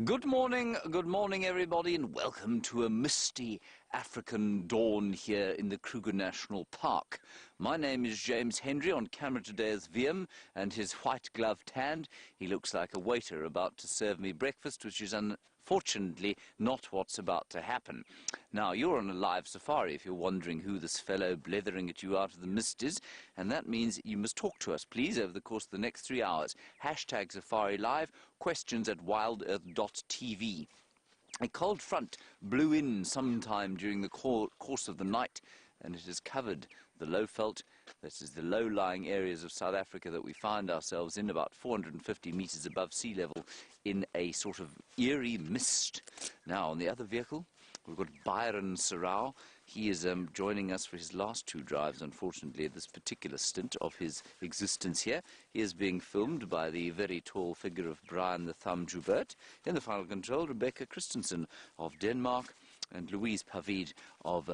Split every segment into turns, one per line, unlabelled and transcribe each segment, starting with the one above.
Good morning everybody, and welcome to a misty African dawn here in the Kruger National Park. My name is James Hendry. On camera today is Wiem, and his white-gloved hand. He looks like a waiter about to serve me breakfast, which is unfortunately not what's about to happen. Now, you're on a live safari if you're wondering who this fellow blethering at you out of the mist is, and that means you must talk to us, please, over the course of the next 3 hours. Hashtag SafariLIVE, questions at wildearth.tv. A cold front blew in sometime during the course of the night, and it has covered the low-veld, that is the low-lying areas of South Africa that we find ourselves in, about 450 meters above sea level, in a sort of eerie mist. Now, on the other vehicle, we've got Byron Sarau. He is joining us for his last 2 drives, unfortunately, at this particular stint of his existence here. He is being filmed by the very tall figure of Brian the Thumb Joubert. In the final control, Rebecca Christensen of Denmark, and Louise Pavid of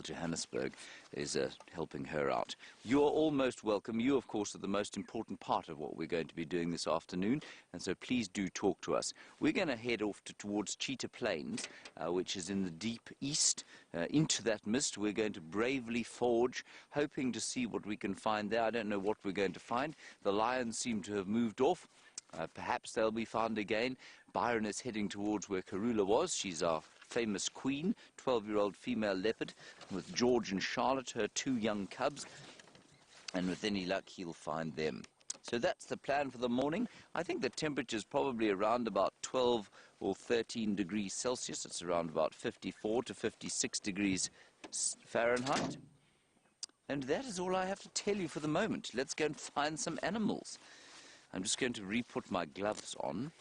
Johannesburg is helping her out. You're all most welcome. You, of course, are the most important part of what we're going to be doing this afternoon, and so please do talk to us. We're going to head off towards Cheetah Plains, which is in the deep east, into that mist. We're going to bravely forge, hoping to see what we can find there. I don't know what we're going to find. The lions seem to have moved off. Perhaps they'll be found again. Byron is heading towards where Karula was. She's our famous queen, 12-year-old female leopard, with George and Charlotte, her 2 young cubs, and with any luck he'll find them. So that's the plan for the morning. I think the temperature is probably around about 12 or 13 degrees Celsius. It's around about 54 to 56 degrees Fahrenheit. And that is all I have to tell you for the moment. Let's go and find some animals. I'm just going to re-put my gloves on.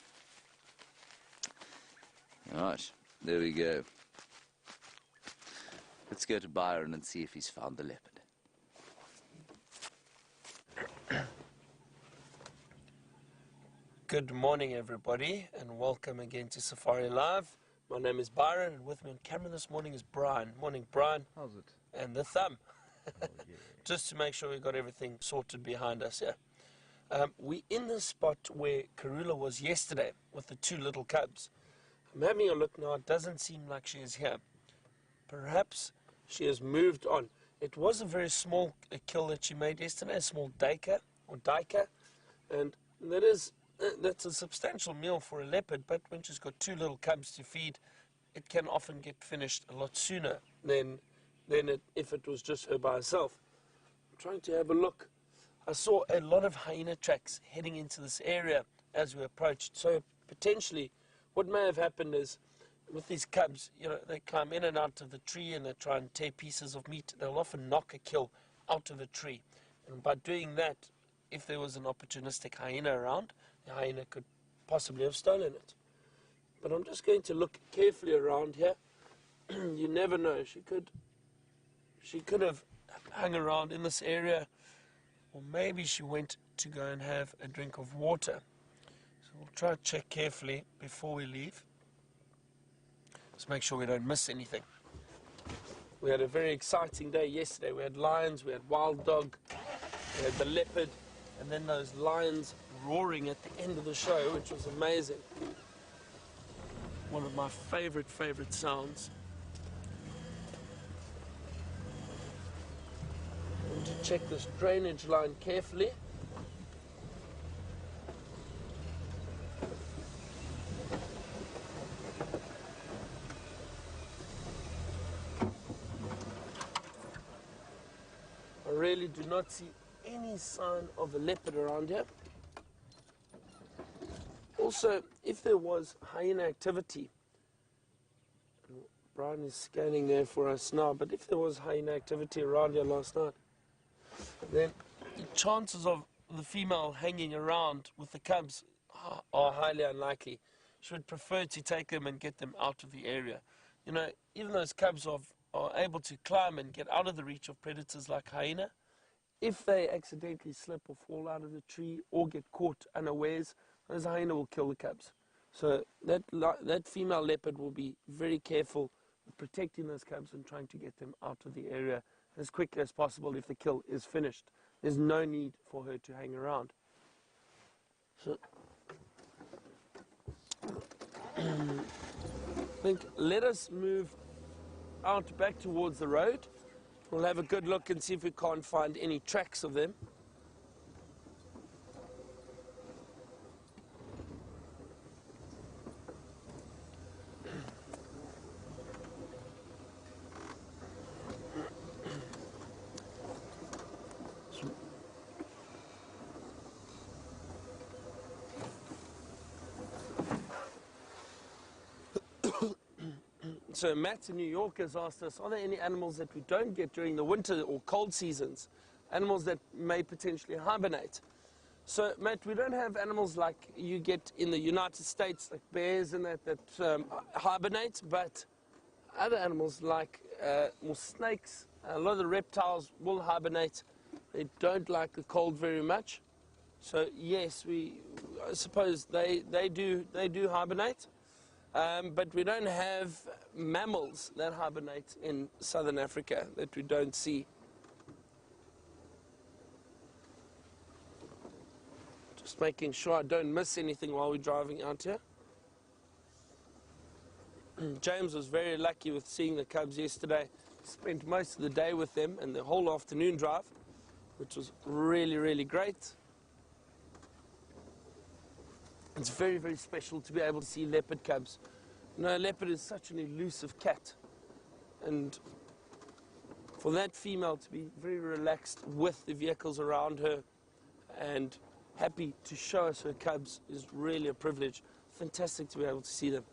All right. There we go. Let's go to Byron and see if he's found the leopard.
Good morning, everybody, and welcome again to Safari Live. My name is Byron, and with me on camera this morning is Brian. Morning, Brian.
How's it?
And the thumb.
Oh, yeah.
Just to make sure we got everything sorted behind us here. We're in the spot where Karula was yesterday with the 2 little cubs. I'm having a look now. It doesn't seem like she is here. Perhaps she has moved on. It was a very small kill that she made yesterday, a small duiker, and that's a substantial meal for a leopard, but when she's got 2 little cubs to feed, it can often get finished a lot sooner than if it was just her by herself. I'm trying to have a look. I saw a lot of hyena tracks heading into this area as we approached, so potentially what may have happened is, with these cubs, you know, they climb in and out of the tree and they try and tear pieces of meat. They'll often knock a kill out of a tree. And by doing that, if there was an opportunistic hyena around, the hyena could possibly have stolen it. But I'm just going to look carefully around here. You never know. She could have hung around in this area, or maybe she went to go and have a drink of water. We'll try to check carefully before we leave. Let's make sure we don't miss anything. We had a very exciting day yesterday. We had lions, we had wild dog, we had the leopard, and then those lions roaring at the end of the show, which was amazing. One of my favorite sounds. I want to check this drainage line carefully. I really do not see any sign of a leopard around here. Also, if there was hyena activity, Brian is scanning there for us now, but if there was hyena activity around here last night, then the chances of the female hanging around with the cubs are highly unlikely. She would prefer to take them and get them out of the area. You know, even those cubs are able to climb and get out of the reach of predators like hyena. If they accidentally slip or fall out of the tree or get caught unawares, those hyena will kill the cubs. So that female leopard will be very careful with protecting those cubs and trying to get them out of the area as quickly as possible if the kill is finished. There's no need for her to hang around. So I think let us move out back towards the road. We'll have a good look and see if we can't find any tracks of them. So Matt in New York has asked us, are there any animals that we don't get during the winter or cold seasons? Animals that may potentially hibernate. So Matt, we don't have animals like you get in the United States, like bears and that hibernate, but other animals like more snakes, a lot of the reptiles will hibernate. They don't like the cold very much. So yes, I suppose they do hibernate. But we don't have mammals that hibernate in southern Africa that we don't see. Just making sure I don't miss anything while we're driving out here. James was very lucky with seeing the cubs yesterday. Spent most of the day with them and the whole afternoon drive, which was really, really great. It's very, very special to be able to see leopard cubs. You know, a leopard is such an elusive cat. And for that female to be very relaxed with the vehicles around her and happy to show us her cubs is really a privilege. Fantastic to be able to see them.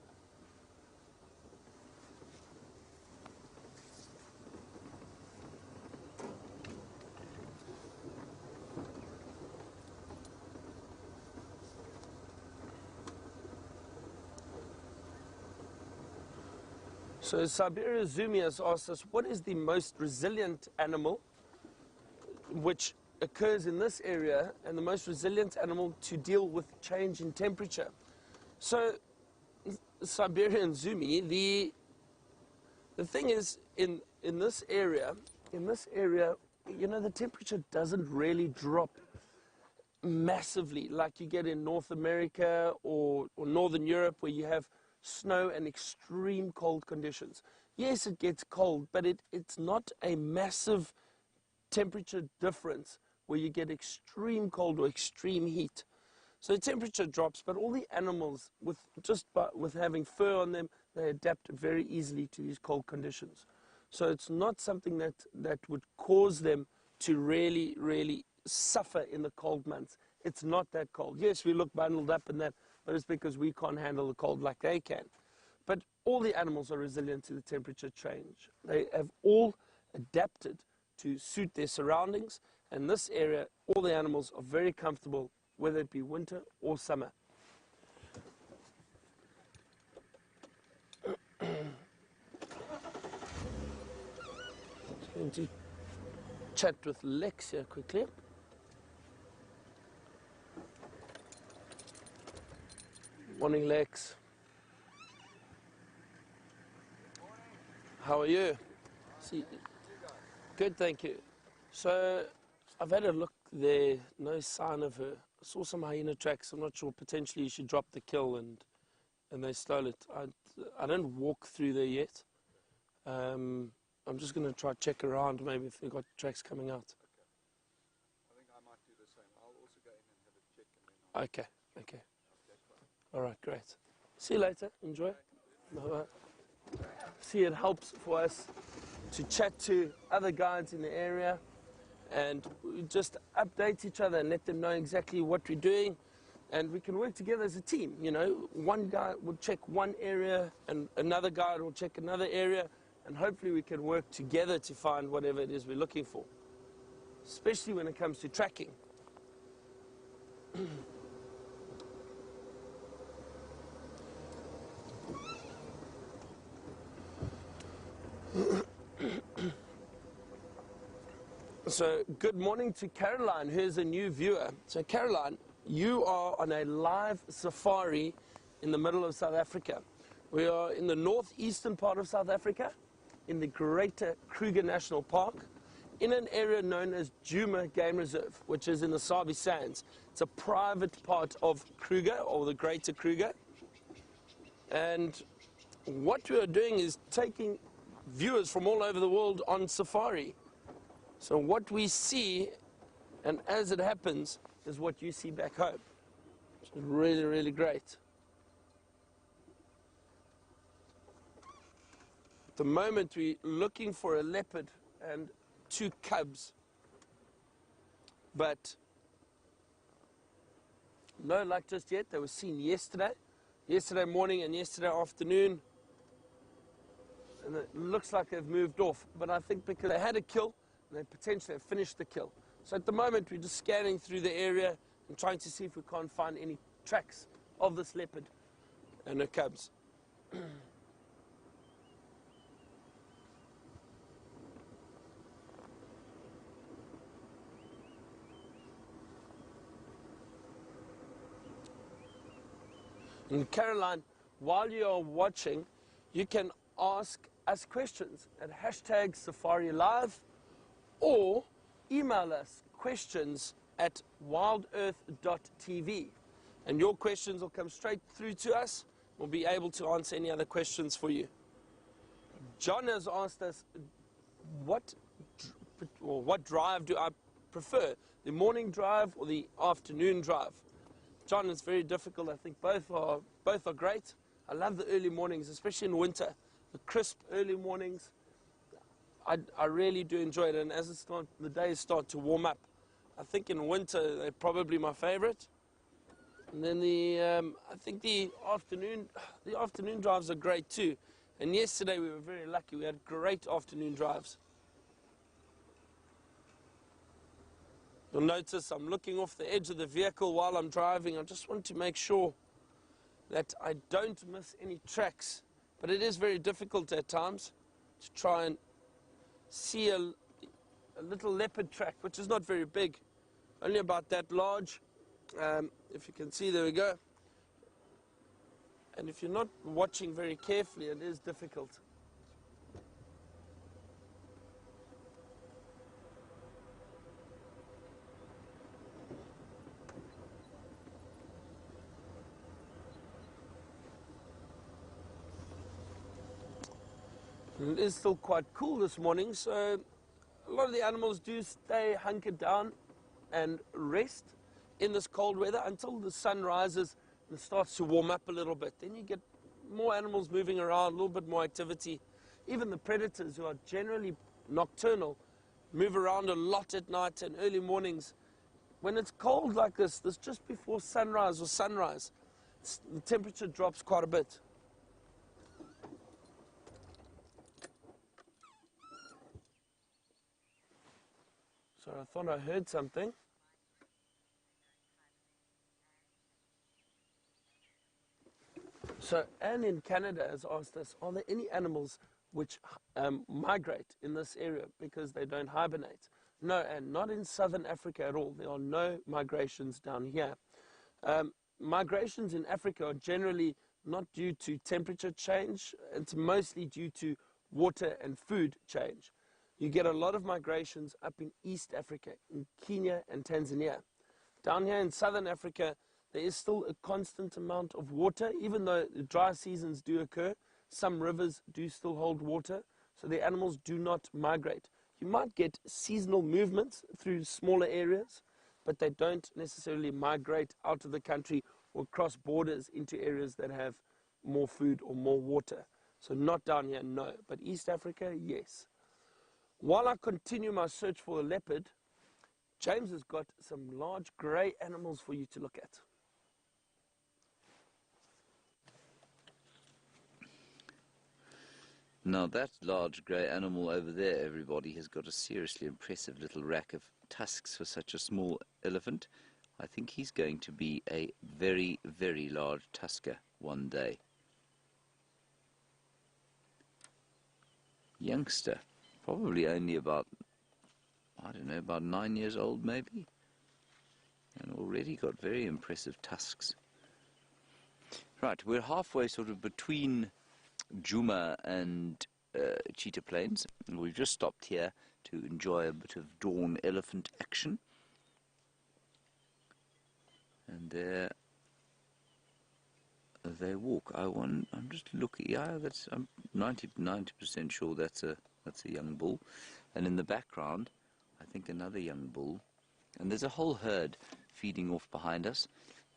So Siberia Zumi has asked us, what is the most resilient animal which occurs in this area and the most resilient animal to deal with change in temperature? So Siberian Zumi, the thing is in this area, you know, the temperature doesn't really drop massively like you get in North America or Northern Europe, where you have snow and extreme cold conditions. Yes, it gets cold, but it's not a massive temperature difference where you get extreme cold or extreme heat. So the temperature drops, but all the animals, with having fur on them, they adapt very easily to these cold conditions. So it's not something that would cause them to really, really suffer in the cold months. It's not that cold. Yes, we look bundled up in that, but it's because we can't handle the cold like they can. But all the animals are resilient to the temperature change. They have all adapted to suit their surroundings, and this area, all the animals are very comfortable, whether it be winter or summer. Going to chat with Lex here quickly. Morning, Lex. How are you? Good, thank you. So I've had a look there, no sign of her. I saw some hyena tracks. I'm not sure, potentially she dropped the kill and they stole it. I didn't walk through there yet. I'm just going to try to check around, maybe if they've got tracks coming out.
I think I might do the same. I'll also go in and have a check. And then
Okay. All right, great. See you later. Enjoy. Bye-bye. See, it helps for us to chat to other guides in the area and we just update each other and let them know exactly what we're doing, and we can work together as a team. You know, one guy will check one area and another guide will check another area, and hopefully we can work together to find whatever it is we're looking for, especially when it comes to tracking. So good morning to Caroline, who's a new viewer. So Caroline, you are on a live safari in the middle of South Africa. We are in the northeastern part of South Africa, in the Greater Kruger National Park, in an area known as Djuma Game Reserve, which is in the Sabi Sands. It's a private part of Kruger, or the Greater Kruger. And what we are doing is taking viewers from all over the world on safari. So what we see, and as it happens, is what you see back home. Which is really, really great. At the moment, we're looking for a leopard and 2 cubs. But no luck just yet. They were seen yesterday morning and yesterday afternoon. And it looks like they've moved off. But I think because they had a kill, and they potentially have finished the kill. So at the moment, we're just scanning through the area and trying to see if we can't find any tracks of this leopard and her cubs. And Caroline, while you are watching, you can ask us questions at hashtag SafariLive or email us questions at wildearth.tv. And your questions will come straight through to us. We'll be able to answer any other questions for you. John has asked us, what drive do I prefer, the morning drive or the afternoon drive? John, it's very difficult. I think both are great. I love the early mornings, especially in winter. The crisp early mornings, I really do enjoy it. And as the days start to warm up, I think in winter they're probably my favorite. And then I think the afternoon drives are great too. And yesterday we were very lucky. We had great afternoon drives. You'll notice I'm looking off the edge of the vehicle while I'm driving. I just want to make sure that I don't miss any tracks. But it is very difficult at times to try and see a little leopard track, which is not very big, only about that large. If you can see, there we go. And if you're not watching very carefully, it is difficult. It is still quite cool this morning, so a lot of the animals do stay hunkered down and rest in this cold weather until the sun rises and it starts to warm up a little bit. Then you get more animals moving around, a little bit more activity. Even the predators, who are generally nocturnal, move around a lot at night and early mornings. When it's cold like this just before sunrise or sunrise, the temperature drops quite a bit. So I thought I heard something. So Anne in Canada has asked us, are there any animals which migrate in this area because they don't hibernate? No, and not in southern Africa at all. There are no migrations down here. Migrations in Africa are generally not due to temperature change. It's mostly due to water and food change. You get a lot of migrations up in East Africa, in Kenya and Tanzania. Down here in southern Africa, there is still a constant amount of water, even though the dry seasons do occur. Some rivers do still hold water, so the animals do not migrate. You might get seasonal movements through smaller areas, but they don't necessarily migrate out of the country or cross borders into areas that have more food or more water. So not down here, no. But East Africa, yes. While I continue my search for a leopard, James has got some large grey animals for you to look at.
Now that large grey animal over there, everybody, has got a seriously impressive little rack of tusks for such a small elephant. I think he's going to be a very, very large tusker one day. Youngster, probably only about, I don't know, about 9 years old maybe, and already got very impressive tusks. Right, we're halfway sort of between Djuma and Cheetah Plains, and we've just stopped here to enjoy a bit of dawn elephant action. And there they walk. I'm just looking. Yeah, I'm 90% sure that's a young bull, and in the background, I think another young bull, and there's a whole herd feeding off behind us,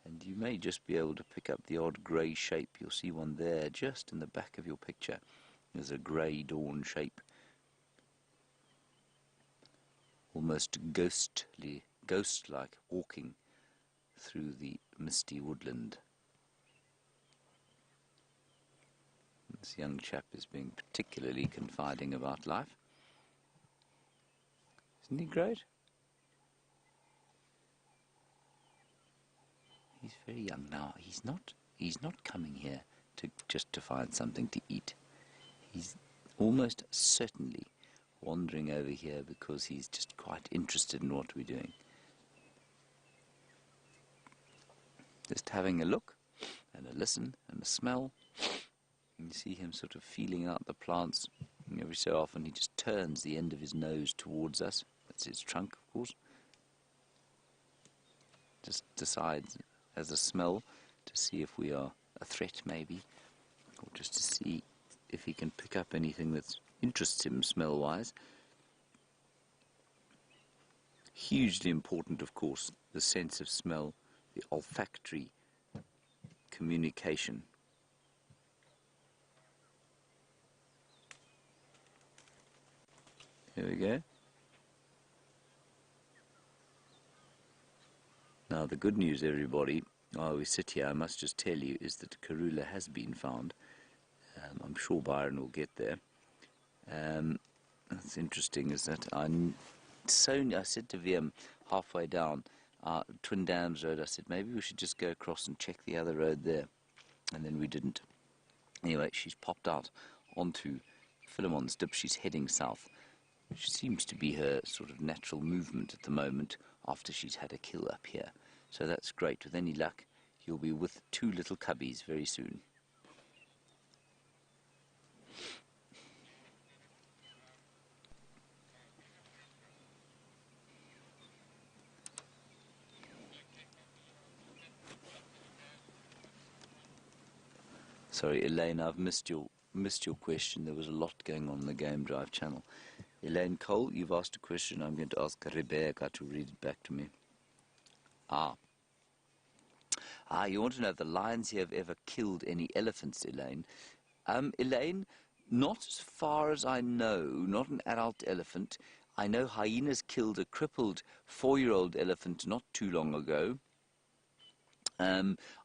and you may just be able to pick up the odd grey shape. You'll see one there, just in the back of your picture. There's a grey dawn shape, almost ghost-like, walking through the misty woodland. This young chap is being particularly confiding about life. Isn't he great? He's very young now. He's not coming here just to find something to eat. He's almost certainly wandering over here because he's just quite interested in what we're doing. Just having a look and a listen and a smell. You see him sort of feeling out the plants. And every so often he just turns the end of his nose towards us. That's his trunk, of course. Just decides, as a smell, to see if we are a threat, maybe, or just to see if he can pick up anything that interests him smell-wise. Hugely important, of course, the sense of smell, the olfactory communication. Here we go. Now, the good news, everybody, while we sit here, I must just tell you, is that Karula has been found. I'm sure Byron will get there. That's interesting, is that I said to VM halfway down Twin Dams Road, I said, maybe we should just go across and check the other road there. And then we didn't. Anyway, she's popped out onto Philemon's Dip. She's heading south, which seems to be her sort of natural movement at the moment after she's had a kill up here. So that's great. With any luck, you'll be with 2 little cubbies very soon. Sorry, Elaine, I've missed your question. There was a lot going on the Game Drive channel. Elaine Cole, you've asked a question. I'm going to ask Rebecca to read it back to me. You want to know if the lions here have ever killed any elephants, Elaine? Elaine, not as far as I know, not an adult elephant. I know hyenas killed a crippled 4-year-old elephant not too long ago.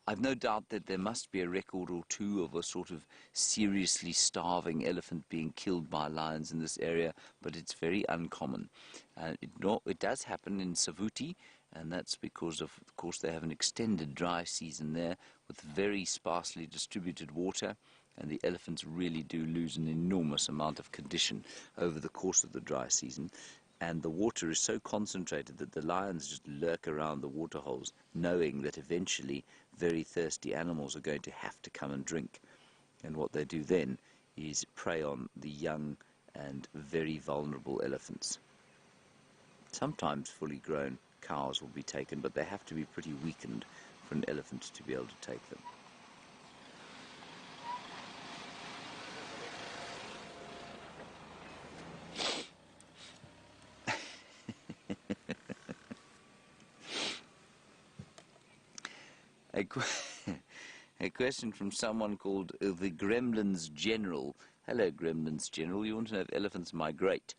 I've no doubt that there must be a record or two of a sort of seriously starving elephant being killed by lions in this area, but it's very uncommon. It does happen in Savuti, and that's because of course, they have an extended dry season there with very sparsely distributed water, and the elephants really do lose an enormous amount of condition over the course of the dry season. And the water is so concentrated that the lions just lurk around the water holes, knowing that eventually very thirsty animals are going to have to come and drink. And what they do then is prey on the young and very vulnerable elephants. Sometimes fully grown cows will be taken, but they have to be pretty weakened for an elephant to be able to take them. A question from someone called the Gremlins General. Hello, Gremlins General. You want to know if elephants migrate?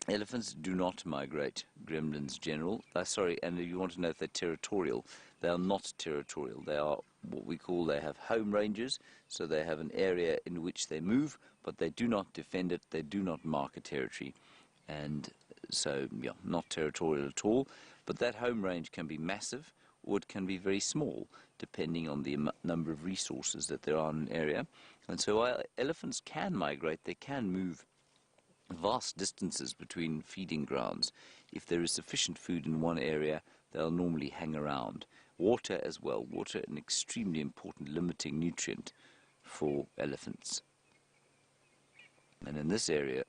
Elephants do not migrate, Gremlins General. Sorry, and you want to know if they're territorial. They are not territorial. They are what we call, they have home ranges, so they have an area in which they move, but they do not defend it. They do not mark a territory. And so, yeah, not territorial at all. But that home range can be massive, or it can be very small, depending on the number of resources that there are in an area. And so while elephants can migrate, they can move vast distances between feeding grounds. If there is sufficient food in one area, they'll normally hang around. Water as well. Water, an extremely important limiting nutrient for elephants. And in this area,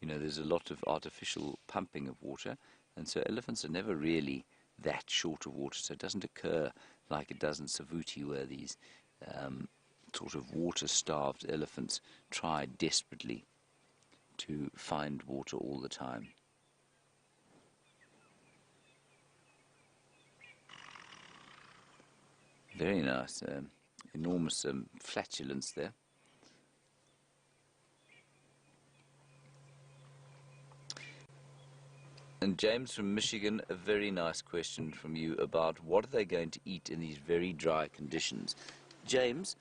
you know, there's a lot of artificial pumping of water, and so elephants are never really that short of water, so it doesn't occur like it does in Savuti, where these sort of water-starved elephants try desperately to find water all the time. Very nice, enormous flatulence there. And James from Michigan, a very nice question from you about what are they going to eat in these very dry conditions. James,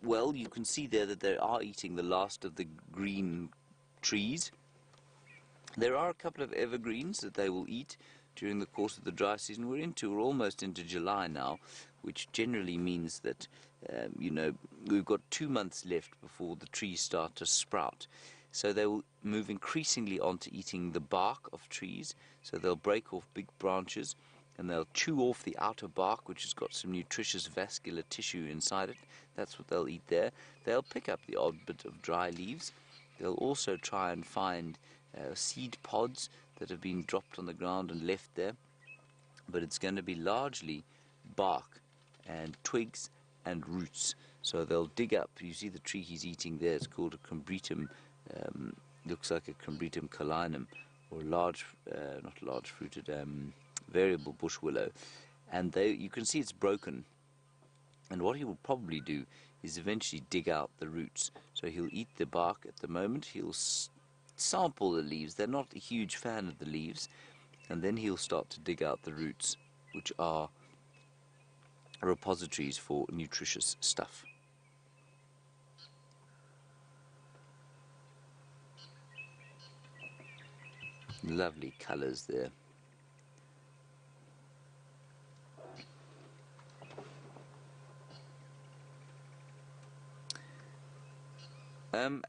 well, you can see there that they are eating the last of the green trees. There are a couple of evergreens that they will eat during the course of the dry season. We're almost into July now, which generally means that, you know, we've got 2 months left before the trees start to sprout. So they will move increasingly on to eating the bark of trees. So they'll break off big branches and they'll chew off the outer bark, which has got some nutritious vascular tissue inside it. That's what they'll eat there. They'll pick up the odd bit of dry leaves. They'll also try and find seed pods that have been dropped on the ground and left there, but it's going to be largely bark and twigs and roots. So they'll dig up, you see the tree he's eating there, it's called a combretum, looks like a combretum calinum, or large, not large fruited, variable bush willow, and you can see it's broken, and what he will probably do is eventually dig out the roots. So he'll eat the bark at the moment, he'll sample the leaves. They're not a huge fan of the leaves, and then he'll start to dig out the roots, which are repositories for nutritious stuff. Lovely colours there.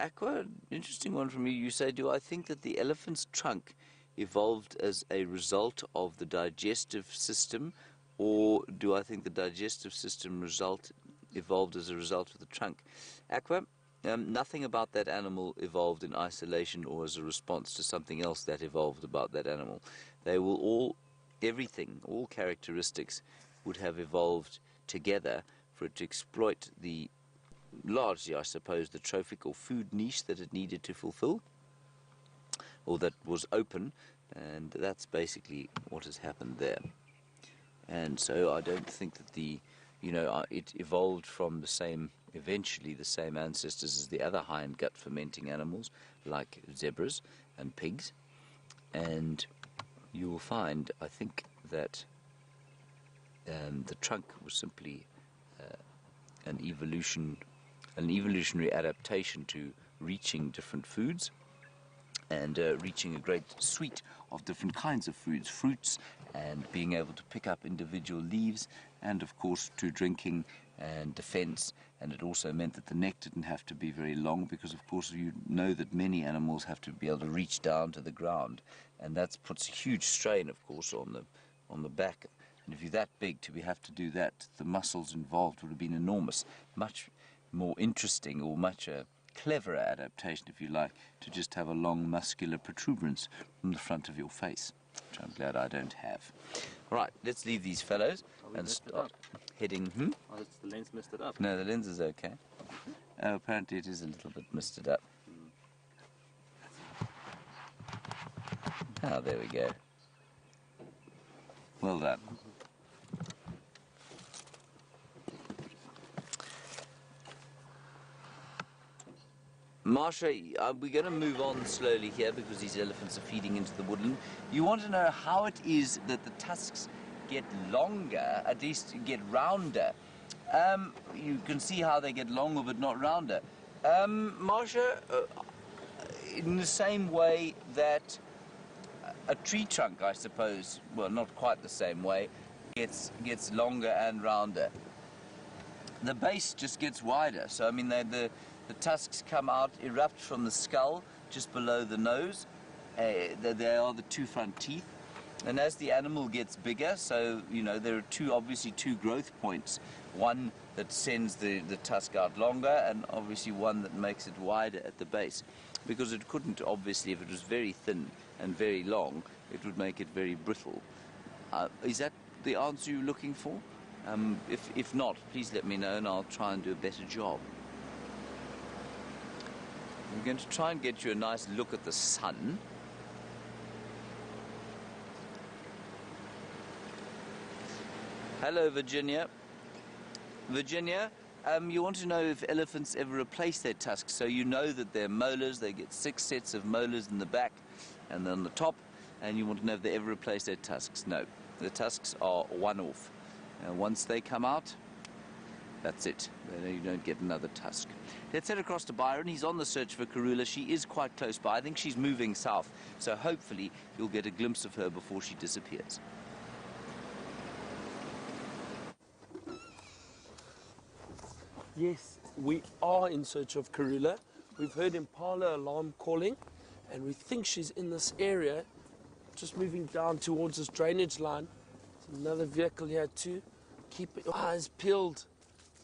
Aqua, interesting one from you. You say, do I think that the elephant's trunk evolved as a result of the digestive system, or do I think the digestive system evolved as a result of the trunk? Aqua, nothing about that animal evolved in isolation or as a response to something else that evolved about that animal. They will all characteristics would have evolved together for it to exploit the largely, I suppose, the trophic or food niche that it needed to fulfill, or that was open, and that's basically what has happened there. And so I don't think that it evolved from eventually the same ancestors as the other hind gut fermenting animals, like zebras and pigs. And you will find, I think, that the trunk was simply an evolutionary adaptation to reaching different foods and reaching a great suite of different kinds of foods, fruits, and being able to pick up individual leaves, and of course to drinking and defense. And it also meant that the neck didn't have to be very long, because of course you know that many animals have to be able to reach down to the ground, and that puts a huge strain, of course, on the back. And if you're that big to have to do that, the muscles involved would have been enormous. Much more interesting, or much cleverer adaptation, if you like, to just have a long muscular protuberance from the front of your face, which I'm glad I don't have. Right, let's leave these fellows and start heading.
Oh, it's the lens messed it up.
No, the lens is okay. Oh, apparently it is a little bit misted up. Ah, there we go. Well done. Marsha, we're going to move on slowly here because these elephants are feeding into the woodland. You want to know how it is that the tusks get longer, at least get rounder. You can see how they get longer but not rounder. Marsha, in the same way that a tree trunk, I suppose, well, not quite the same way, gets longer and rounder. The base just gets wider. So, I mean, the tusks come out, erupt from the skull just below the nose. They are the two front teeth. And as the animal gets bigger, so, you know, there are obviously two growth points. One that sends the tusk out longer, and obviously one that makes it wider at the base. Because it couldn't, obviously, if it was very thin and very long, it would make it very brittle. Is that the answer you're looking for? If not, please let me know and I'll try and do a better job. I'm going to try and get you a nice look at the sun. Hello, Virginia. Virginia, you want to know if elephants ever replace their tusks. So you know that they're molars, they get 6 sets of molars in the back and on the top, and you want to know if they ever replace their tusks. No, the tusks are one-off. Once they come out, that's it. You don't get another tusk. Let's head across to Byron. He's on the search for Karula. She is quite close by. I think she's moving south, so hopefully you'll get a glimpse of her before she disappears.
Yes, we are in search of Karula. We've heard impala alarm calling, and we think she's in this area, just moving down towards this drainage line. There's another vehicle here too. Keep your eyes peeled.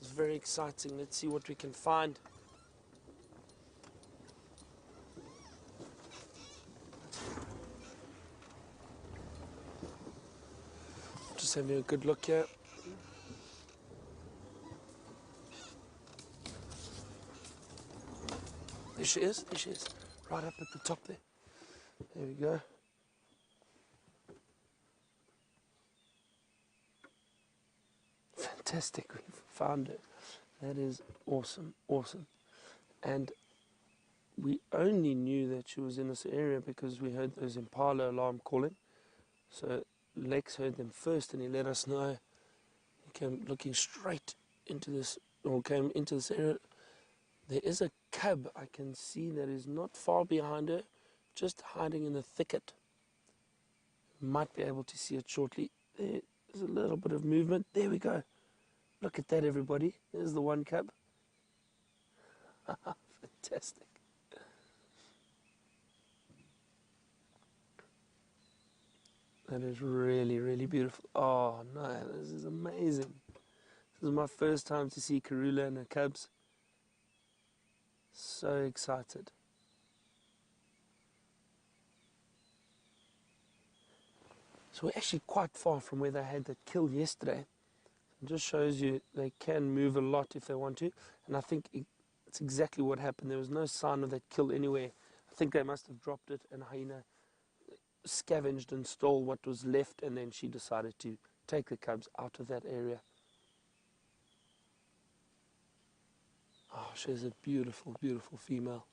It's very exciting. Let's see what we can find. Just having a good look here. There she is, right up at the top there. There we go. Fantastic, we've found her. That is awesome, awesome. And we only knew that she was in this area because we heard those impala alarm calling. So Lex heard them first and he let us know. He came looking straight into this, or came into this area. There is a cub I can see that is not far behind her, just hiding in the thicket. Might be able to see it shortly. There's a little bit of movement. There we go. Look at that, everybody. There's the one cub. Fantastic. That is really, really beautiful. Oh, no, this is amazing. This is my first time to see Karula and her cubs. So excited. So we're actually quite far from where they had that kill yesterday. It just shows you they can move a lot if they want to. And I think it's exactly what happened. There was no sign of that kill anywhere. I think they must have dropped it and hyena scavenged and stole what was left, and then she decided to take the cubs out of that area. Oh, she's a beautiful, beautiful female.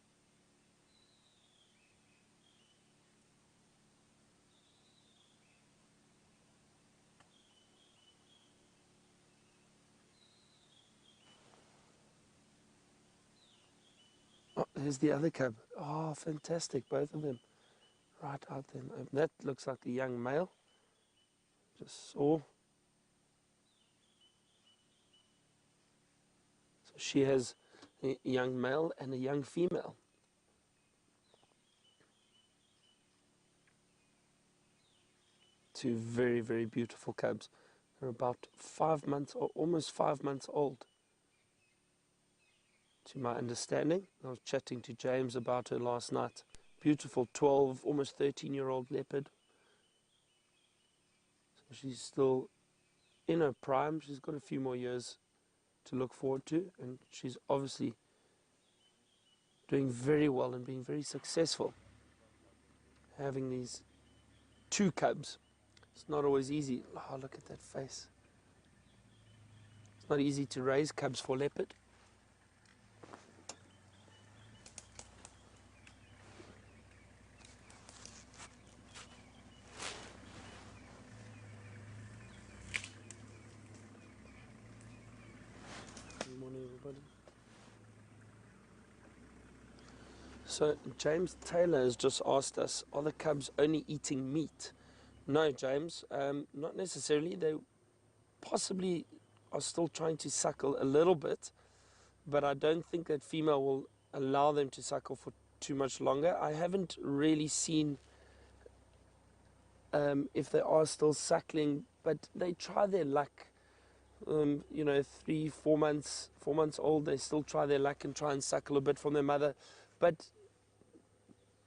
Oh, there's the other cub. Oh, fantastic, both of them. Right out there. That looks like a young male. Just saw. So she has a young male and a young female. Two very, very beautiful cubs. They're about 5 months, or almost 5 months old, to my understanding. I was chatting to James about her last night. Beautiful 12, almost 13-year-old leopard. So she's still in her prime. She's got a few more years to look forward to, and she's obviously doing very well and being very successful. Having these two cubs, it's not always easy. Oh, look at that face. It's not easy to raise cubs for leopard. Good morning, everybody. So James Taylor has just asked us, are the cubs only eating meat? No, James, not necessarily. They possibly are still trying to suckle a little bit, but I don't think that female will allow them to suckle for too much longer. I haven't really seen if they are still suckling, but they try their luck. You know, 3-4 months, 4 months old, they still try their luck and try and suckle a bit from their mother, but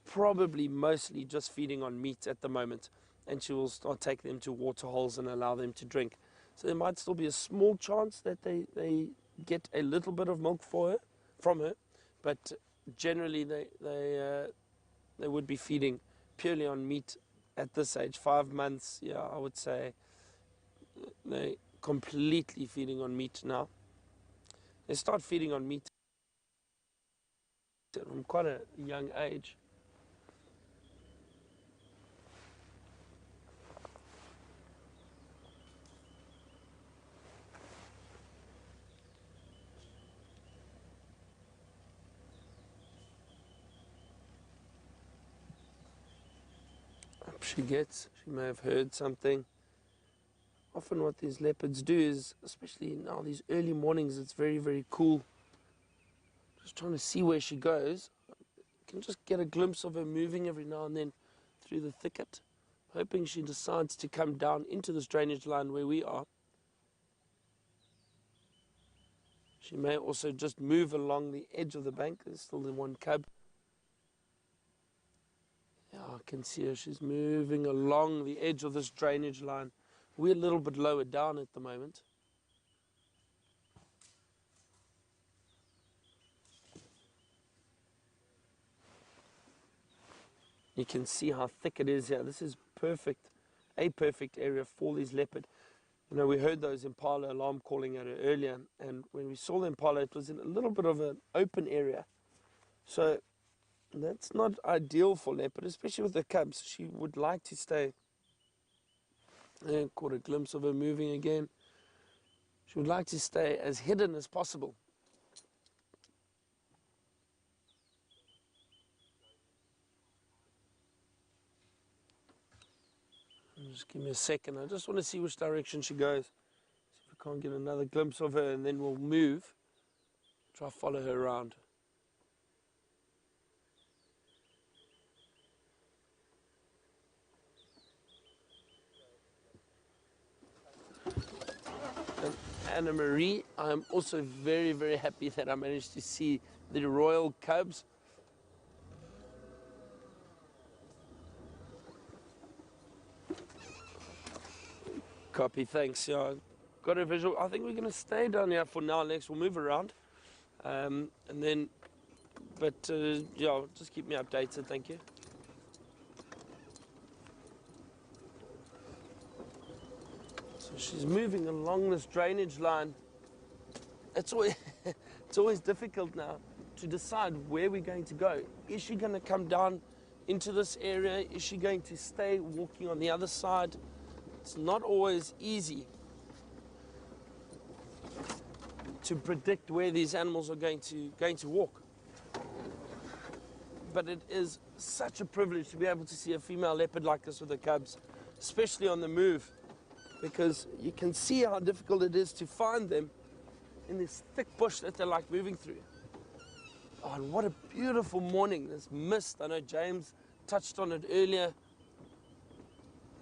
probably mostly just feeding on meat at the moment. and she will start taking them to water holes and allow them to drink. So there might still be a small chance that they get a little bit of milk from her, but generally they would be feeding purely on meat at this age. 5 months, yeah, I would say they're completely feeding on meat now. They start feeding on meat from quite a young age. Up she gets. She may have heard something. Often what these leopards do is, especially now these early mornings, it's very, very cool. Just trying to see where she goes. You can just get a glimpse of her moving every now and then through the thicket, hoping she decides to come down into this drainage line where we are. She may also just move along the edge of the bank. There's still the one cub. Yeah, I can see her. She's moving along the edge of this drainage line. We're a little bit lower down at the moment. You can see how thick it is here. This is perfect, a perfect area for these leopard. You know, we heard those impala alarm calling at her earlier, and when we saw the impala, it was in a little bit of an open area. So that's not ideal for leopard, especially with the cubs. She would like to stay. I caught a glimpse of her moving again. She would like to stay as hidden as possible. Just give me a second. I just want to see which direction she goes. See if we can't get another glimpse of her, and then we'll move. Try to follow her around. And Anna Marie, I'm also very, very happy that I managed to see the royal cubs. Copy, thanks. Yeah, got a visual. I think we're going to stay down here for now. Next, we'll move around, and then. But yeah, just keep me updated. Thank you. So she's moving along this drainage line. It's always it's always difficult now to decide where we're going to go. Is she going to come down into this area? Is she going to stay walking on the other side? It's not always easy to predict where these animals are going to walk. But it is such a privilege to be able to see a female leopard like this with the cubs, especially on the move, because you can see how difficult it is to find them in this thick bush that they're like moving through. Oh, and what a beautiful morning. This mist, I know James touched on it earlier.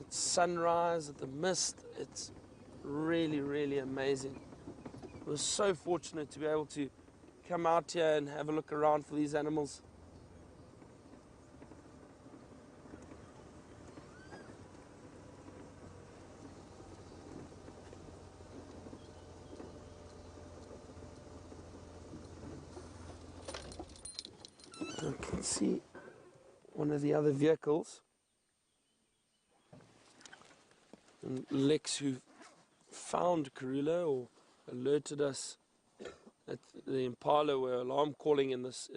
It's sunrise, the mist, it's really, really amazing. We're so fortunate to be able to come out here and have a look around for these animals. I can see one of the other vehicles. And Lex, who found Karula or alerted us that the impala were alarm calling in this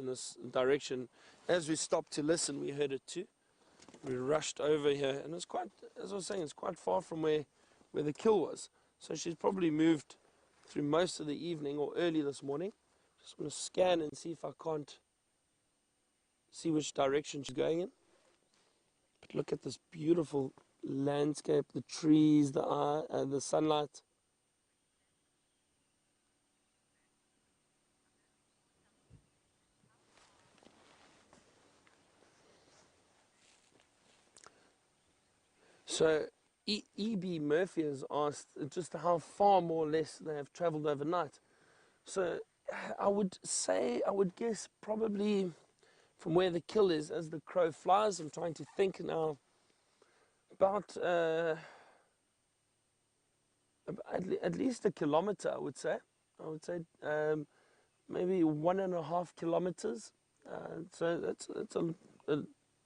direction. As we stopped to listen, we heard it too. We rushed over here, and it's quite, as I was saying, it's quite far from where the kill was. So she's probably moved through most of the evening or early this morning. Just want to scan and see if I can't see which direction she's going in. But look at this beautiful landscape, the trees, the sunlight. So E.B. Murphy has asked just how far more or less they have traveled overnight. So I would guess probably from where the kill is as the crow flies. I'm trying to think now. About at least a kilometer, I would say. Maybe 1.5 kilometers. So that's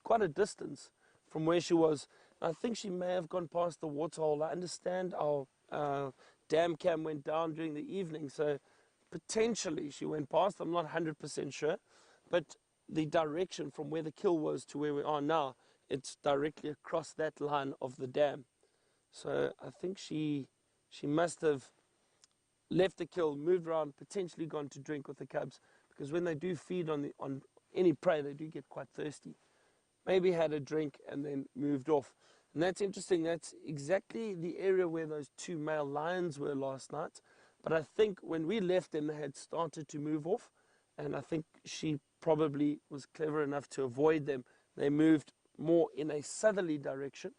quite a distance from where she was. I think she may have gone past the waterhole. I understand our dam cam went down during the evening, so potentially she went past. I'm not 100% sure, but the direction from where the kill was to where we are now, it's directly across that line of the dam. So I think she must have left the kill, moved around, potentially gone to drink with the cubs, because when they do feed on any prey, they do get quite thirsty. Maybe had a drink and then moved off. And that's interesting. That's exactly the area where those 2 male lions were last night. But I think when we left them, they had started to move off. And I think she probably was clever enough to avoid them. They moved more in a southerly direction.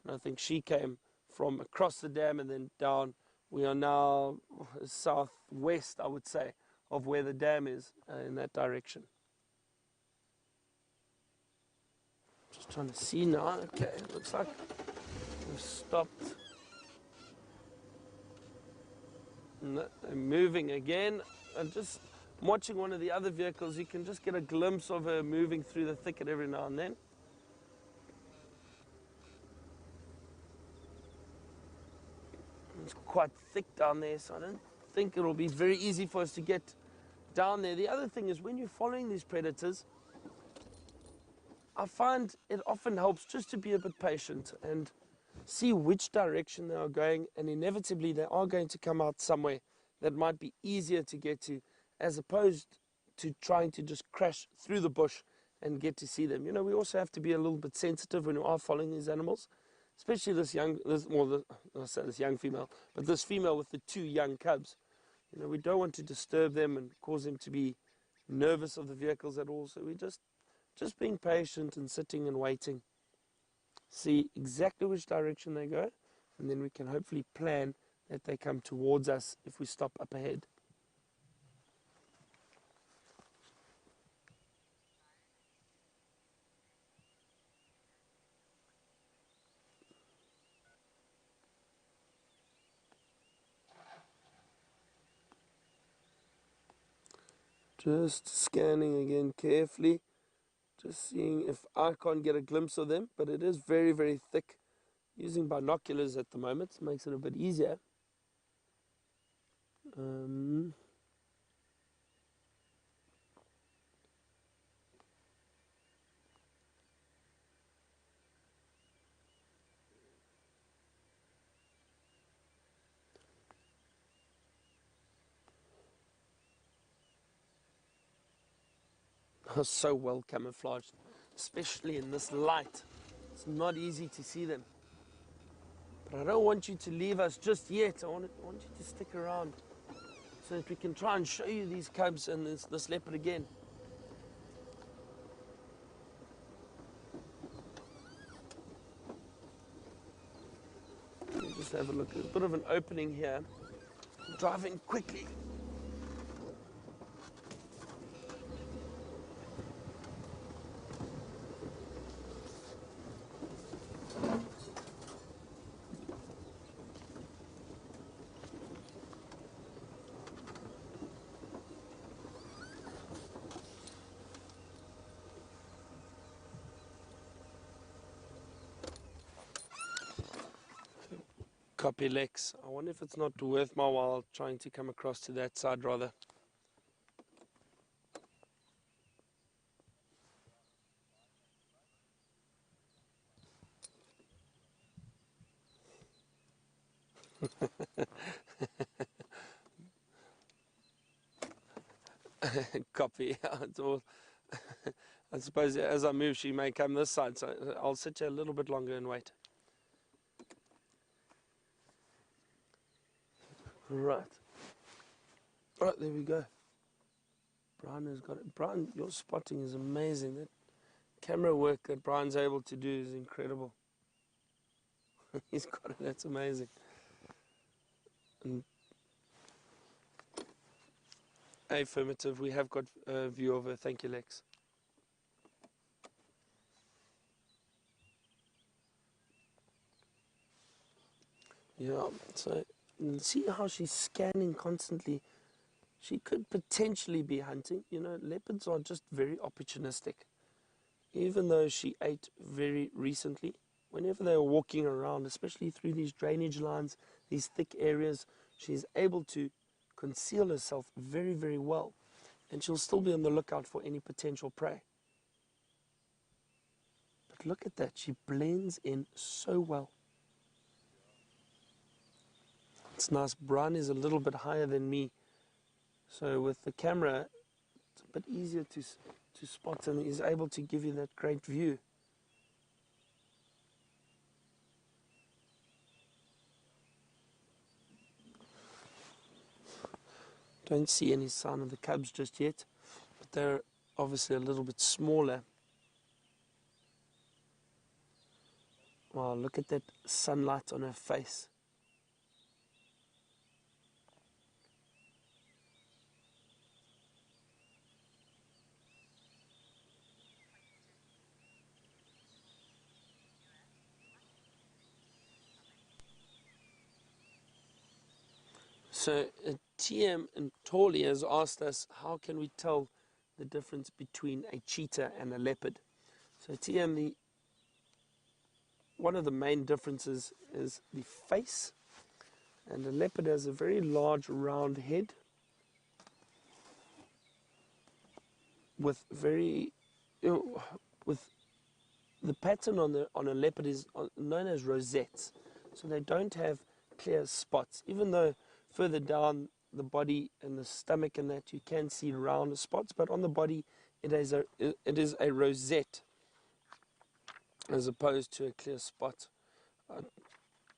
And I think she came from across the dam and then down. We are now southwest, I would say, of where the dam is, in that direction. Just trying to see now. Okay, looks like we've stopped. No, they're moving again. I'm just watching one of the other vehicles. You can just get a glimpse of her moving through the thicket every now and then. It's quite thick down there, so I don't think it'll be very easy for us to get down there. The other thing is, when you're following these predators, I find it often helps just to be a bit patient and see which direction they are going, and inevitably they are going to come out somewhere that might be easier to get to, as opposed to trying to just crash through the bush and get to see them. You know, we also have to be a little bit sensitive when we are following these animals, especially this young female, but this female with the 2 young cubs. You know, we don't want to disturb them and cause them to be nervous of the vehicles at all, so we just being patient and sitting and waiting. See exactly which direction they go, and then we can hopefully plan that they come towards us if we stop up ahead. Just scanning again carefully, just seeing if I can't get a glimpse of them, but it is very, very thick. Using binoculars at the moment makes it a bit easier. So well camouflaged, especially in this light. It's not easy to see them. But I don't want you to leave us just yet. I want you to stick around so that we can try and show you these cubs and this leopard again. Let me just have a look. There's a bit of an opening here. I'm driving quickly. Copy, Lex. I wonder if it's not worth my while trying to come across to that side rather. Copy. It's all I suppose as I move she may come this side, so I'll sit here a little bit longer and wait. Right, there we go. Brian has got it. Brian, your spotting is amazing. That camera work that Brian's able to do is incredible. He's got it. That's amazing. And affirmative. We have got a view of her. Thank you, Lex. Yeah, so see how she's scanning constantly. She could potentially be hunting. You know, leopards are just very opportunistic. Even though she ate very recently, whenever they are walking around, especially through these drainage lines, these thick areas, she's able to conceal herself very, very well. And she'll still be on the lookout for any potential prey. But look at that, she blends in so well. It's nice. Brian is a little bit higher than me, so with the camera it's a bit easier to spot, and he's able to give you that great view. Don't see any sign of the cubs just yet, but they're obviously a little bit smaller. Wow, look at that sunlight on her face. So TM and Torley has asked us, how can we tell the difference between a cheetah and a leopard? So TM, one of the main differences is the face, and the leopard has a very large round head with with the pattern on a leopard is known as rosettes. So they don't have clear spots, even though further down the body and the stomach and that you can see round spots, but on the body it is a rosette as opposed to a clear spot.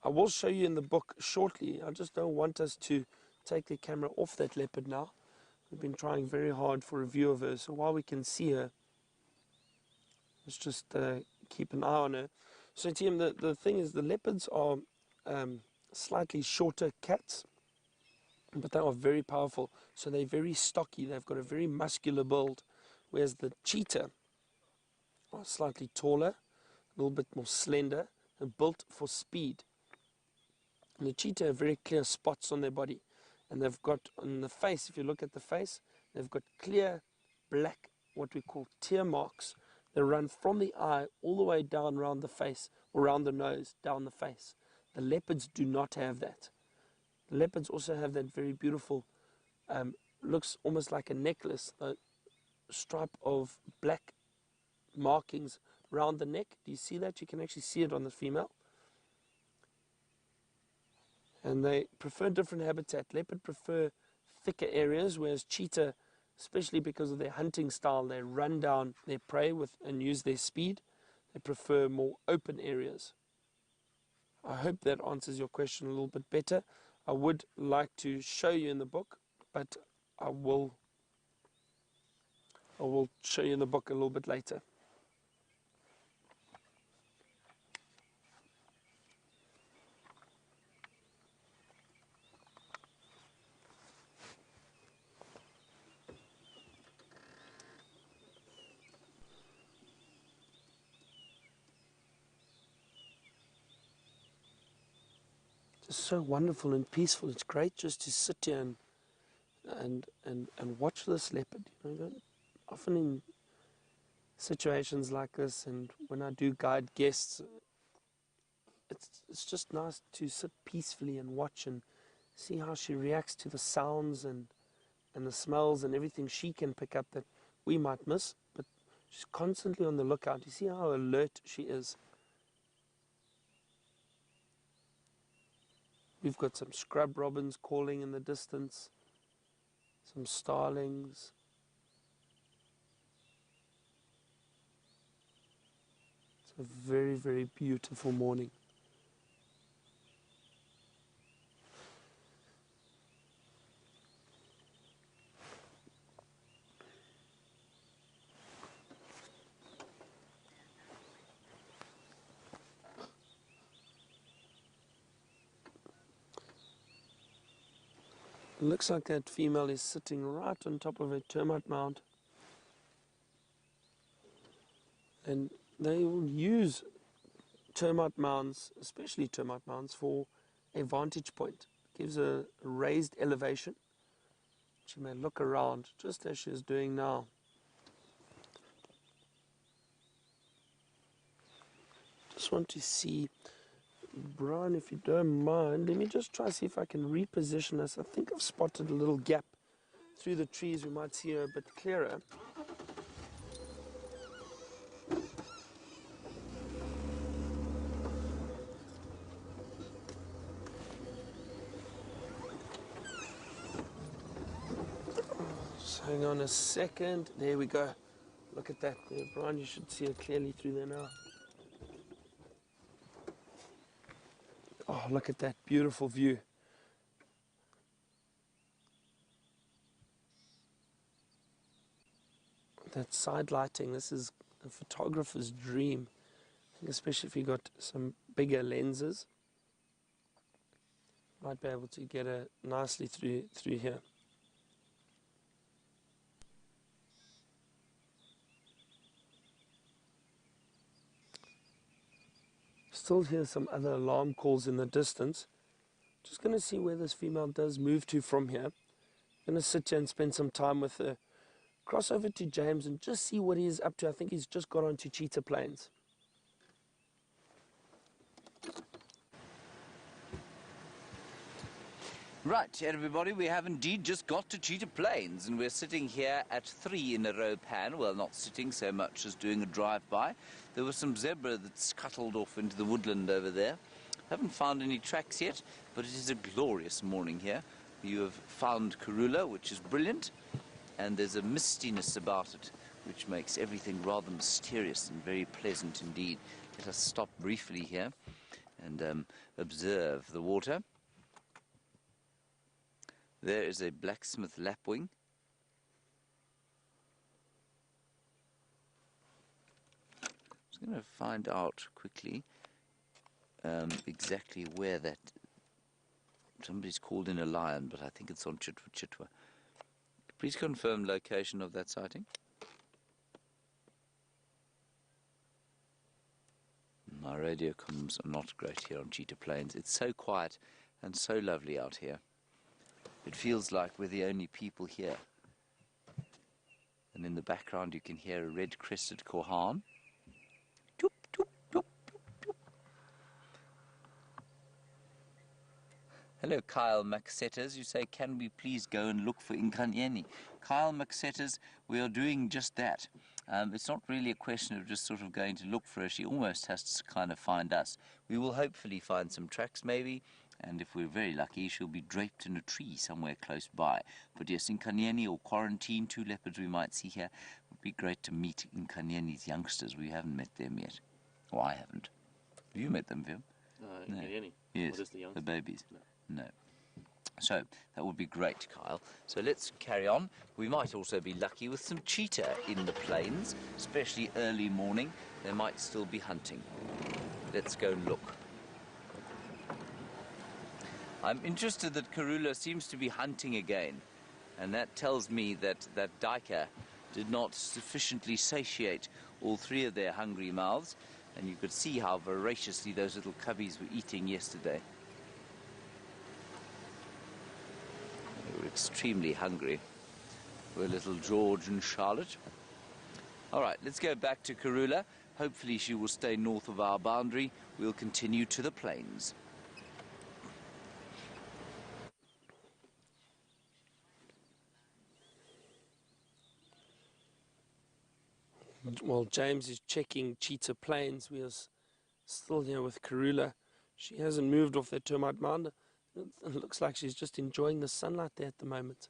I will show you in the book shortly. I just don't want us to take the camera off that leopard now. We've been trying very hard for a view of her, so while we can see her, let's just keep an eye on her. So Tim, the thing is, the leopards are slightly shorter cats, but they are very powerful. So they're very stocky. They've got a very muscular build, whereas the cheetah are slightly taller, a little bit more slender, and built for speed. And the cheetah have very clear spots on their body, and they've got on the face, if you look at the face, they've got clear black, what we call tear marks. They run from the eye all the way down around the face, or around the nose, down the face. The leopards do not have that. The leopards also have that very beautiful, looks almost like a necklace, a stripe of black markings around the neck. Do you see that? You can actually see it on the female. And they prefer different habitat. Leopard prefer thicker areas, whereas cheetah, especially because of their hunting style, they run down their prey and use their speed. They prefer more open areas. I hope that answers your question a little bit better. I would like to show you in the book, but I will show you in the book a little bit later. It's so wonderful and peaceful. It's great just to sit here and watch this leopard. You know, often in situations like this, and when I do guide guests, it's just nice to sit peacefully and watch and see how she reacts to the sounds and the smells and everything she can pick up that we might miss, but she's constantly on the lookout. You see how alert she is. We've got some scrub robins calling in the distance, some starlings. It's a very, very beautiful morning. It looks like that female is sitting right on top of a termite mound. And they will use termite mounds, especially termite mounds, for a vantage point. Gives a raised elevation. She may look around just as she is doing now. Just want to see, Brian, if you don't mind, let me just try to see if I can reposition us. I think I've spotted a little gap through the trees. We might see her a bit clearer. Just hang on a second. There we go. Look at that there, Brian. You should see it clearly through there now. Oh, look at that beautiful view. That side lighting, this is a photographer's dream, especially if you got some bigger lenses. Might be able to get it nicely through here. Still hear some other alarm calls in the distance. Just going to see where this female does move to from here. Going to sit here and spend some time with her. Cross over to James and just see what he is up to. I think he's just got onto Cheetah Plains.
Right, everybody, we have indeed just got to Cheetah Plains, and we're sitting here at 3 in a row pan. Well, not sitting so much as doing a drive-by. There was some zebra that scuttled off into the woodland over there. Haven't found any tracks yet, but it is a glorious morning here. You have found Karula, which is brilliant, and there's a mistiness about it, which makes everything rather mysterious and very pleasant indeed. Let us stop briefly here and observe the water. There is a blacksmith lapwing. I'm going to find out quickly exactly where that... Somebody's called in a lion, but I think it's on Chitwa. Please confirm location of that sighting. My radio comms are not great here on Cheetah Plains. It's so quiet and so lovely out here. It feels like we're the only people here. And in the background you can hear a red-crested korhaan. Doop, doop, doop, doop, doop. Hello, Kyle Maxetters. You say, can we please go and look for Nkanyeni? Kyle Maxetters, we are doing just that. It's not really a question of just sort of going to look for her. She almost has to kind of find us. We will hopefully find some tracks maybe. And if we're very lucky, she'll be draped in a tree somewhere close by. But yes, Nkanyeni or Quarantine, 2 leopards we might see here. It would be great to meet Nkanyeni's youngsters. We haven't met them yet. Or I haven't. Have you met them, Vim?
No. Nkanyeni?
Yes,
What is the youngster?
the babies.
No.
No. So, that would be great, Kyle. So let's carry on. We might also be lucky with some cheetah in the plains, especially early morning. They might still be hunting. Let's go and look. I'm interested that Karula seems to be hunting again, and that tells me that that duiker did not sufficiently satiate all 3 of their hungry mouths, and you could see how voraciously those little cubbies were eating yesterday. They were extremely hungry. Were little George and Charlotte. All right, let's go back to Karula. Hopefully she will stay north of our boundary. We'll continue to the plains.
While James is checking Cheetah Plains, we are still here with Karula. She hasn't moved off that termite mound. It looks like she's just enjoying the sunlight there at the moment.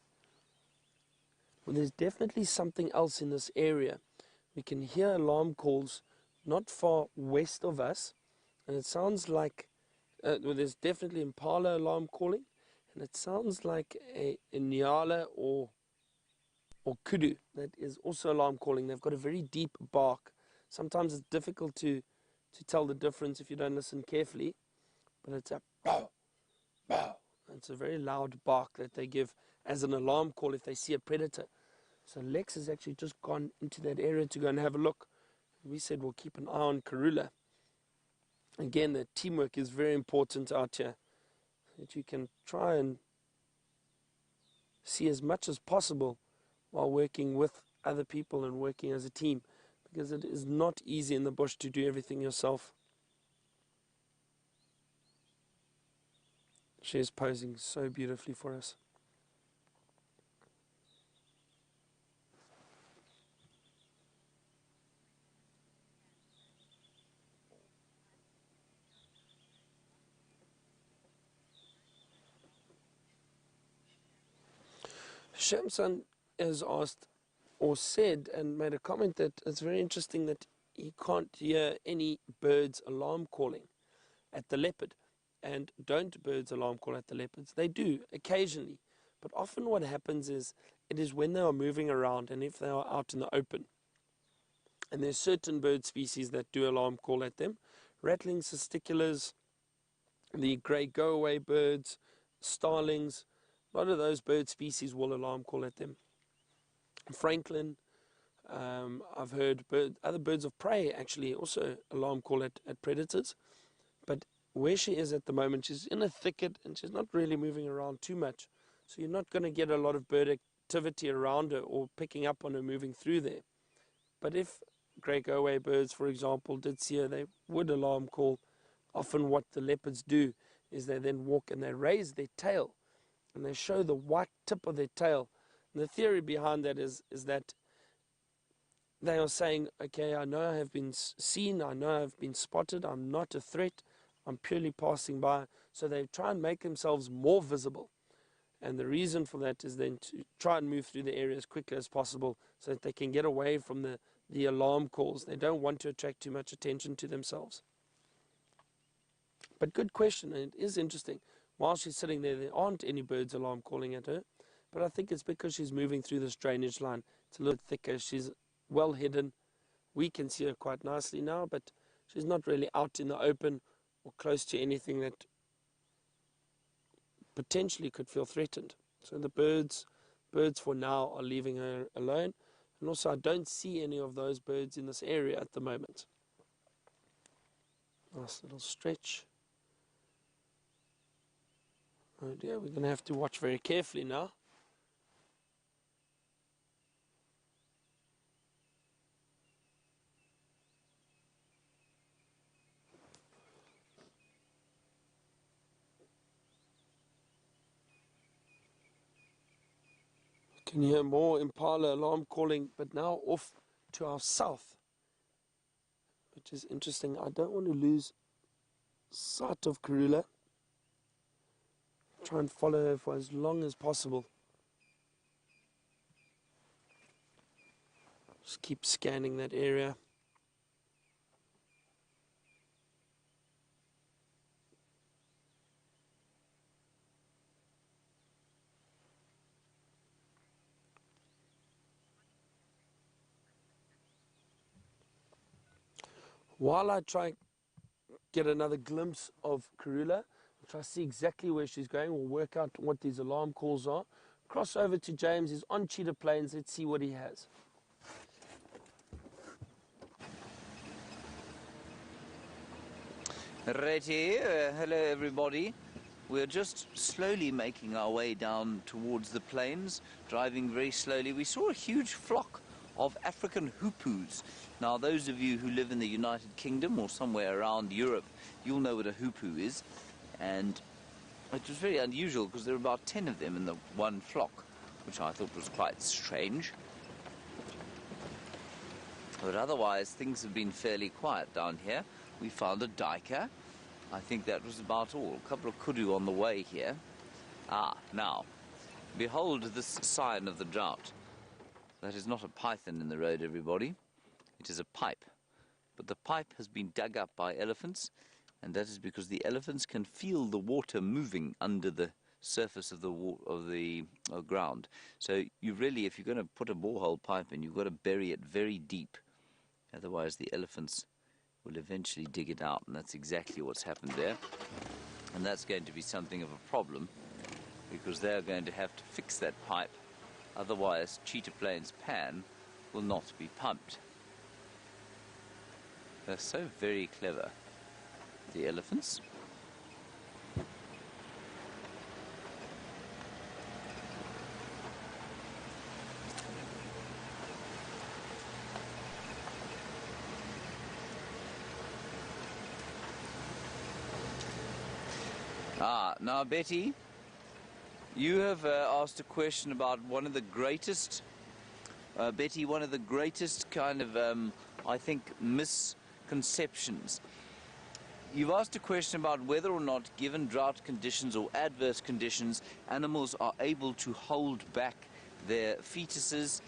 Well, there's definitely something else in this area. We can hear alarm calls not far west of us, and it sounds like well, there's definitely impala alarm calling, and it sounds like a nyala or kudu that is also alarm calling. They've got a very deep bark. Sometimes it's difficult to tell the difference if you don't listen carefully, but it's a bow, bow. It's a very loud bark that they give as an alarm call if they see a predator. So Lex has actually just gone into that area to go and have a look. We said we'll keep an eye on Karula. Again, the teamwork is very important out here. that you can try and see as much as possible while working with other people and working as a team, because it is not easy in the bush to do everything yourself. She is posing so beautifully for us. Shamsan has asked or said and made a comment that it's very interesting that he can't hear any birds alarm calling at the leopard. And don't birds alarm call at the leopards? They do occasionally, but often what happens is it is when they are moving around and if they are out in the open. And there's certain bird species that do alarm call at them. Rattling cisticulars, the grey go-away birds, starlings, a lot of those bird species will alarm call at them. Franklin, I've heard other birds of prey actually also alarm call at predators. But where she is at the moment, she's in a thicket and she's not really moving around too much. So you're not going to get a lot of bird activity around her or picking up on her moving through there. But if grey go-away birds, for example, did see her, they would alarm call. Often what the leopards do is they then walk and they raise their tail and they show the white tip of their tail. And the theory behind that is that they are saying, okay, I know I have been seen, I know I've been spotted, I'm not a threat, I'm purely passing by. So they try and make themselves more visible. And the reason for that is then to try and move through the area as quickly as possible so that they can get away from the alarm calls. They don't want to attract too much attention to themselves. But good question, and it is interesting. While she's sitting there, there aren't any birds alarm calling at her. But I think it's because she's moving through this drainage line. It's a little thicker. She's well hidden. We can see her quite nicely now, but she's not really out in the open or close to anything that potentially could feel threatened. So the birds for now are leaving her alone. And also I don't see any of those birds in this area at the moment. Nice little stretch. Oh dear, we're going to have to watch very carefully now. You can hear more impala alarm calling, but now off to our south, which is interesting. I don't want to lose sight of Karula. Try and follow her for as long as possible. Just keep scanning that area. While I try get another glimpse of Karula, try to see exactly where she's going, we'll work out what these alarm calls are. Cross over to James, he's on Cheetah Plains, let's see what he has.
Righty, hello everybody. We're just slowly making our way down towards the plains, driving very slowly. We saw a huge flock of African hoopoes. Now, those of you who live in the United Kingdom or somewhere around Europe, you'll know what a hoopoo is. And it was very unusual because there were about 10 of them in the one flock, which I thought was quite strange. But otherwise, things have been fairly quiet down here. We found a duiker. I think that was about all. A couple of kudu on the way here. Ah, now, behold this sign of the drought. That is not a python in the road, everybody. It is a pipe. But the pipe has been dug up by elephants, and that is because the elephants can feel the water moving under the surface of the ground. So you really, if you're going to put a borehole pipe in, you've got to bury it very deep. Otherwise, the elephants will eventually dig it out, and that's exactly what's happened there. And that's going to be something of a problem, because they're going to have to fix that pipe. Otherwise, Cheetah Plains Pan will not be pumped. They're so very clever, the elephants. Now, Betty, you have asked a question about one of the greatest, Betty, one of the greatest kind of, I think, misconceptions. You've asked a question about whether or not, given drought conditions or adverse conditions, animals are able to hold back their fetuses,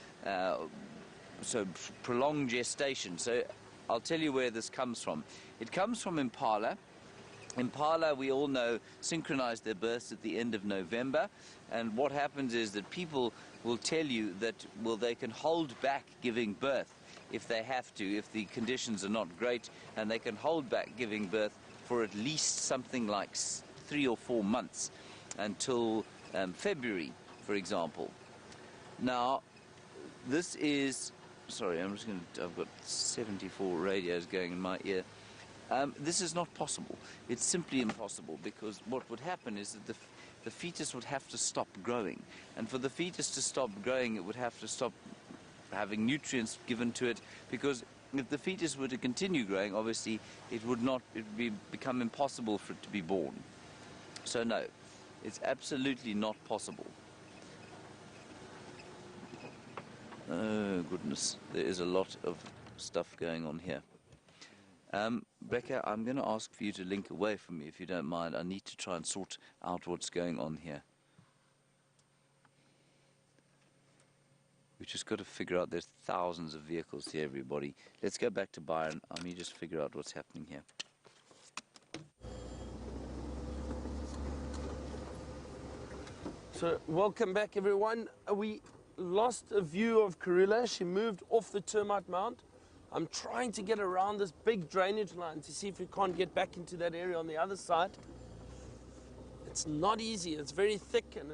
so prolonged gestation. So I'll tell you where this comes from. It comes from impala. Impala, we all know, synchronize their births at the end of November, and what happens is that people will tell you that, well, they can hold back giving birth if they have to, if the conditions are not great, and they can hold back giving birth for at least something like 3 or 4 months, until February, for example. Now, this is, sorry, I've got 74 radios going in my ear. This is not possible. It's simply impossible, because what would happen is that the fetus would have to stop growing. And for the fetus to stop growing, it would have to stop having nutrients given to it, because if the fetus were to continue growing, obviously it would become impossible for it to be born. So no, it's absolutely not possible. Oh goodness, there is a lot of stuff going on here. Becca, I'm going to ask for you to link away from me, if you don't mind. I need to try and sort out what's going on here. We've just got to figure out, there's thousands of vehicles here, everybody. Let's go back to Byron. Let me just figure out what's happening here.
So, welcome back, everyone. We lost a view of Karula. She moved off the termite mound. I'm trying to get around this big drainage line to see if we can't get back into that area on the other side. It's not easy. It's very thick, and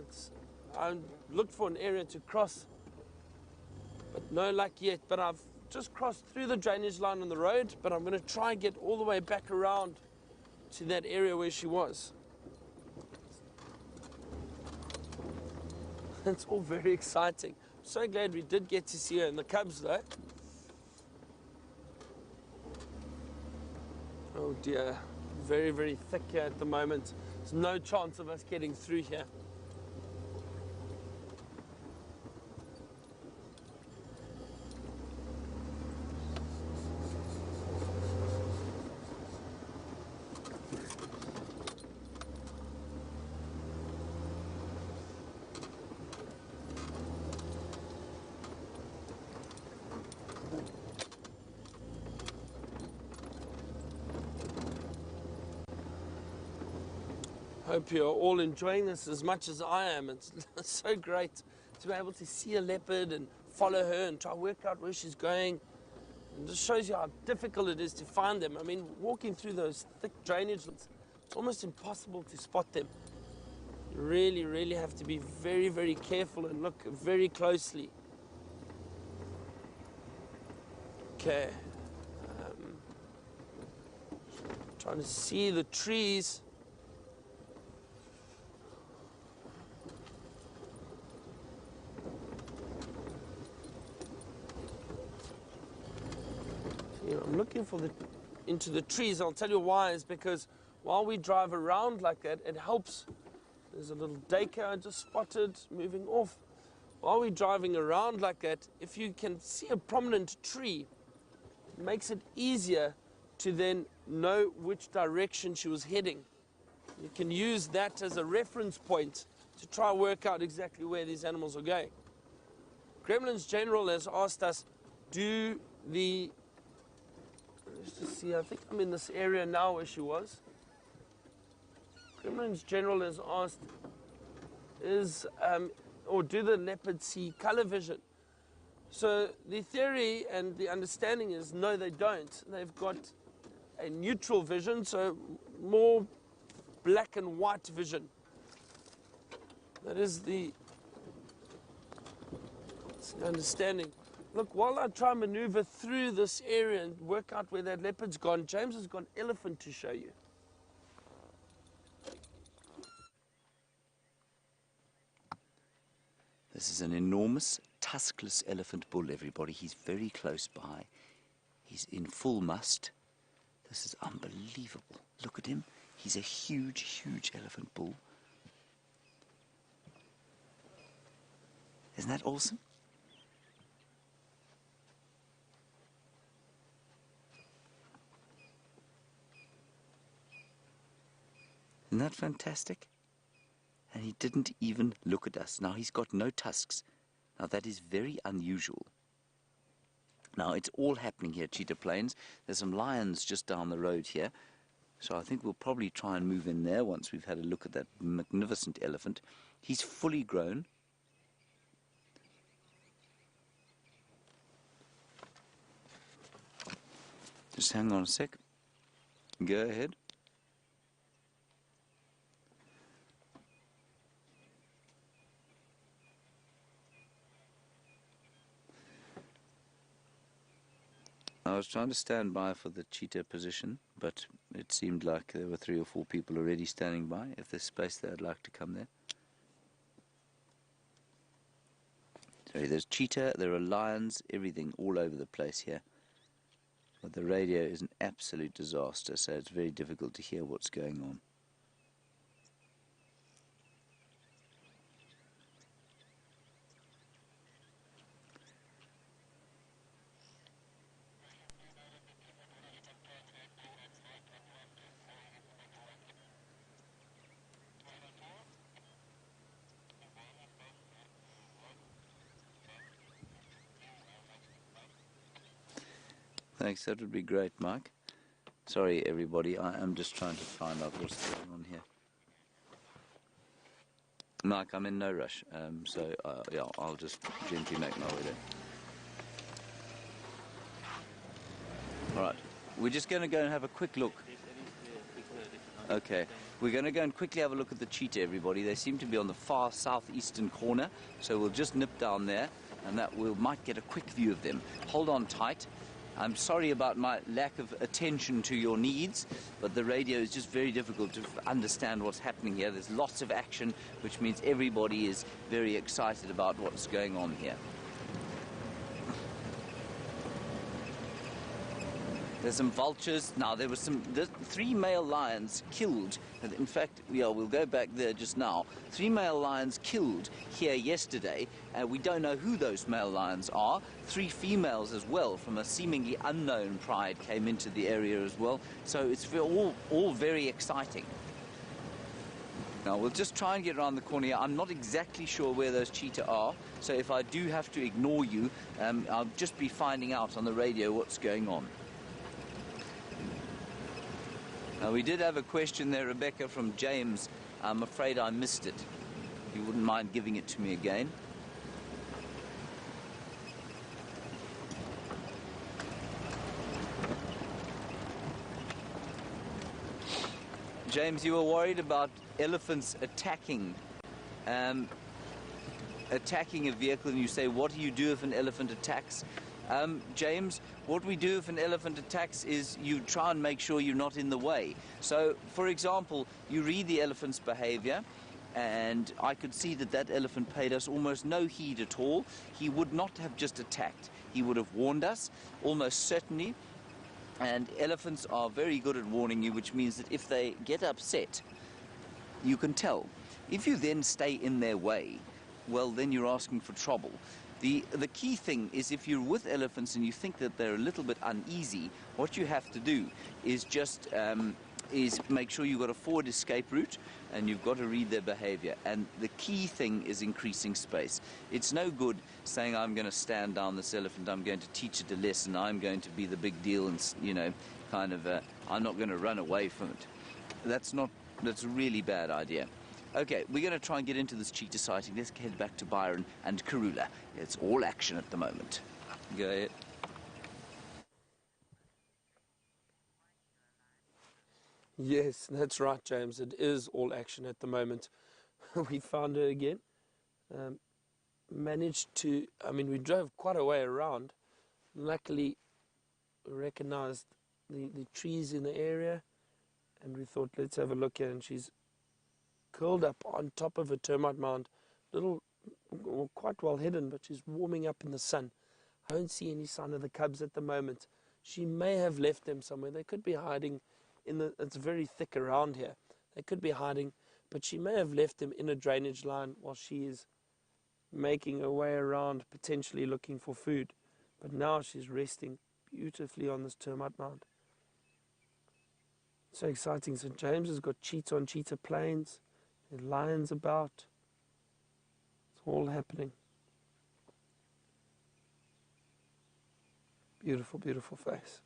I looked for an area to cross, but no luck yet. But I've just crossed through the drainage line on the road, but I'm going to try and get all the way back around to that area where she was. It's all very exciting. I'm so glad we did get to see her in the cubs, though. Oh dear, very, very thick here at the moment. There's no chance of us getting through here. Hope you're all enjoying this as much as I am. It's so great to be able to see a leopard and follow her and try to work out where she's going. It just shows you how difficult it is to find them. I mean, walking through those thick drainage lines, it's almost impossible to spot them. You really, really have to be very, very careful and look very closely. Okay. Trying to see the trees. I'm looking into the trees. I'll tell you why. Is because while we drive around like that, it helps. There's a little daycare I just spotted moving off. While we're driving around like that, if you can see a prominent tree, it makes it easier to then know which direction she was heading. You can use that as a reference point to try and work out exactly where these animals are going. Gremlins General has asked us, let's just see, I think I'm in this area now where she was. Gremlins General has asked, do the leopards see color vision? So the theory and the understanding is no, they don't. They've got a neutral vision, so more black and white vision. That is the understanding. Look, while I try and maneuver through this area and work out where that leopard's gone, James has got an elephant to show you.
This is an enormous, tuskless elephant bull, everybody. He's very close by. He's in full must. This is unbelievable. Look at him. He's a huge, huge elephant bull. Isn't that awesome? Isn't that fantastic? And he didn't even look at us. Now, he's got no tusks. Now, that is very unusual. Now, it's all happening here at Cheetah Plains. There's some lions just down the road here. So I think we'll probably try and move in there once we've had a look at that magnificent elephant. He's fully grown. Just hang on a sec. Go ahead. I was trying to stand by for the cheetah position, but it seemed like there were 3 or 4 people already standing by. If there's space there, I'd like to come there. Sorry, there's cheetah, there are lions, everything all over the place here. But the radio is an absolute disaster, so it's very difficult to hear what's going on. Thanks, that would be great, Mike. Sorry, everybody, I am just trying to find out what's going on here. Mike, I'm in no rush, so yeah, I'll just gently make my way there. Alright, we're just going to go and have a quick look. Okay, we're going to go and quickly have a look at the cheetah, everybody. They seem to be on the far southeastern corner, so we'll just nip down there, and that we might get a quick view of them. Hold on tight. I'm sorry about my lack of attention to your needs, but the radio is just very difficult to understand what's happening here. There's lots of action, which means everybody is very excited about what's going on here. There's some vultures. Now, there's 3 male lions killed. In fact, yeah, we'll go back there just now. 3 male lions killed here yesterday. We don't know who those male lions are. 3 females as well from a seemingly unknown pride came into the area as well. So it's all very exciting. Now, we'll just try and get around the corner here. I'm not exactly sure where those cheetah are, so if I do have to ignore you, I'll just be finding out on the radio what's going on. Now, we did have a question there, Rebecca, from James. I'm afraid I missed it. If you wouldn't mind giving it to me again. James, you were worried about elephants attacking a vehicle, and you say, what do you do if an elephant attacks? James, what we do if an elephant attacks is you try and make sure you're not in the way. So, for example, you read the elephant's behavior, and I could see that that elephant paid us almost no heed at all. He would not have just attacked. He would have warned us, almost certainly. And elephants are very good at warning you, which means that if they get upset, you can tell. If you then stay in their way, well, then you're asking for trouble. The key thing is, if you're with elephants and you think that they're a little bit uneasy, what you have to do is just make sure you've got a forward escape route, and you've got to read their behavior. And the key thing is increasing space. It's no good saying, I'm going to stand down this elephant, I'm going to teach it a lesson, I'm going to be the big deal, and, you know, kind of, I'm not going to run away from it. That's a really bad idea. Okay, we're going to try and get into this cheetah sighting. Let's head back to Byron and Karula. It's all action at the moment. Go ahead.
Yes, that's right, James. It is all action at the moment. We found her again. Managed to, we drove quite a way around. Luckily, we recognized the trees in the area, and we thought, let's have a look here. And she's curled up on top of a termite mound, quite well hidden, but she's warming up in the sun. I don't see any sign of the cubs at the moment. She may have left them somewhere. They could be hiding it's very thick around here. They could be hiding, but she may have left them in a drainage line while she is making her way around, potentially looking for food. But now she's resting beautifully on this termite mound. So exciting. St. James has got cheetah on cheetah plains. There's lions about. It's all happening. Beautiful, beautiful face.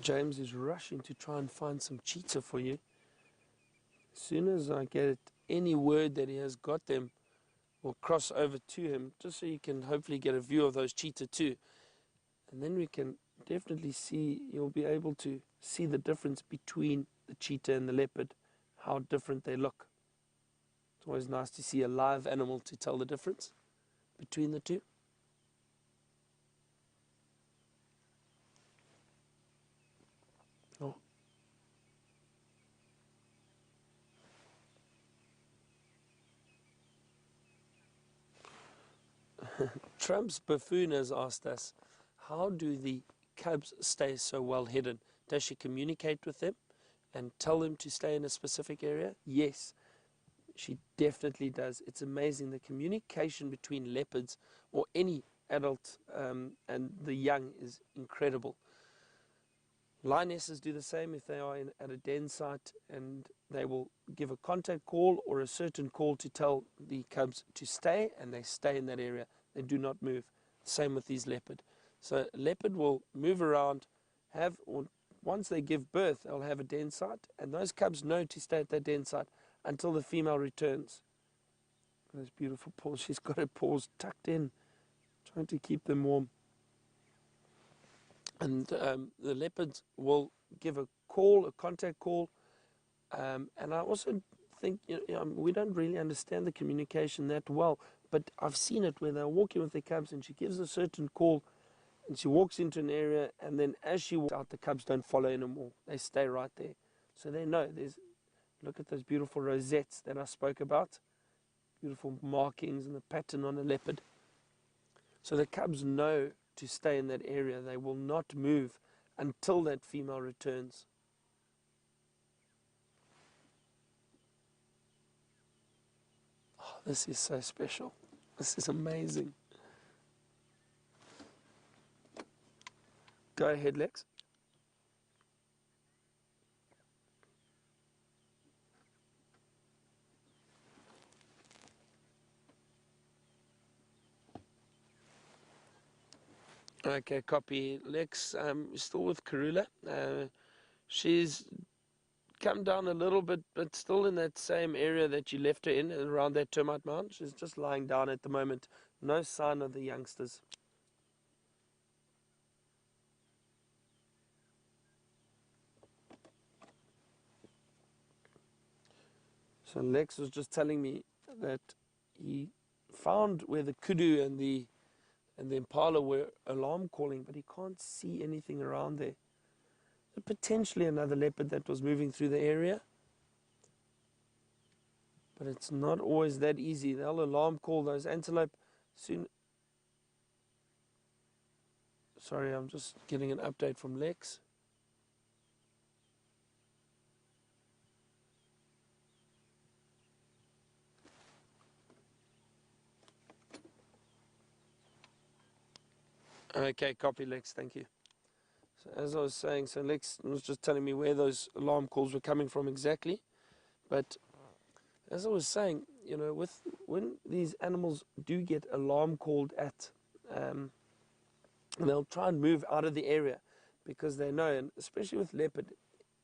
James is rushing to try and find some cheetah for you. As soon as I get any word that he has got them, we'll cross over to him, just so you can hopefully get a view of those cheetah too. And then we can definitely see, you'll be able to see the difference between the cheetah and the leopard, how different they look. It's always nice to see a live animal to tell the difference between the two. Oh. Trump's buffoon has asked us, how do the cubs stay so well hidden? Does she communicate with them and tell them to stay in a specific area? Yes, she definitely does. It's amazing. The communication between leopards or any adult and the young is incredible. Lionesses do the same if they are at a den site, and they will give a contact call or a certain call to tell the cubs to stay, and they stay in that area. They do not move. Same with these leopard. So leopard will move around, once they give birth, they'll have a den site, and those cubs know to stay at that den site until the female returns. Those beautiful paws. She's got her paws tucked in, trying to keep them warm. And the leopards will give a call, a contact call. And I also think, we don't really understand the communication that well, but I've seen it where they're walking with their cubs and she gives a certain call and she walks into an area, and then as she walks out, the cubs don't follow anymore. They stay right there. So they know look at those beautiful rosettes that I spoke about. Beautiful markings and the pattern on a leopard. So the cubs know to stay in that area. They will not move until that female returns. Oh, this is so special. This is amazing. Go ahead, Lex. Okay, copy. Lex, still with Karula. She's come down a little bit, but still in that same area that you left her in, around that termite mound. She's just lying down at the moment. No sign of the youngsters. So Lex was just telling me that he found where the kudu and the impala were alarm calling, but he can't see anything around there. Potentially another leopard that was moving through the area, but it's not always that easy. They'll alarm call those antelope soon. Sorry, I'm just getting an update from Lex. Okay, copy, Lex, thank you. So as I was saying, so Lex was just telling me where those alarm calls were coming from exactly. But as I was saying, when these animals do get alarm called at, they'll try and move out of the area because they know, and especially with leopard,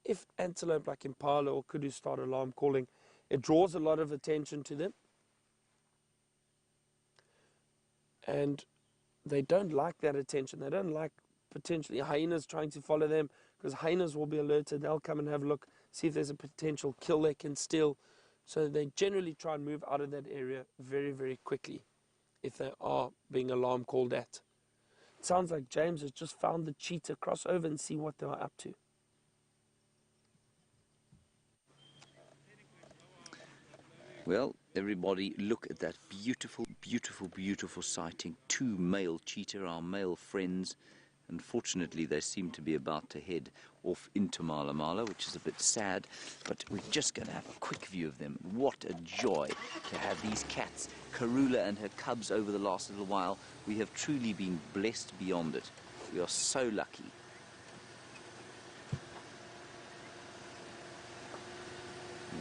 if antelope like impala or kudu start alarm calling, it draws a lot of attention to them. And they don't like that attention. They don't like potentially hyenas trying to follow them, because hyenas will be alerted. They'll come and have a look, see if there's a potential kill they can steal. So they generally try and move out of that area very, very quickly if they are being alarm called at. It sounds like James has just found the cheetah. Cross over and see what they are up to.
Well, everybody, look at that beautiful, beautiful, beautiful sighting. 2 male cheetah, our male friends. Unfortunately, they seem to be about to head off into Mala Mala, which is a bit sad, but we're just going to have a quick view of them. What a joy to have these cats, Karula and her cubs, over the last little while. We have truly been blessed beyond it. We are so lucky.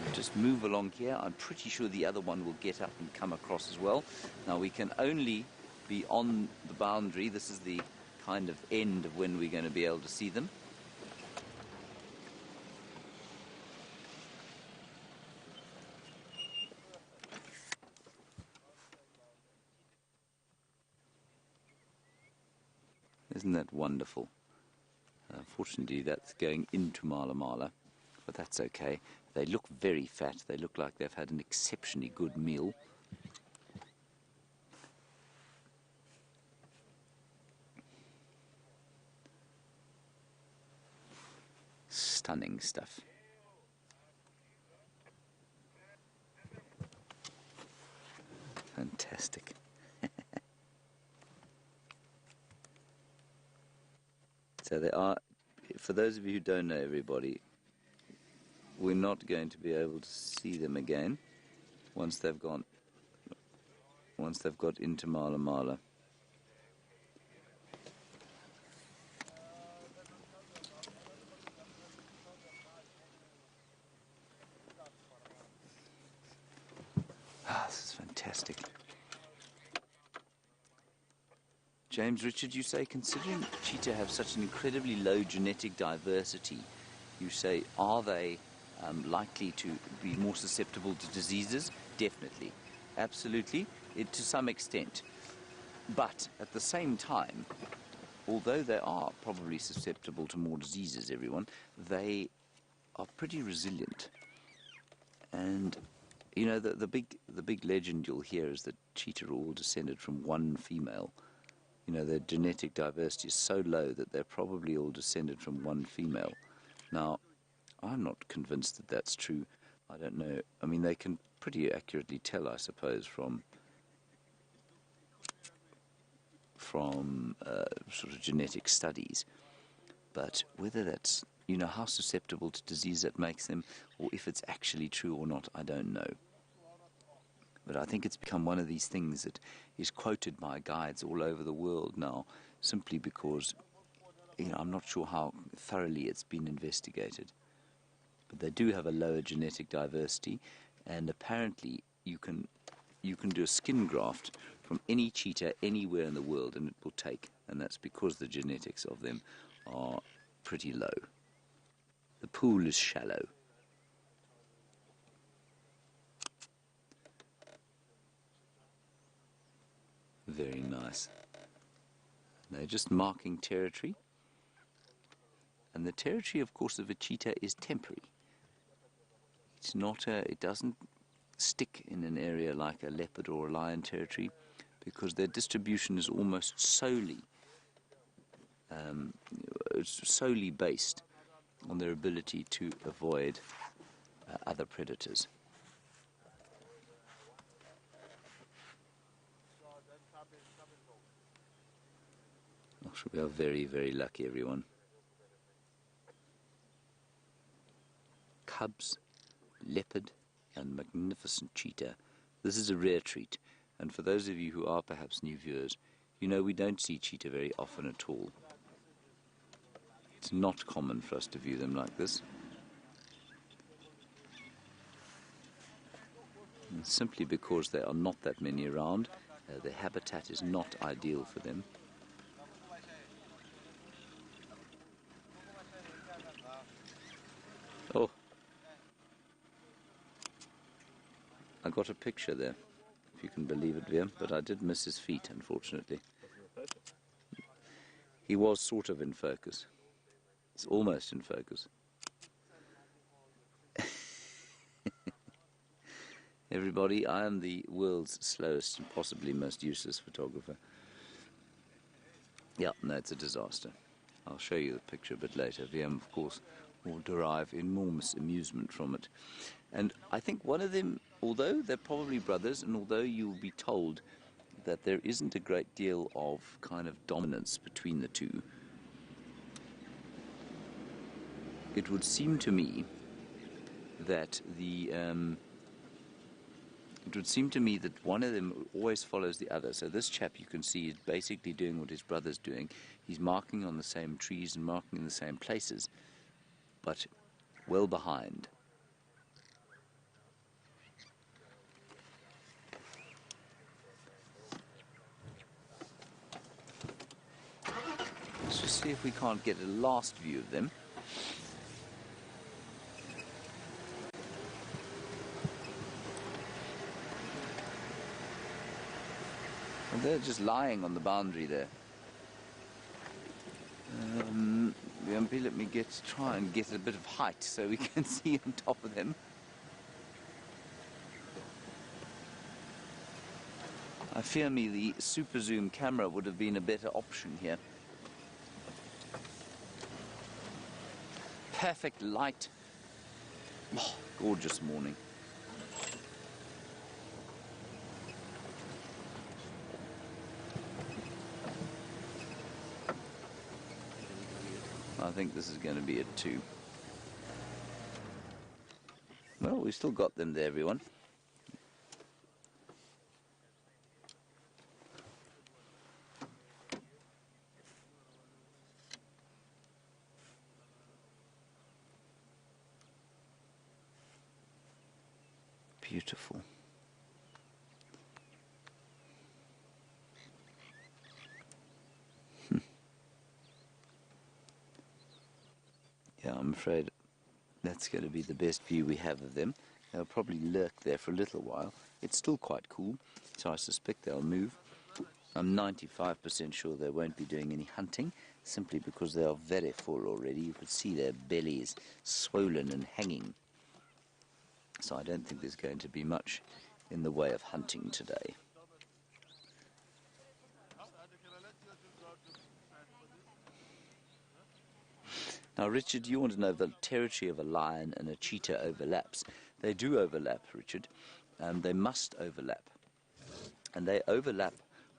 We'll just move along here. I'm pretty sure the other one will get up and come across as well. Now, we can only be on the boundary. This is the kind of end of when we're going to be able to see them. Isn't that wonderful? Unfortunately, that's going into Mala Mala, but that's okay. They look very fat. They look like they've had an exceptionally good meal. Stunning stuff. Fantastic. So they are, for those of you who don't know, everybody, we're not going to be able to see them again once they've got into Mala Mala. Ah, this is fantastic. James, Richard, you say, considering cheetah have such an incredibly low genetic diversity, you say, are they likely to be more susceptible to diseases? Definitely. Absolutely. To some extent. But at the same time, although they are probably susceptible to more diseases, everyone, they are pretty resilient. And you know, the big legend you'll hear is that cheetah are all descended from one female. You know, their genetic diversity is so low that they're probably all descended from one female. Now, I'm not convinced that that's true. I don't know. I mean, they can pretty accurately tell, I suppose, from sort of genetic studies. But whether that's, you know, how susceptible to disease that makes them, or if it's actually true or not, I don't know. But I think it's become one of these things that is quoted by guides all over the world now, simply because, you know, I'm not sure how thoroughly it's been investigated. But they do have a lower genetic diversity, and apparently you can do a skin graft from any cheetah anywhere in the world, and it will take. And that's because the genetics of them are pretty low. The pool is shallow. Very nice. They're just marking territory. And the territory, of course, of a cheetah is temporary. It's not it doesn't stick in an area like a leopard or a lion territory, because their distribution is almost solely based on their ability to avoid other predators. We are very, very lucky, everyone. Cubs, leopard, and magnificent cheetah. This is a rare treat, and for those of you who are perhaps new viewers, you know we don't see cheetah very often at all. It's not common for us to view them like this. And simply because there are not that many around, the habitat is not ideal for them. Oh, I got a picture there, if you can believe it, Veer, but I did miss his feet, unfortunately. He was sort of in focus. It's almost in focus. Everybody, I am the world's slowest and possibly most useless photographer. Yeah, no, it's a disaster. I'll show you the picture a bit later. VM, of course, will derive enormous amusement from it. And I think one of them although they're probably brothers, and although you'll be told that there isn't a great deal of kind of dominance between the two, it would seem to me that one of them always follows the other. So this chap, you can see, is basically doing what his brother's doing. He's marking on the same trees and marking in the same places, but well behind. Let's just see if we can't get a last view of them. And they're just lying on the boundary there. Let me try and get a bit of height so we can see on top of them. I fear me the super zoom camera would have been a better option here. Perfect light. Oh, gorgeous morning. I think this is going to be a 2. Well, we've still got them there, everyone. Beautiful. Yeah, I'm afraid that's going to be the best view we have of them. They'll probably lurk there for a little while. It's still quite cool, so I suspect they'll move. I'm 95% sure they won't be doing any hunting, simply because they are very full already. You can see their bellies swollen and hanging. So I don't think there's going to be much in the way of hunting today. Now, Richard, you want to know if the territory of a lion and a cheetah overlaps. They do overlap, Richard. They must overlap. And they overlap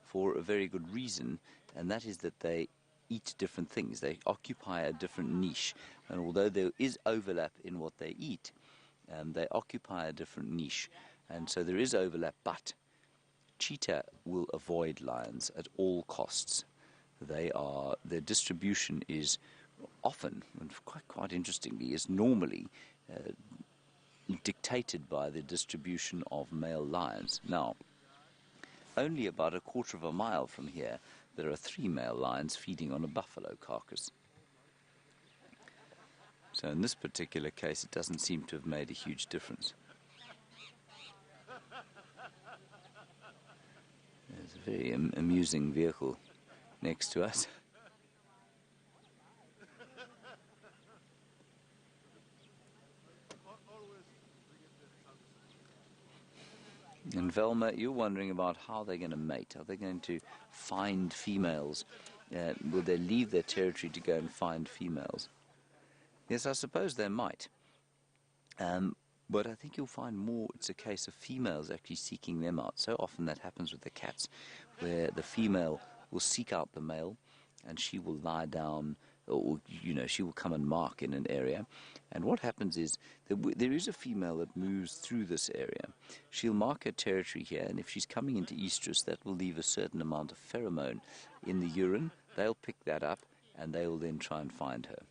for a very good reason, and that is that they eat different things. They occupy a different niche. And although there is overlap in what they eat, they occupy a different niche. And so there is overlap, but cheetah will avoid lions at all costs. Their distribution is often, and quite interestingly, is normally dictated by the distribution of male lions. Now, only about 1/4 of a mile from here, there are 3 male lions feeding on a buffalo carcass. So in this particular case, it doesn't seem to have made a huge difference. There's a very amusing vehicle next to us. And Velma, you're wondering about how they're going to mate. Are they going to find females? Will they leave their territory to go and find females? Yes, I suppose they might. But I think you'll find more it's a case of females actually seeking them out. So often that happens with the cats, where the female will seek out the male, and she will lie down, or she will come and mark in an area. And what happens is there is a female that moves through this area. She'll mark her territory here, and if she's coming into estrus, that will leave a certain amount of pheromone in the urine. They'll pick that up, and they will then try and find her.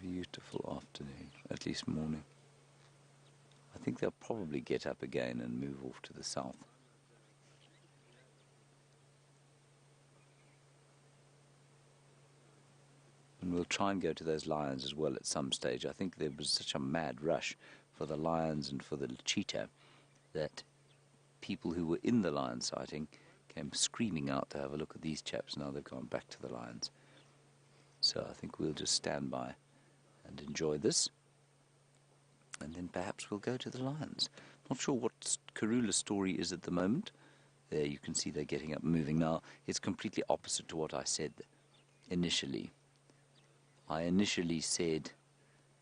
Beautiful afternoon, at least morning. I think they'll probably get up again and move off to the south. And we'll try and go to those lions as well at some stage. I think there was such a mad rush for the lions and for the cheetah that people who were in the lion sighting came screaming out to have a look at these chaps. Now they've gone back to the lions. So I think we'll just stand by and enjoy this, and then perhaps we'll go to the lions. Not sure what Karula's story is at the moment, There you can see they're getting up, moving. Now, it's completely opposite to what I said initially. I initially said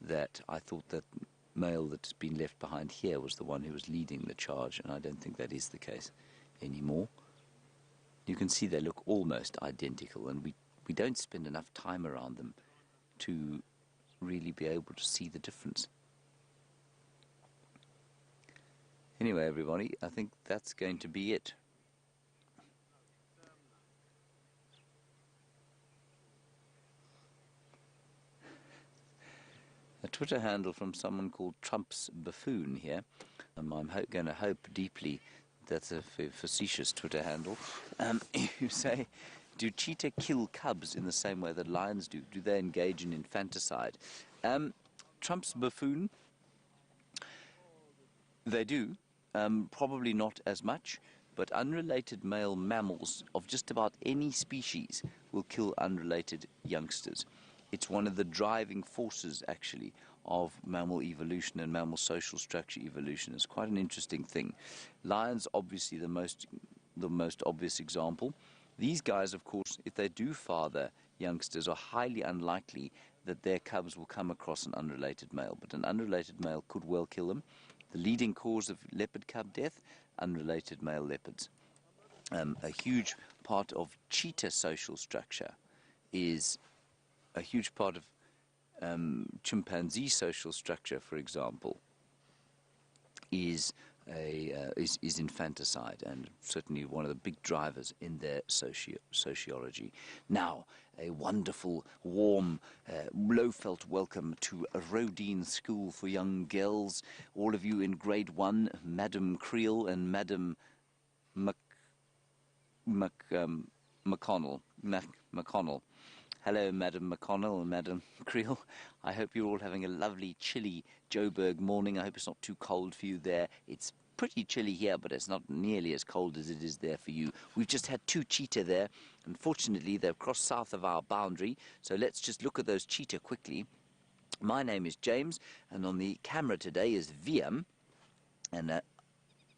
that I thought that male that's been left behind here was the one who was leading the charge, and I don't think that is the case anymore. You can see they look almost identical, and we don't spend enough time around them to really be able to see the difference. Anyway, everybody, I think that's going to be it. A Twitter handle from someone called Trump's Buffoon here. I'm going to hope deeply that's a facetious Twitter handle. You say, do cheetah kill cubs in the same way that lions do? Do they engage in infanticide? Trump's Buffoon, they do. Probably not as much, but unrelated male mammals of just about any species will kill unrelated youngsters. It's one of the driving forces, actually, of mammal evolution and mammal social structure evolution. It's quite an interesting thing. Lions, obviously, the most obvious example. These guys, of course, if they do father youngsters, are highly unlikely that their cubs will come across an unrelated male, but an unrelated male could well kill them. The leading cause of leopard cub death, unrelated male leopards. A huge part of cheetah social structure is a huge part of chimpanzee social structure, for example, is infanticide, and certainly one of the big drivers in their sociology. Now, a wonderful, warm, low-felt welcome to a Rodine School for Young Girls. All of you in grade 1, Madam Creel and Madam McConnell. Hello, Madam McConnell and Madam Creel. I hope you're all having a lovely, chilly Joburg morning. I hope it's not too cold for you there. It's pretty chilly here, but it's not nearly as cold as it is there for you. We've just had 2 cheetah there. Unfortunately, they've crossed south of our boundary, so let's just look at those cheetah quickly. My name is James, and on the camera today is VM, and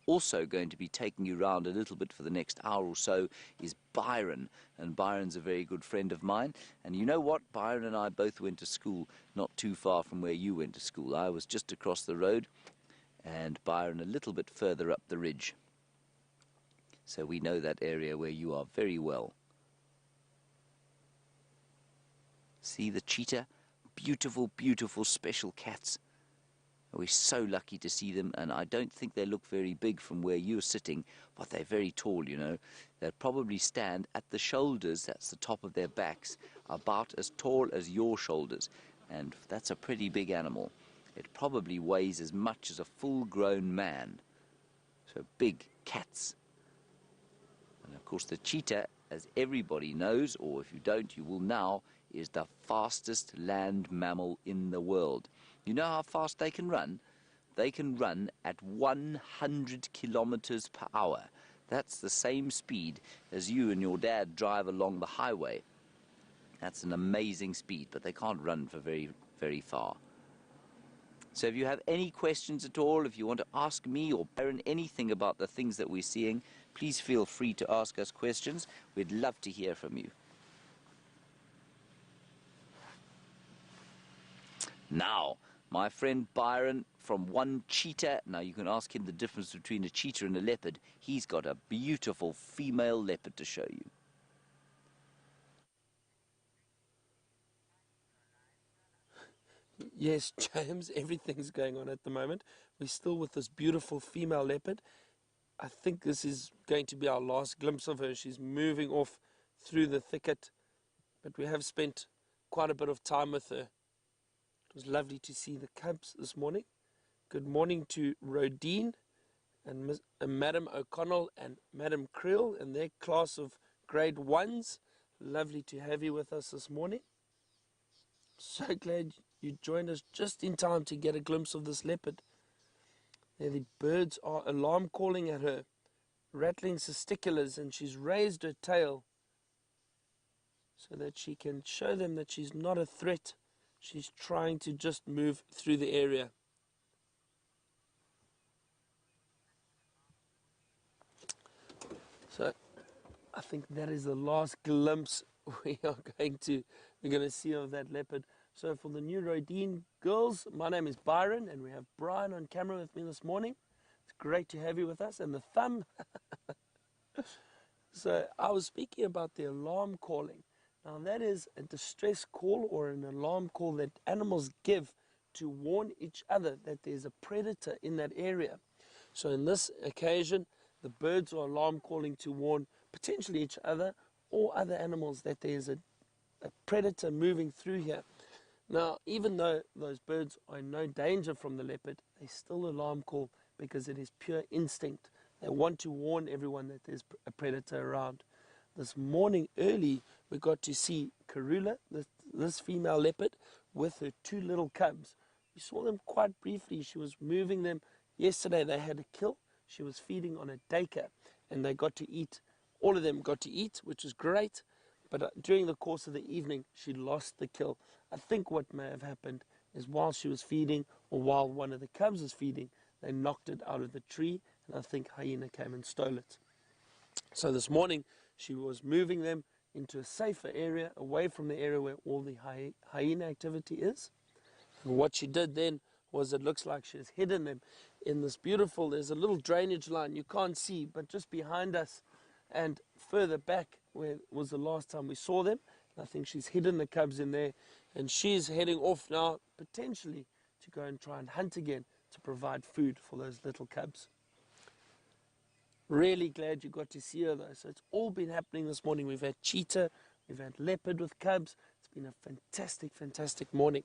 also going to be taking you around a little bit for the next hour or so is Byron, and Byron's a very good friend of mine. And you know what? Byron and I both went to school not too far from where you went to school. I was just across the road, and Byron a little bit further up the ridge. So we know that area where you are very well. See the cheetah? Beautiful, beautiful special cats. We're so lucky to see them, and I don't think they look very big from where you're sitting, but they're very tall, you know. They'll probably stand at the shoulders, that's the top of their backs, about as tall as your shoulders, and that's a pretty big animal. It probably weighs as much as a full-grown man. So big cats. And of course the cheetah, as everybody knows, or if you don't, you will now, is the fastest land mammal in the world. You know how fast they can run? They can run at 100 kilometers per hour. That's the same speed as you and your dad drive along the highway. That's an amazing speed, but they can't run for very, very far. So if you have any questions at all, if you want to ask me or Baron anything about the things that we're seeing, please feel free to ask us questions. We'd love to hear from you. Now, my friend Byron from One Cheetah, now you can ask him the difference between a cheetah and a leopard. He's got a beautiful female leopard to show you.
Yes, James, everything's going on at the moment. We're still with this beautiful female leopard. I think this is going to be our last glimpse of her. She's moving off through the thicket, but we have spent quite a bit of time with her. It was lovely to see the cubs this morning. Good morning to Rodine and Madam O'Connell and Madam Creel and their class of grade 1s. Lovely to have you with us this morning. So glad you joined us just in time to get a glimpse of this leopard. There the birds are alarm calling at her, rattling testiculars, and she's raised her tail so that she can show them that she's not a threat. She's trying to just move through the area. I think that is the last glimpse we're going to see of that leopard. So for the new Rodine girls, my name is Byron, and we have Brian on camera with me this morning. It's great to have you with us. And the thumb. So I was speaking about the alarm calling. Now that is a distress call or an alarm call that animals give to warn each other that there's a predator in that area. So in this occasion, the birds are alarm calling to warn potentially each other or other animals that there's a predator moving through here. Now, even though those birds are in no danger from the leopard, they still alarm call because it is pure instinct. They want to warn everyone that there's a predator around. This morning early, we got to see Karula, this female leopard, with her two little cubs. We saw them quite briefly. She was moving them. Yesterday they had a kill. She was feeding on a daycare, and they got to eat. All of them got to eat, which was great. But during the course of the evening, she lost the kill. I think what may have happened is while she was feeding, or while one of the cubs was feeding, they knocked it out of the tree, and I think hyena came and stole it. So this morning, she was moving them into a safer area, away from the area where all the hyena activity is. And what she did then was, it looks like she has hidden them in this beautiful, there's a little drainage line you can't see, but just behind us and further back where was the last time we saw them. I think she's hidden the cubs in there, and she's heading off now potentially to go and try and hunt again to provide food for those little cubs. Really glad you got to see her though. So it's all been happening this morning. We've had cheetah, we've had leopard with cubs. It's been a fantastic, fantastic morning.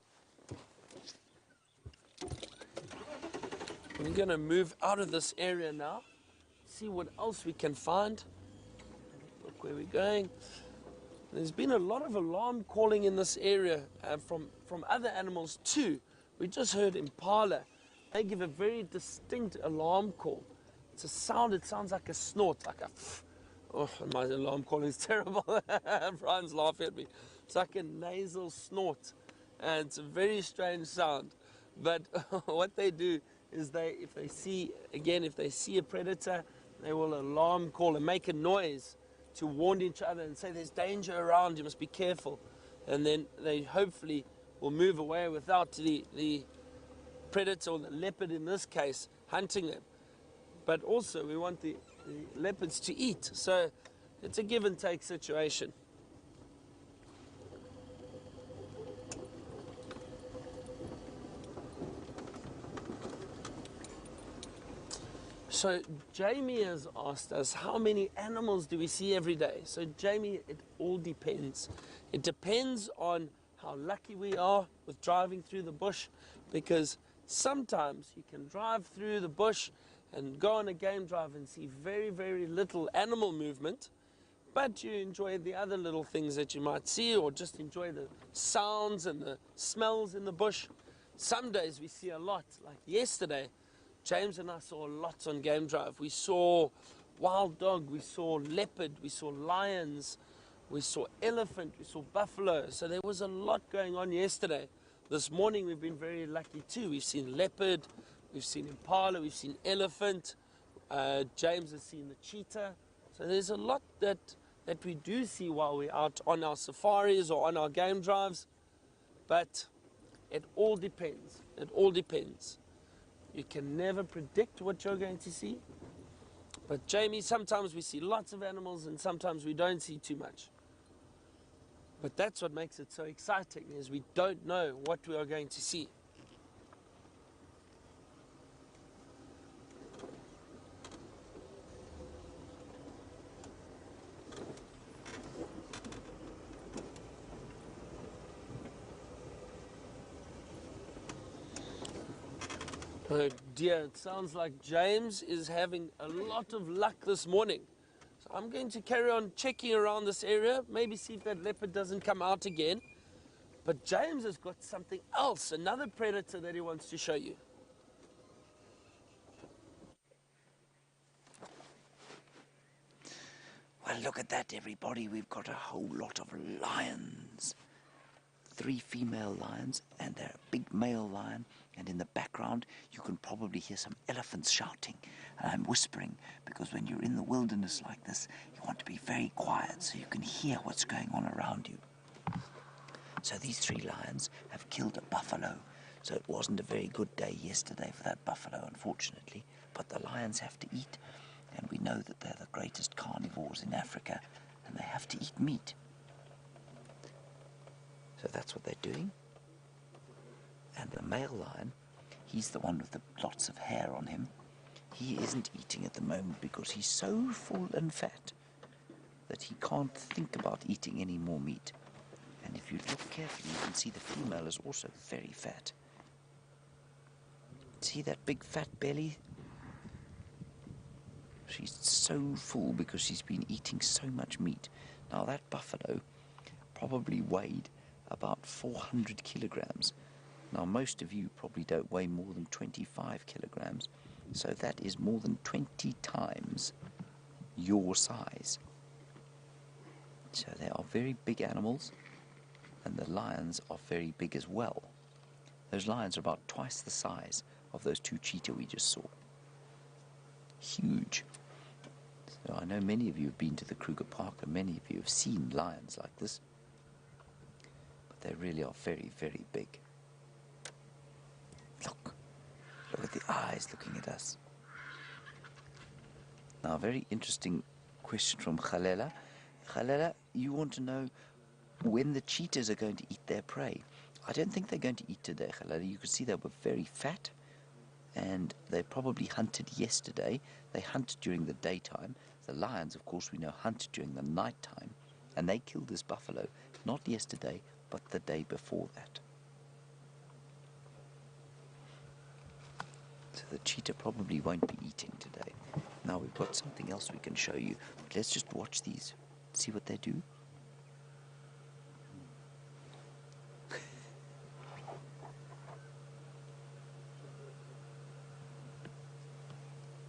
We're going to move out of this area now, see what else we can find. Look where we're going. There's been a lot of alarm calling in this area from other animals too. We just heard impala. They give a very distinct alarm call. It's a sound, it sounds like a snort, like a oh, my alarm call is terrible. Brian's laughing at me. It's like a nasal snort, and it's a very strange sound. But what they do is if they see a predator, they will alarm call and make a noise to warn each other and say there's danger around, you must be careful. And then they hopefully will move away without the predator, or the leopard in this case, hunting them. But also we want the leopards to eat. So it's a give and take situation. So Jamie has asked us, how many animals do we see every day? So Jamie, it all depends. It depends on how lucky we are with driving through the bush, because sometimes you can drive through the bush and go on a game drive and see very, very little animal movement, but you enjoy the other little things that you might see, or just enjoy the sounds and the smells in the bush. Some days we see a lot, like yesterday. James and I saw lots on game drive. We saw wild dog, we saw leopard, we saw lions, we saw elephant, we saw buffalo. So there was a lot going on yesterday. This morning we've been very lucky too. We've seen leopard, we've seen impala, we've seen elephant. James has seen the cheetah. So there's a lot that we do see while we're out on our safaris or on our game drives. But it all depends. It all depends. You can never predict what you're going to see. But Jamie, sometimes we see lots of animals and sometimes we don't see too much. But that's what makes it so exciting, is we don't know what we are going to see. Oh dear, it sounds like James is having a lot of luck this morning. So I'm going to carry on checking around this area, maybe see if that leopard doesn't come out again. But James has got something else, another predator that he wants to show you.
Well, look at that, everybody. We've got a whole lot of lions. 3 female lions and a big male lion, and in the background you can probably hear some elephants shouting. And I'm whispering because when you're in the wilderness like this, you want to be very quiet so you can hear what's going on around you. So these 3 lions have killed a buffalo. So it wasn't a very good day yesterday for that buffalo, unfortunately. But the lions have to eat, and we know that they're the greatest carnivores in Africa, and they have to eat meat. So that's what they're doing. And the male lion, he's the one with the lots of hair on him. He isn't eating at the moment because he's so full and fat that he can't think about eating any more meat. And if you look carefully, you can see the female is also very fat. See that big fat belly? She's so full because she's been eating so much meat. Now that buffalo probably weighed about 400 kilograms. Now most of you probably don't weigh more than 25 kilograms. So that is more than 20 times your size. So they are very big animals, and the lions are very big as well. Those lions are about twice the size of those 2 cheetah we just saw. Huge. So I know many of you have been to the Kruger Park and many of you have seen lions like this. But they really are very, very big. Look at the eyes looking at us. Now a very interesting question from Khalela. Khalela, you want to know when the cheetahs are going to eat their prey. I don't think they're going to eat today, Khalela. You can see they were very fat, and they probably hunted yesterday. They hunt during the daytime. The lions, of course, we know hunt during the night time, and they killed this buffalo not yesterday, but the day before that. So the cheetah probably won't be eating today. Now we've got something else we can show you, but let's just watch these, see what they do.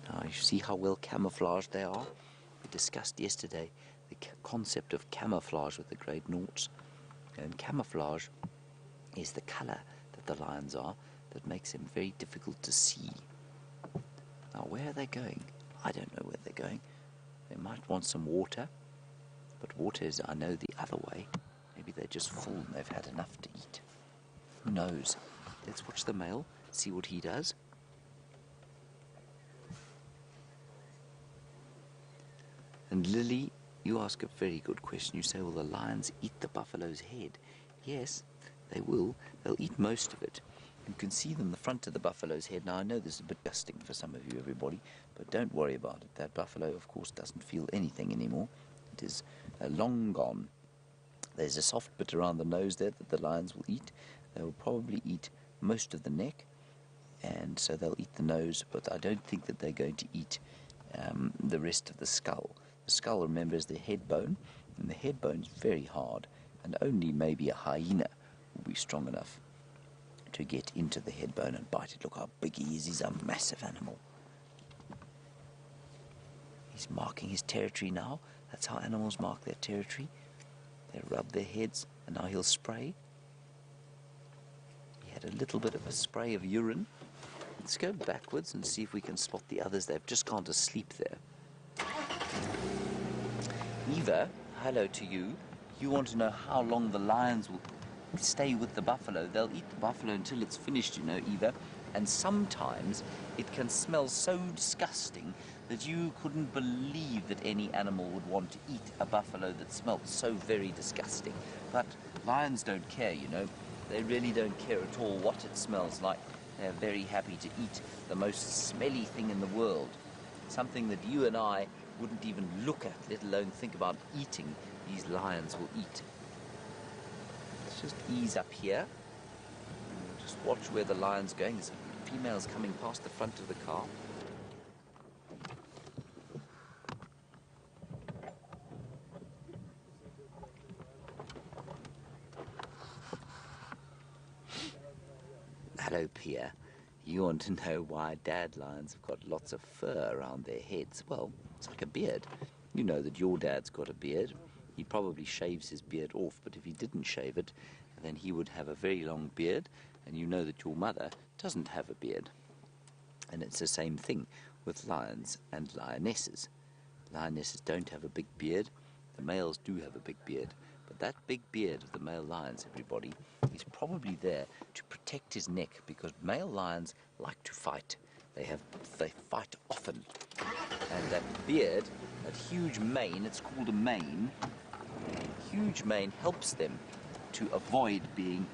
Now you see how well camouflaged they are? We discussed yesterday the concept of camouflage with the great noughts. And camouflage is the color that the lions are that makes them very difficult to see. Now where are they going? I don't know where they're going. They might want some water, but water is, I know, the other way. Maybe they're just full and they've had enough to eat. Who knows? Let's watch the male, see what he does. And Lily, you ask a very good question. You say, will the lions eat the buffalo's head? Yes, they will. They'll eat most of it. You can see them, the front of the buffalo's head. Now, I know this is a bit gusting for some of you, everybody, but don't worry about it. That buffalo, of course, doesn't feel anything anymore. It is long gone. There's a soft bit around the nose there that the lions will eat. They will probably eat most of the neck, and so they'll eat the nose, but I don't think that they're going to eat the rest of the skull. The skull, remember, is the head bone, and the head bone is very hard, and only maybe a hyena will be strong enough to get into the head bone and bite it. Look how big he is. He's a massive animal. He's marking his territory now. That's how animals mark their territory. They rub their heads, and now he'll spray. He had a little bit of a spray of urine. Let's go backwards and see if we can spot the others. They've just gone to sleep there. Eva, hello to you. You want to know how long the lions will stay with the buffalo. They'll eat the buffalo until it's finished, you know, Eva. And sometimes it can smell so disgusting that you couldn't believe that any animal would want to eat a buffalo that smelt so very disgusting. But lions don't care, you know. They really don't care at all what it smells like. They're very happy to eat the most smelly thing in the world. Something that you and I wouldn't even look at, let alone think about eating. These lions will eat. Let's just ease up here. Just watch where the lion's going. There's a female's coming past the front of the car. Hello, Pia. You want to know why dad lions have got lots of fur around their heads? Well, it's like a beard. You know that your dad's got a beard. He probably shaves his beard off, but if he didn't shave it, then he would have a very long beard, and you know that your mother doesn't have a beard. And it's the same thing with lions and lionesses. Lionesses don't have a big beard. The males do have a big beard. But that big beard of the male lions, everybody, is probably there to protect his neck, because male lions like to fight. They fight often. And that beard, that huge mane, it's called a mane, huge mane helps them to avoid being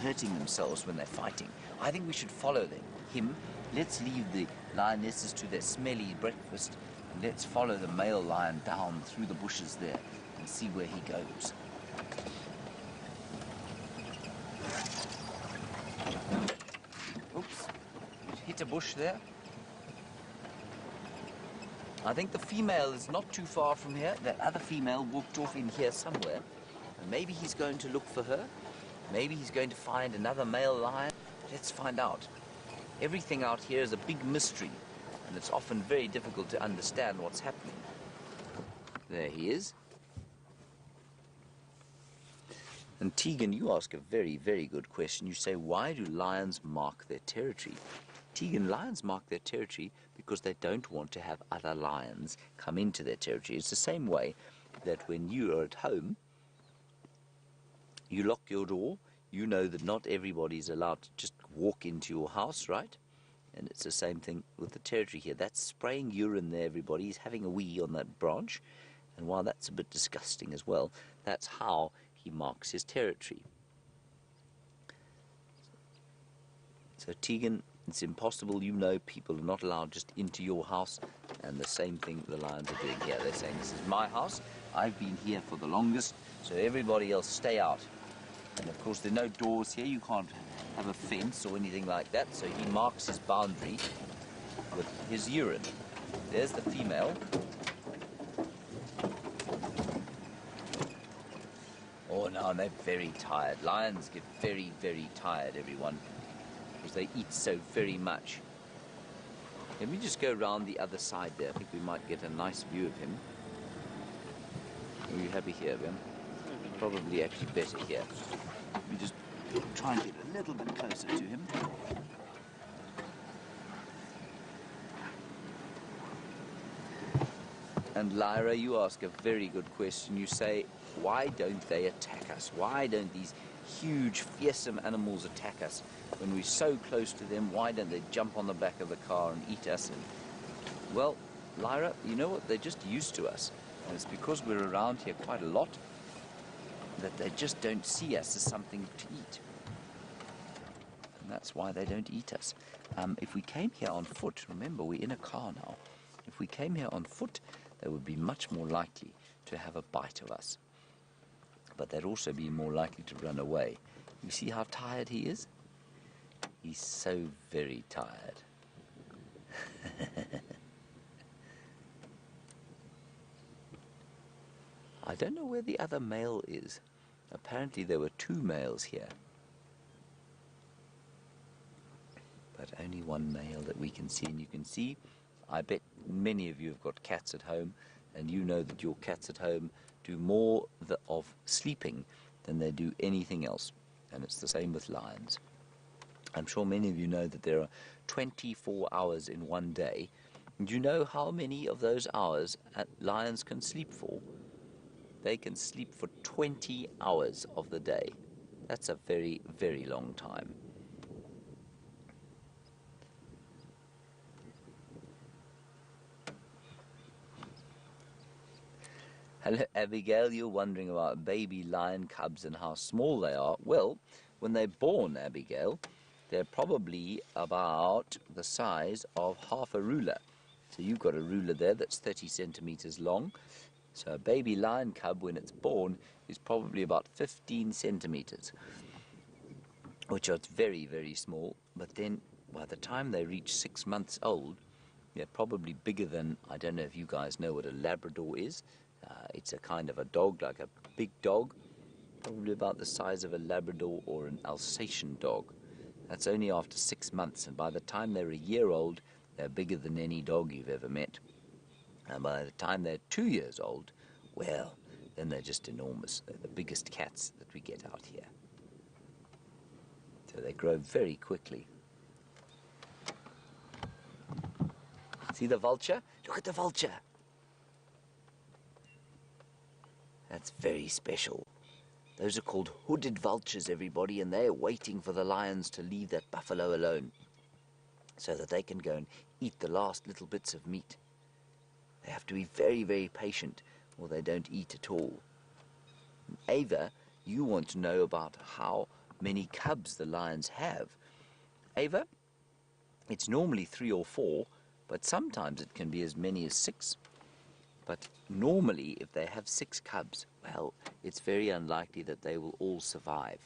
hurting themselves when they're fighting. I think we should follow him. Let's leave the lionesses to their smelly breakfast, and let's follow the male lion down through the bushes there and see where he goes. Oops, hit a bush there. I think the female is not too far from here. That other female walked off in here somewhere. And maybe he's going to look for her. Maybe he's going to find another male lion. Let's find out. Everything out here is a big mystery, and it's often very difficult to understand what's happening. There he is. And Tegan, you ask a very, very good question. You say, why do lions mark their territory? Tegan, lions mark their territory because they don't want to have other lions come into their territory. It's the same way that when you are at home, you lock your door. You know that not everybody is allowed to just walk into your house, right? And it's the same thing with the territory here. That's spraying urine there, everybody. He's having a wee on that branch. And while that's a bit disgusting as well, that's how he marks his territory. So Tegan, it's impossible. You know people are not allowed just into your house. And the same thing the lions are doing here. They're saying, this is my house. I've been here for the longest. So everybody else stay out. And of course there are no doors here. You can't have a fence or anything like that. So he marks his boundary with his urine. There's the female. Oh, now they're very tired. Lions get very, very tired, everyone, because they eat so very much. Let me just go around the other side there. I think we might get a nice view of him. Are you happy here, Ben? Probably actually better here. Let me just try and get a little bit closer to him. And Lyra, you ask a very good question. You say, why don't they attack us? Why don't these huge, fearsome animals attack us? When we're so close to them, why don't they jump on the back of the car and eat us? And, well, Lyra, you know what? They're just used to us. And it's because we're around here quite a lot that they just don't see us as something to eat. And that's why they don't eat us. If we came here on foot, remember, we're in a car now. If we came here on foot, they would be much more likely to have a bite of us. But they'd also be more likely to run away. You see how tired he is? He's so very tired. I don't know where the other male is. Apparently there were two males here. But only one male that we can see. And you can see, I bet many of you have got cats at home, and you know that your cats at home do more of sleeping than they do anything else. And it's the same with lions. I'm sure many of you know that there are 24 hours in one day. Do you know how many of those hours lions can sleep for? They can sleep for 20 hours of the day. That's a very, very long time. Hello, Abigail. You're wondering about baby lion cubs and how small they are. Well, when they're born, Abigail, they're probably about the size of half a ruler. So you've got a ruler there that's 30 centimeters long. So a baby lion cub, when it's born, is probably about 15 centimeters, which are very, very small. But then by the time they reach 6 months old, they're probably bigger than, I don't know if you guys know what a Labrador is. It's a kind of a dog, like a big dog, probably about the size of a Labrador or an Alsatian dog. That's only after 6 months, and by the time they're a year old, they're bigger than any dog you've ever met. And by the time they're 2 years old, well, then they're just enormous. They're the biggest cats that we get out here. So they grow very quickly. See the vulture? Look at the vulture. That's very special. Those are called hooded vultures, everybody, and they're waiting for the lions to leave that buffalo alone so that they can go and eat the last little bits of meat. They have to be very, very patient or they don't eat at all. And Ava, you want to know about how many cubs the lions have. Ava, it's normally 3 or 4, but sometimes it can be as many as 6. But normally, if they have 6 cubs, well, it's very unlikely that they will all survive.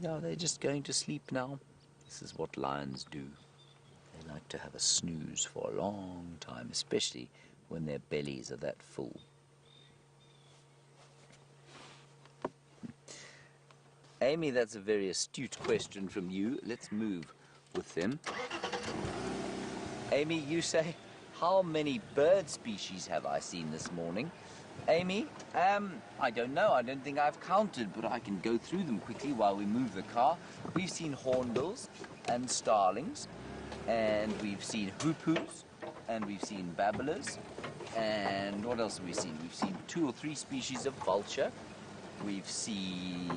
Yeah, they're just going to sleep now. This is what lions do. They like to have a snooze for a long time, especially when their bellies are that full. Amy, that's a very astute question from you. Let's move with them. Amy, you say, how many bird species have I seen this morning? Amy, I don't know. I don't think I've counted, but I can go through them quickly while we move the car. We've seen hornbills and starlings, and we've seen hoopoes, and we've seen babblers, and what else have we seen? We've seen 2 or 3 species of vulture. We've seen,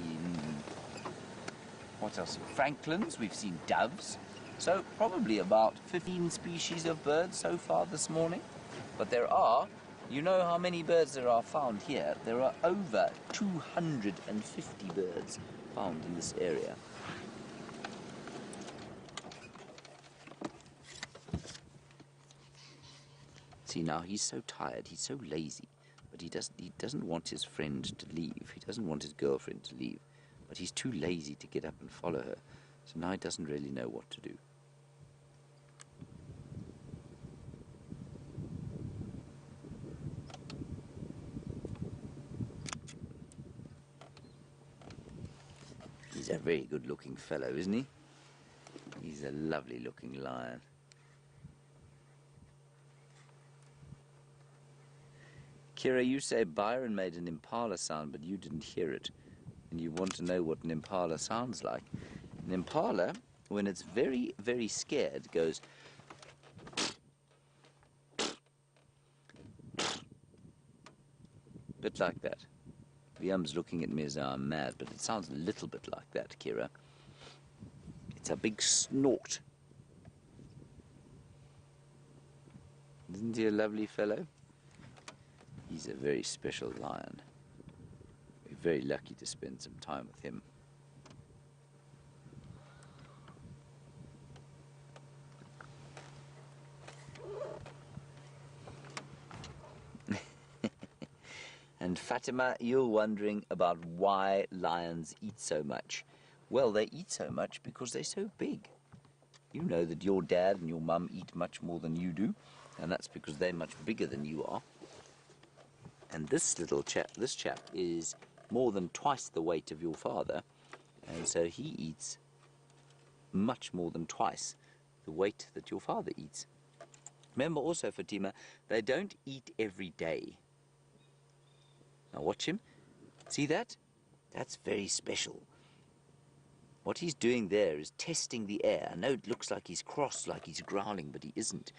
what else? Franklins, we've seen doves. So probably about 15 species of birds so far this morning. But there are, you know how many birds there are found here? There are over 250 birds found in this area. See, now he's so tired, he's so lazy, but he doesn't want his friend to leave. He doesn't want his girlfriend to leave, but he's too lazy to get up and follow her. So now he doesn't really know what to do. He's a very good-looking fellow, isn't he? He's a lovely-looking lion. Kira, you say Byron made an impala sound, but you didn't hear it. And you want to know what an impala sounds like. An impala, when it's very, very scared, goes... bit like that. Liam's looking at me as though I'm mad, but it sounds a little bit like that, Kira. It's a big snort. Isn't he a lovely fellow? He's a very special lion. We're very lucky to spend some time with him. And Fatima, you're wondering about why lions eat so much. Well, they eat so much because they're so big. You know that your dad and your mum eat much more than you do, and that's because they're much bigger than you are. And this chap is more than twice the weight of your father, and so he eats much more than twice the weight that your father eats. Remember also, Fatima, they don't eat every day. Now watch him. See that? That's very special. What he's doing there is testing the air. I know it looks like he's cross, like he's growling, but he isn't.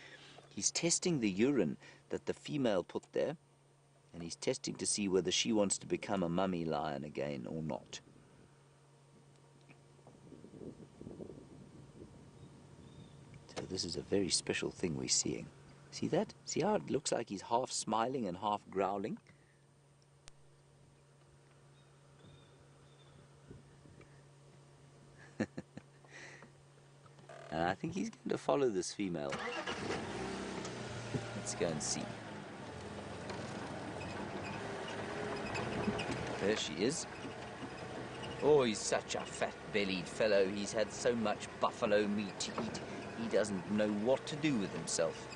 He's testing the urine that the female put there, and he's testing to see whether she wants to become a mummy lion again or not. So this is a very special thing we're seeing. See that? See how it looks like he's half smiling and half growling? And I think he's going to follow this female. Let's go and see. There she is. Oh, he's such a fat-bellied fellow. He's had so much buffalo meat to eat, he doesn't know what to do with himself.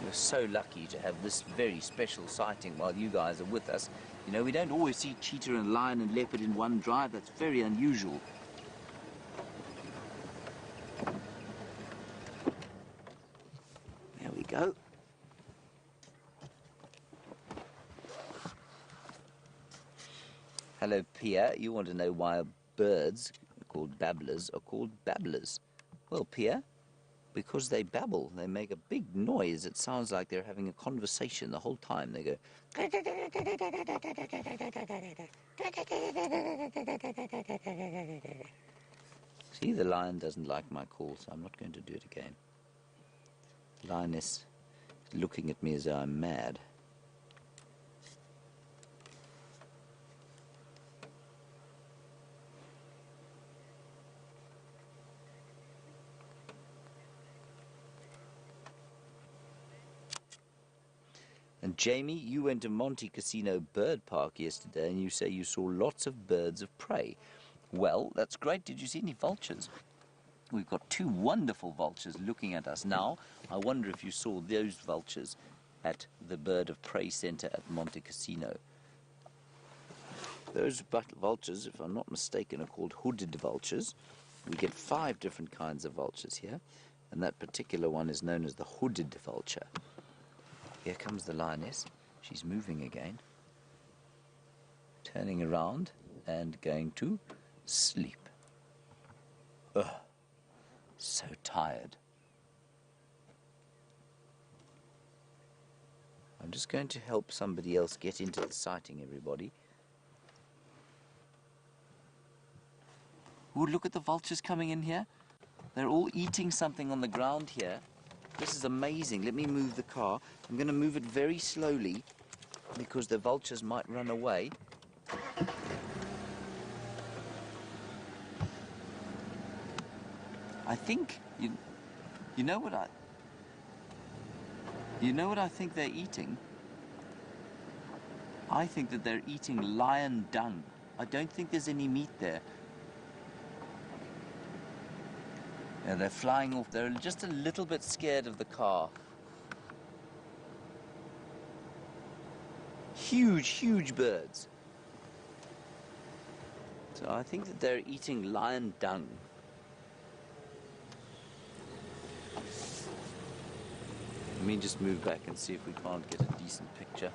We're so lucky to have this very special sighting while you guys are with us. You know, we don't always see cheetah and lion and leopard in one drive. That's very unusual. There we go. Hello, Pia. You want to know why birds called babblers are called babblers? Well, Pia, because they babble. They make a big noise. It sounds like they're having a conversation the whole time. They go... See, the lion doesn't like my call, so I'm not going to do it again. Lioness is looking at me as though I'm mad. And Jamie, you went to Monte Casino Bird Park yesterday and you say you saw lots of birds of prey. Well, that's great. Did you see any vultures? We've got two wonderful vultures looking at us now. I wonder if you saw those vultures at the Bird of Prey Centre at Monte Casino. Those vultures, if I'm not mistaken, are called hooded vultures. We get 5 different kinds of vultures here, and that particular one is known as the hooded vulture. Here comes the lioness. She's moving again, turning around and going to sleep. Ugh, so tired. I'm just going to help somebody else get into the sighting, everybody. Ooh, look at the vultures coming in here. They're all eating something on the ground here. This is amazing. Let me move the car. I'm going to move it very slowly because the vultures might run away. I think, you know what I think they're eating? I think that they're eating lion dung. I don't think there's any meat there. Yeah, they're flying off. They're just a little bit scared of the car. Huge, huge birds. So I think that they're eating lion dung. Let me just move back and see if we can't get a decent picture.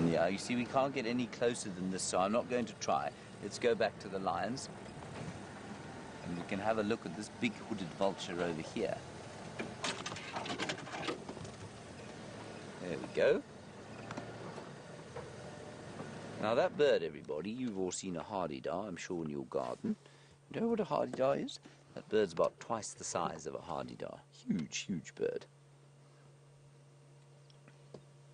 Yeah, you see, we can't get any closer than this, so I'm not going to try. Let's go back to the lions. And we can have a look at this big hooded vulture over here. There we go. Now that bird, everybody, you've all seen a hardy-dar, I'm sure, in your garden. You know what a hardy-dar is? That bird's about twice the size of a hardy-dar. Huge, huge bird.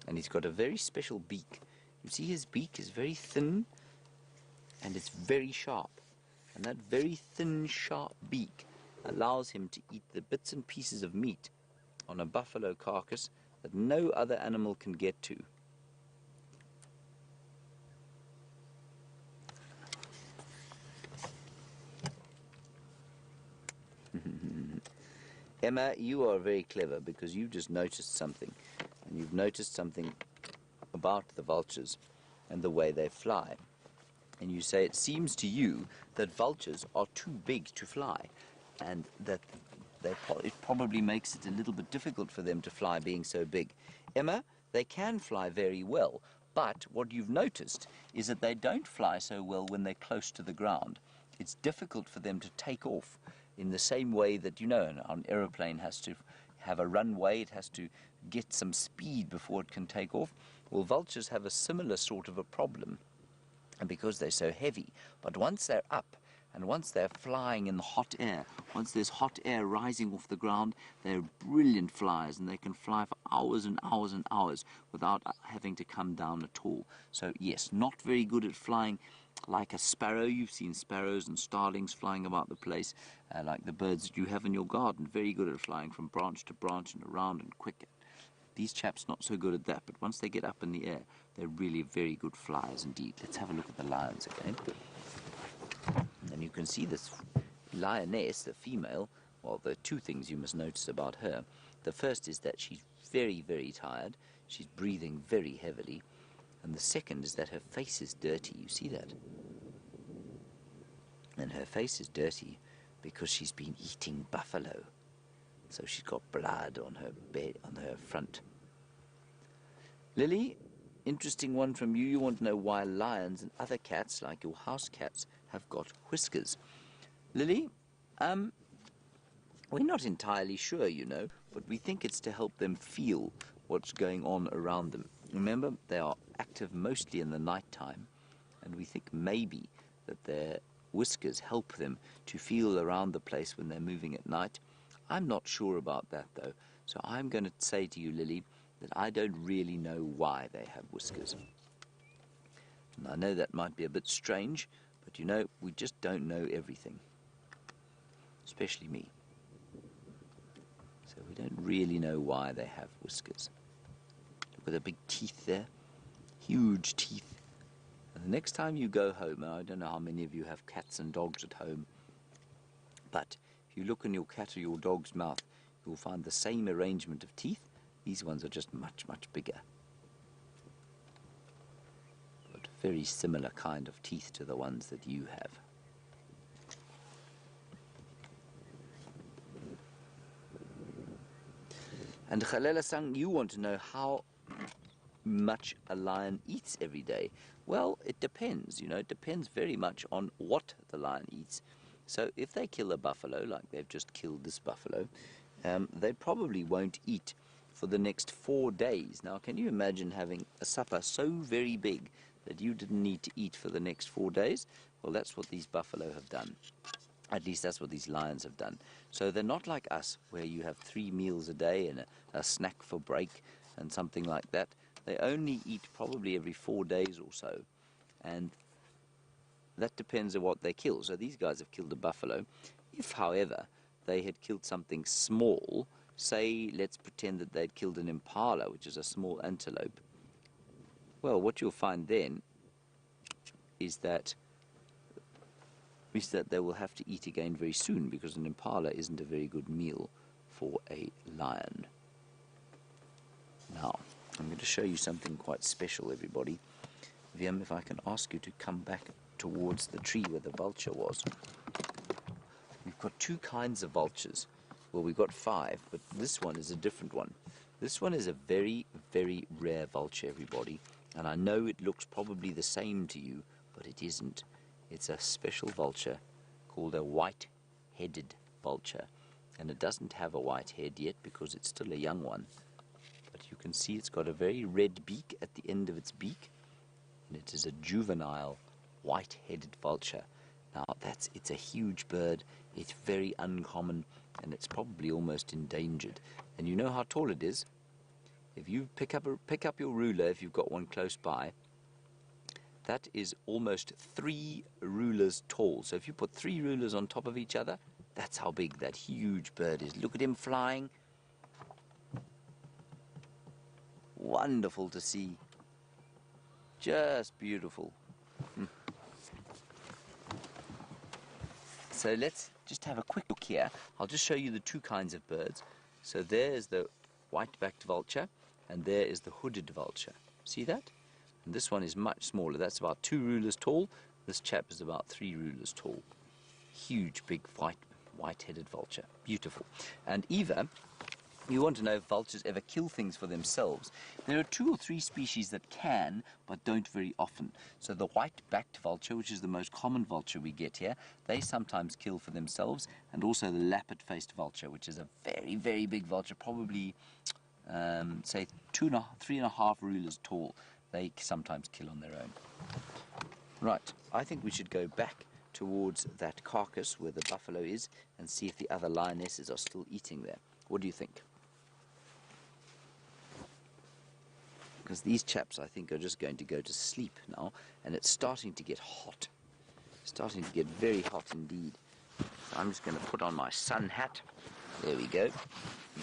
And he's got a very special beak. You see his beak is very thin and it's very sharp. And that very thin, sharp beak allows him to eat the bits and pieces of meat on a buffalo carcass that no other animal can get to. Emma, you are very clever because you've just noticed something. And you've noticed something about the vultures and the way they fly. And you say it seems to you that vultures are too big to fly and that it probably makes it a little bit difficult for them to fly being so big. Emma, they can fly very well, but what you've noticed is that they don't fly so well when they're close to the ground. It's difficult for them to take off in the same way that, you know, an aeroplane has to have a runway, it has to get some speed before it can take off. Well, vultures have a similar sort of a problem, and because they're so heavy. But once they're up, and once they're flying in the hot air, once there's hot air rising off the ground, they're brilliant flyers, and they can fly for hours and hours and hours without having to come down at all. So yes, not very good at flying like a sparrow. You've seen sparrows and starlings flying about the place, like the birds that you have in your garden. Very good at flying from branch to branch and around and quick. These chaps not so good at that, but once they get up in the air, they're really very good flyers indeed. Let's have a look at the lions again. And you can see this lioness, the female. Well, there are two things you must notice about her. The first is that she's very, very tired. She's breathing very heavily. And the second is that her face is dirty. You see that? And her face is dirty because she's been eating buffalo. So she's got blood on her bed, on her front. Lily, interesting one from you. You want to know why lions and other cats, like your house cats, have got whiskers. Lily, we're not entirely sure, you know, but we think it's to help them feel what's going on around them. Remember, they are active mostly in the night time, and we think maybe that their whiskers help them to feel around the place when they're moving at night. I'm not sure about that, though, so I'm going to say to you, Lily, that I don't really know why they have whiskers. And I know that might be a bit strange, but you know, we just don't know everything, especially me. So we don't really know why they have whiskers. Look at the big teeth there, huge teeth. And the next time you go home, and I don't know how many of you have cats and dogs at home, but if you look in your cat or your dog's mouth, you'll find the same arrangement of teeth. These ones are just much, much bigger. But very similar kind of teeth to the ones that you have. And Khalela-sang, you want to know how much a lion eats every day. Well, it depends, you know, it depends very much on what the lion eats. So if they kill a buffalo, like they've just killed this buffalo, they probably won't eat for the next 4 days. Now, can you imagine having a supper so very big that you didn't need to eat for the next 4 days? Well, that's what these buffalo have done. At least that's what these lions have done. So they're not like us, where you have 3 meals a day and a snack for break and something like that. They only eat probably every 4 days or so. And that depends on what they kill. So these guys have killed a buffalo. If, however, they had killed something small, say, let's pretend that they'd killed an impala, which is a small antelope, well, what you'll find then is that they will have to eat again very soon, because an impala isn't a very good meal for a lion. Now, I'm going to show you something quite special, everybody. Viam, if I can ask you to come back towards the tree where the vulture was. We've got 2 kinds of vultures. Well, we've got 5, but this one is a different one. This one is a very, very rare vulture, everybody. And I know it looks probably the same to you, but it isn't. It's a special vulture called a white-headed vulture. And it doesn't have a white head yet because it's still a young one. But you can see it's got a very red beak at the end of its beak. And it is a juvenile white-headed vulture. Now, it's a huge bird. It's very uncommon, and it's probably almost endangered. And you know how tall it is? If you pick up your ruler, if you've got one close by, that is almost 3 rulers tall. So if you put 3 rulers on top of each other, that's how big that huge bird is. Look at him flying. Wonderful to see. Just beautiful. So let's just have a quick look here. I'll just show you the 2 kinds of birds. So there is the white-backed vulture, and there is the hooded vulture. See that? And this one is much smaller. That's about 2 rulers tall. This chap is about 3 rulers tall. Huge, big, white-headed vulture. Beautiful. And Eva, you want to know if vultures ever kill things for themselves. There are 2 or 3 species that can, but don't very often. So the white-backed vulture, which is the most common vulture we get here, they sometimes kill for themselves. And also the lappet-faced vulture, which is a very, very big vulture, probably, say, 3.5 rulers tall. They sometimes kill on their own. Right, I think we should go back towards that carcass where the buffalo is and see if the other lionesses are still eating there. What do you think? Because these chaps, I think, are just going to go to sleep now, and it's starting to get hot. It's starting to get very hot indeed. So I'm just going to put on my sun hat. There we go.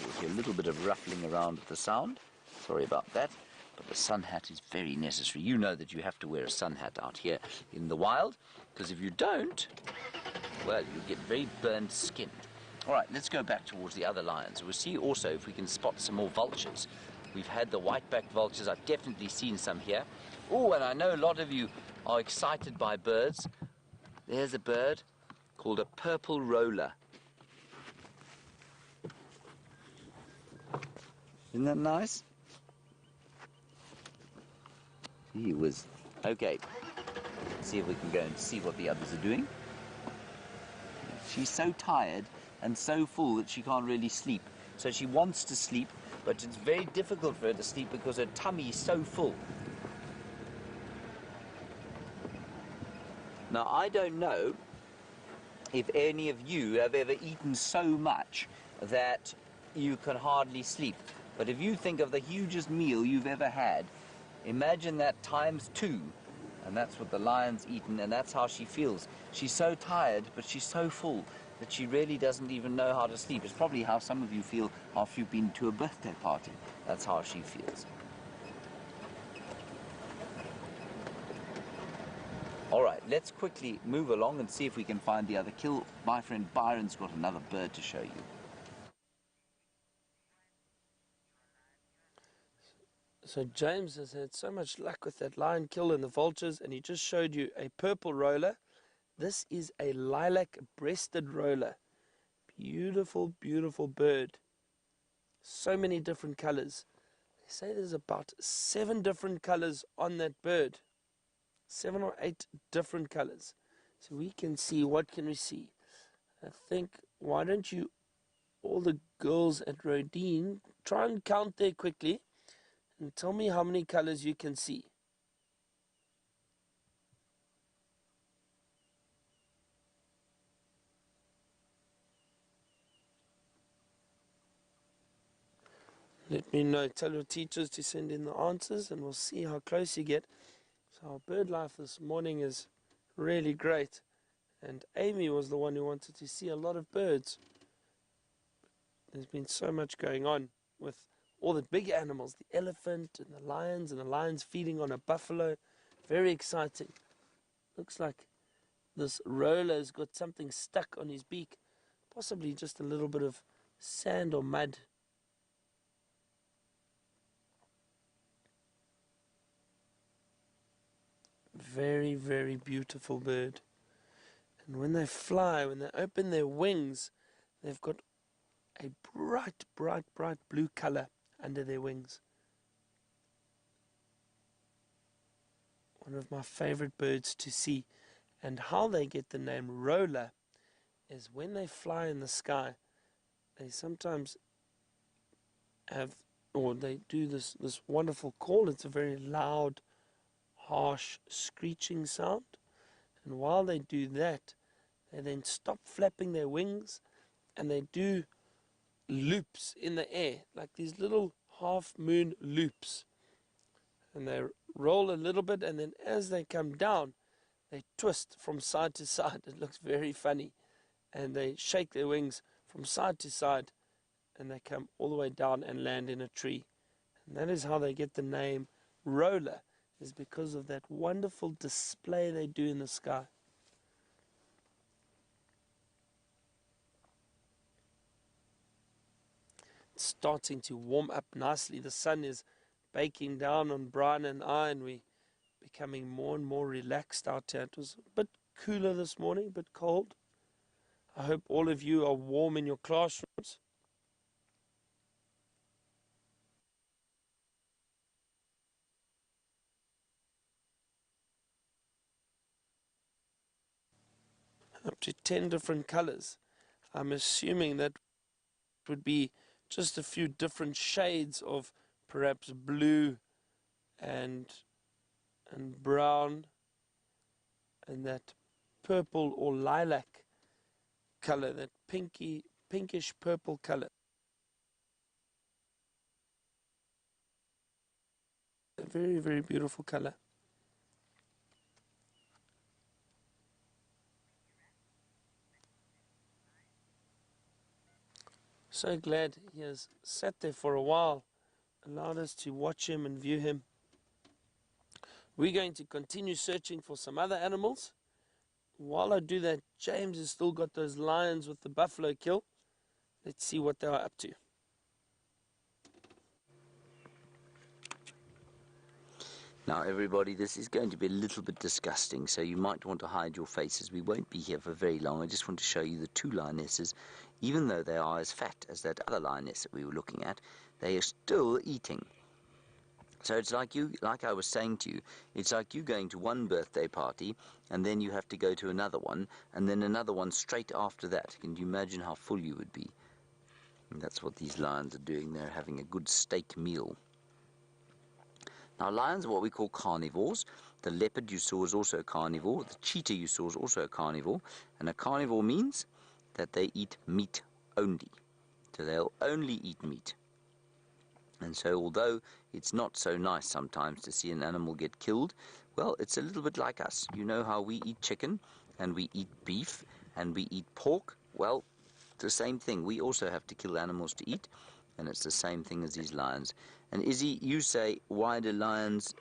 You'll hear a little bit of ruffling around at the sound. Sorry about that. But the sun hat is very necessary. You know that you have to wear a sun hat out here in the wild, because if you don't, well, you get very burned skin. All right, let's go back towards the other lions. We'll see also if we can spot some more vultures. We've had the white-backed vultures. I've definitely seen some here. Oh, and I know a lot of you are excited by birds. There's a bird called a purple roller. Isn't that nice? He was... Okay, let's see if we can go and see what the others are doing. She's so tired and so full that she can't really sleep. So she wants to sleep, but it's very difficult for her to sleep because her tummy is so full. Now, I don't know if any of you have ever eaten so much that you can hardly sleep. But if you think of the hugest meal you've ever had, imagine that times 2. And that's what the lion's eaten, and that's how she feels. She's so tired, but she's so full that she really doesn't even know how to sleep. It's probably how some of you feel after you've been to a birthday party. That's how she feels. All right, let's quickly move along and see if we can find the other kill. My friend Byron's got another bird to show you.
So James has had so much luck with that lion kill and the vultures, and he just showed you a purple roller. This is a lilac-breasted roller. Beautiful, beautiful bird. So many different colors. They say there's about 7 different colors on that bird. 7 or 8 different colors. So we can see, what can we see? I think, why don't you, all the girls at Rodine, try and count there quickly and tell me how many colors you can see. Let me know. Tell your teachers to send in the answers and we'll see how close you get. So our bird life this morning is really great. And Amy was the one who wanted to see a lot of birds. There's been so much going on with all the big animals, the elephant and the lions feeding on a buffalo. Very exciting. Looks like this roller's got something stuck on his beak. Possibly just a little bit of sand or mud. Very, very beautiful bird. And when they fly, when they open their wings, they've got a bright, bright, bright blue color under their wings. One of my favorite birds to see. And how they get the name roller is when they fly in the sky, they sometimes have, or they do this wonderful call. It's a very loud, harsh, screeching sound. And while they do that, they then stop flapping their wings and they do loops in the air, like these little half-moon loops. And they roll a little bit, and then as they come down, they twist from side to side. It looks very funny. And they shake their wings from side to side, and they come all the way down and land in a tree. And that is how they get the name roller, is because of that wonderful display they do in the sky. It's starting to warm up nicely. The sun is baking down on Brian and I, and we're becoming more and more relaxed out here. It was a bit cooler this morning, a bit cold. I hope all of you are warm in your classrooms. Up to 10 different colors. I'm assuming that would be just a few different shades of perhaps blue and brown and that purple or lilac color, that pinkish purple color. A very, very beautiful color. So glad he has sat there for a while, allowed us to watch him and view him. We're going to continue searching for some other animals. While I do that, James has still got those lions with the buffalo kill. Let's see what they are up to.
Now everybody, this is going to be a little bit disgusting, so you might want to hide your faces. We won't be here for very long. I just want to show you the two lionesses. Even though they are as fat as that other lioness that we were looking at, they are still eating. So it's like I was saying to you, it's like you going to one birthday party and then you have to go to another one and then another one straight after that. Can you imagine how full you would be? And that's what these lions are doing. They're having a good steak meal. Now lions are what we call carnivores. The leopard you saw is also a carnivore. The cheetah you saw is also a carnivore. And a carnivore means that they eat meat only. So they'll only eat meat. And so although it's not so nice sometimes to see an animal get killed, well, it's a little bit like us. You know how we eat chicken and we eat beef and we eat pork? Well, it's the same thing. We also have to kill animals to eat, and it's the same thing as these lions. And Izzy, you say, why do lions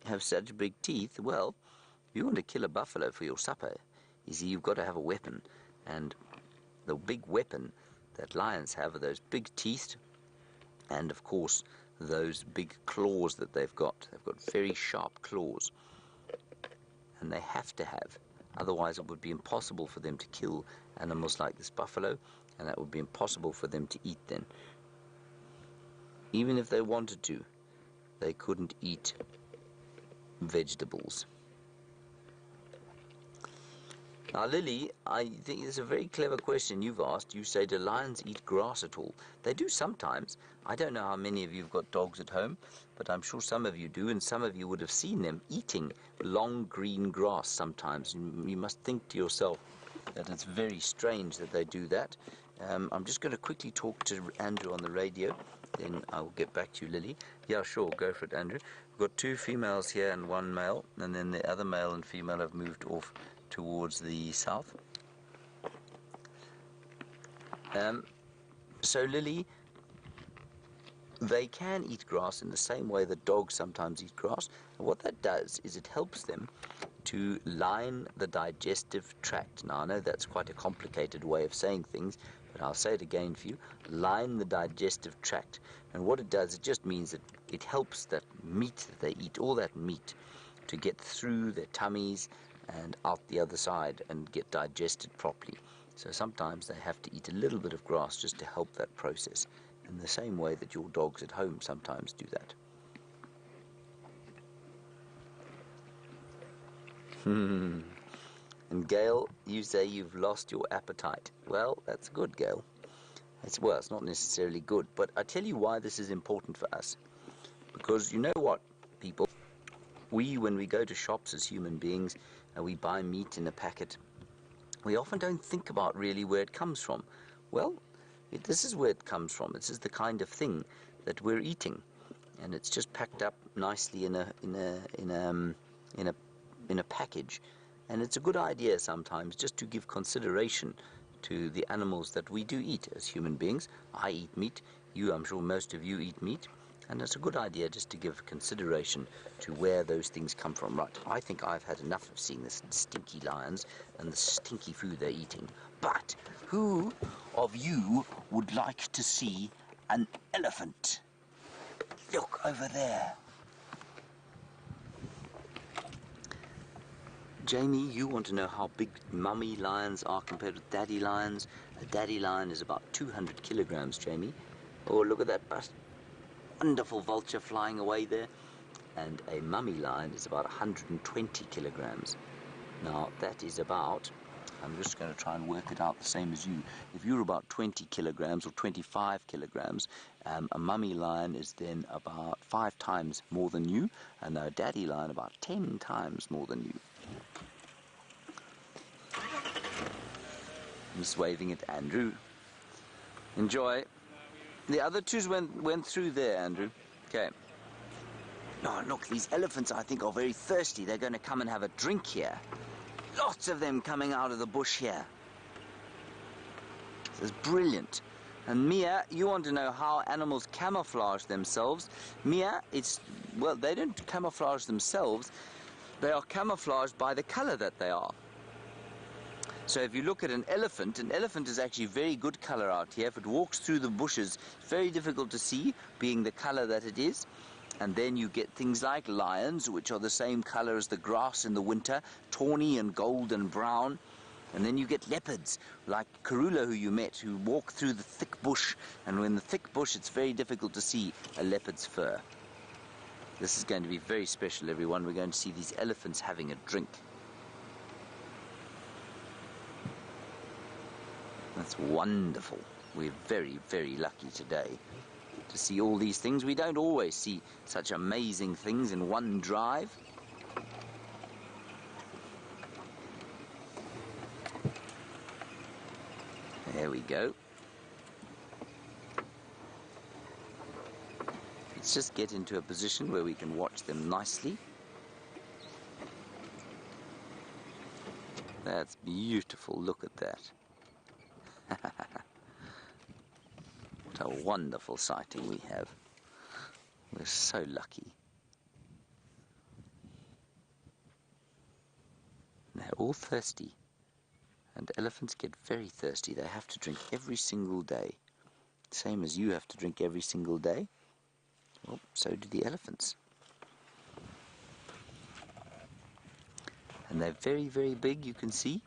have such big teeth? Well, if you want to kill a buffalo for your supper, Izzy, you've got to have a weapon. And the big weapon that lions have are those big teeth, and of course those big claws that they've got. They've got very sharp claws, and they have to have, otherwise it would be impossible for them to kill animals like this buffalo, and that would be impossible for them to eat then. Even if they wanted to, they couldn't eat vegetables. Now, Lily, I think it's a very clever question you've asked. You say, do lions eat grass at all? They do sometimes. I don't know how many of you have got dogs at home, but I'm sure some of you do, and some of you would have seen them eating long green grass sometimes. You must think to yourself that it's very strange that they do that. I'm just going to quickly talk to Andrew on the radio, then I'll get back to you, Lily. Yeah, sure, go for it, Andrew. We've got two females here and one male, and then the other male and female have moved off towards the south. So Lily, they can eat grass in the same way that dogs sometimes eat grass. And what that does is it helps them to line the digestive tract. Now I know that's quite a complicated way of saying things, but I'll say it again for you. Line the digestive tract. And what it does, it just means that it helps that meat that they eat, all that meat, to get through their tummies and out the other side and get digested properly. So sometimes they have to eat a little bit of grass just to help that process, in the same way that your dogs at home sometimes do that. And Gail, you say you've lost your appetite. Well, that's good, Gail. Well, it's not necessarily good, but I tell you why this is important for us. Because you know what, people? When we go to shops as human beings and we buy meat in a packet, we often don't think about really where it comes from. Well, this is where it comes from. This is the kind of thing that we're eating, and it's just packed up nicely in a package. And it's a good idea sometimes just to give consideration to the animals that we do eat as human beings. I eat meat. I'm sure most of you eat meat. And it's a good idea just to give consideration to where those things come from. Right, I think I've had enough of seeing this stinky lions and the stinky food they're eating. But who of you would like to see an elephant? Look over there. Jamie, you want to know how big mummy lions are compared with daddy lions? A daddy lion is about 200 kilograms, Jamie. Oh, look at that bust. Wonderful vulture flying away there. And a mummy lion is about 120 kilograms. Now that is about, I'm just going to try and work it out the same as you. If you're about 20 kilograms or 25 kilograms, a mummy lion is then about 5 times more than you, and a daddy lion about 10 times more than you. I'm just waving at Andrew. Enjoy. The other two went through there, Andrew. Okay. Oh, look, these elephants, I think, are very thirsty. They're going to come and have a drink here. Lots of them coming out of the bush here. This is brilliant. And Mia, you want to know how animals camouflage themselves. Mia, well, they don't camouflage themselves. They are camouflaged by the color that they are. So if you look at an elephant is actually very good color out here. If it walks through the bushes, it's very difficult to see, being the color that it is. And then you get things like lions, which are the same color as the grass in the winter, tawny and gold and brown. And then you get leopards, like Karula, who you met, who walk through the thick bush. And in the thick bush, it's very difficult to see a leopard's fur. This is going to be very special, everyone. We're going to see these elephants having a drink. That's wonderful. We're very, very lucky today to see all these things. We don't always see such amazing things in one drive. There we go. Let's just get into a position where we can watch them nicely. That's beautiful. Look at that. What a wonderful sighting we have. We're so lucky. They're all thirsty. And elephants get very thirsty. They have to drink every single day. Same as you have to drink every single day. Well, so do the elephants. And they're very, very big, you can see.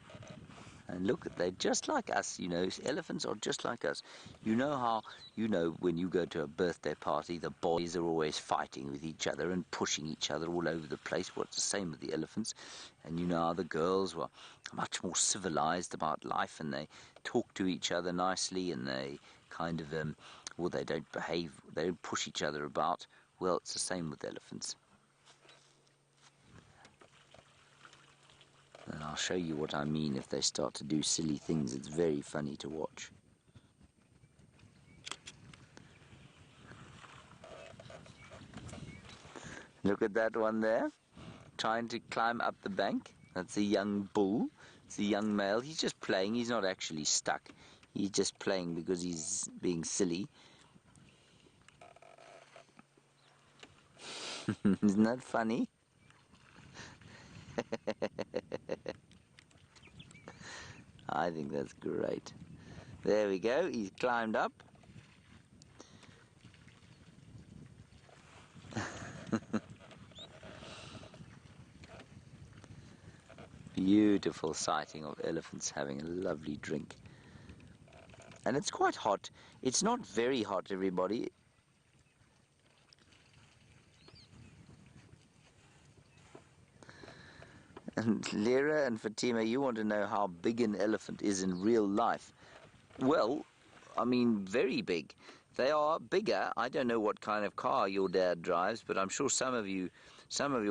And look, they're just like us, you know. Elephants are just like us. You know how, when you go to a birthday party, the boys are always fighting with each other and pushing each other all over the place. Well, it's the same with the elephants. And you know how the girls were much more civilized about life, and they talk to each other nicely, and they kind of, well, they don't behave, they don't push each other about. Well, it's the same with elephants. And I'll show you what I mean if they start to do silly things. It's very funny to watch. Look at that one there, trying to climb up the bank. That's a young bull. It's a young male. He's just playing. He's not actually stuck. He's just playing because he's being silly. Isn't that funny? I think that's great. There we go, he's climbed up. Beautiful sighting of elephants having a lovely drink. And it's quite hot. It's not very hot, everybody. And Lera and Fatima, you want to know how big an elephant is in real life. Well, I mean, very big. They are bigger. I don't know what kind of car your dad drives, but I'm sure some of your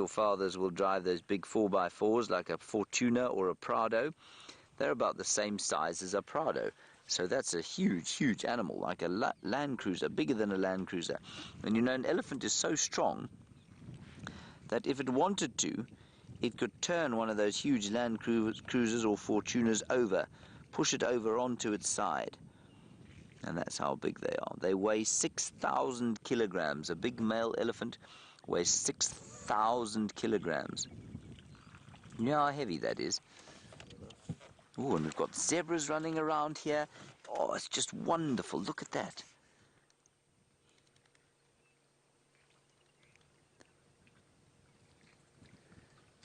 fathers will drive those big 4x4s like a Fortuna or a Prado. They're about the same size as a Prado. So that's a huge, huge animal, like a Land Cruiser, bigger than a Land Cruiser. And you know, an elephant is so strong that if it wanted to, it could turn one of those huge Land Cruisers or Fortunas over, push it over onto its side. And that's how big they are. They weigh 6,000 kilograms. A big male elephant weighs 6,000 kilograms. You know how heavy that is? Oh, and we've got zebras running around here. Oh, it's just wonderful. Look at that.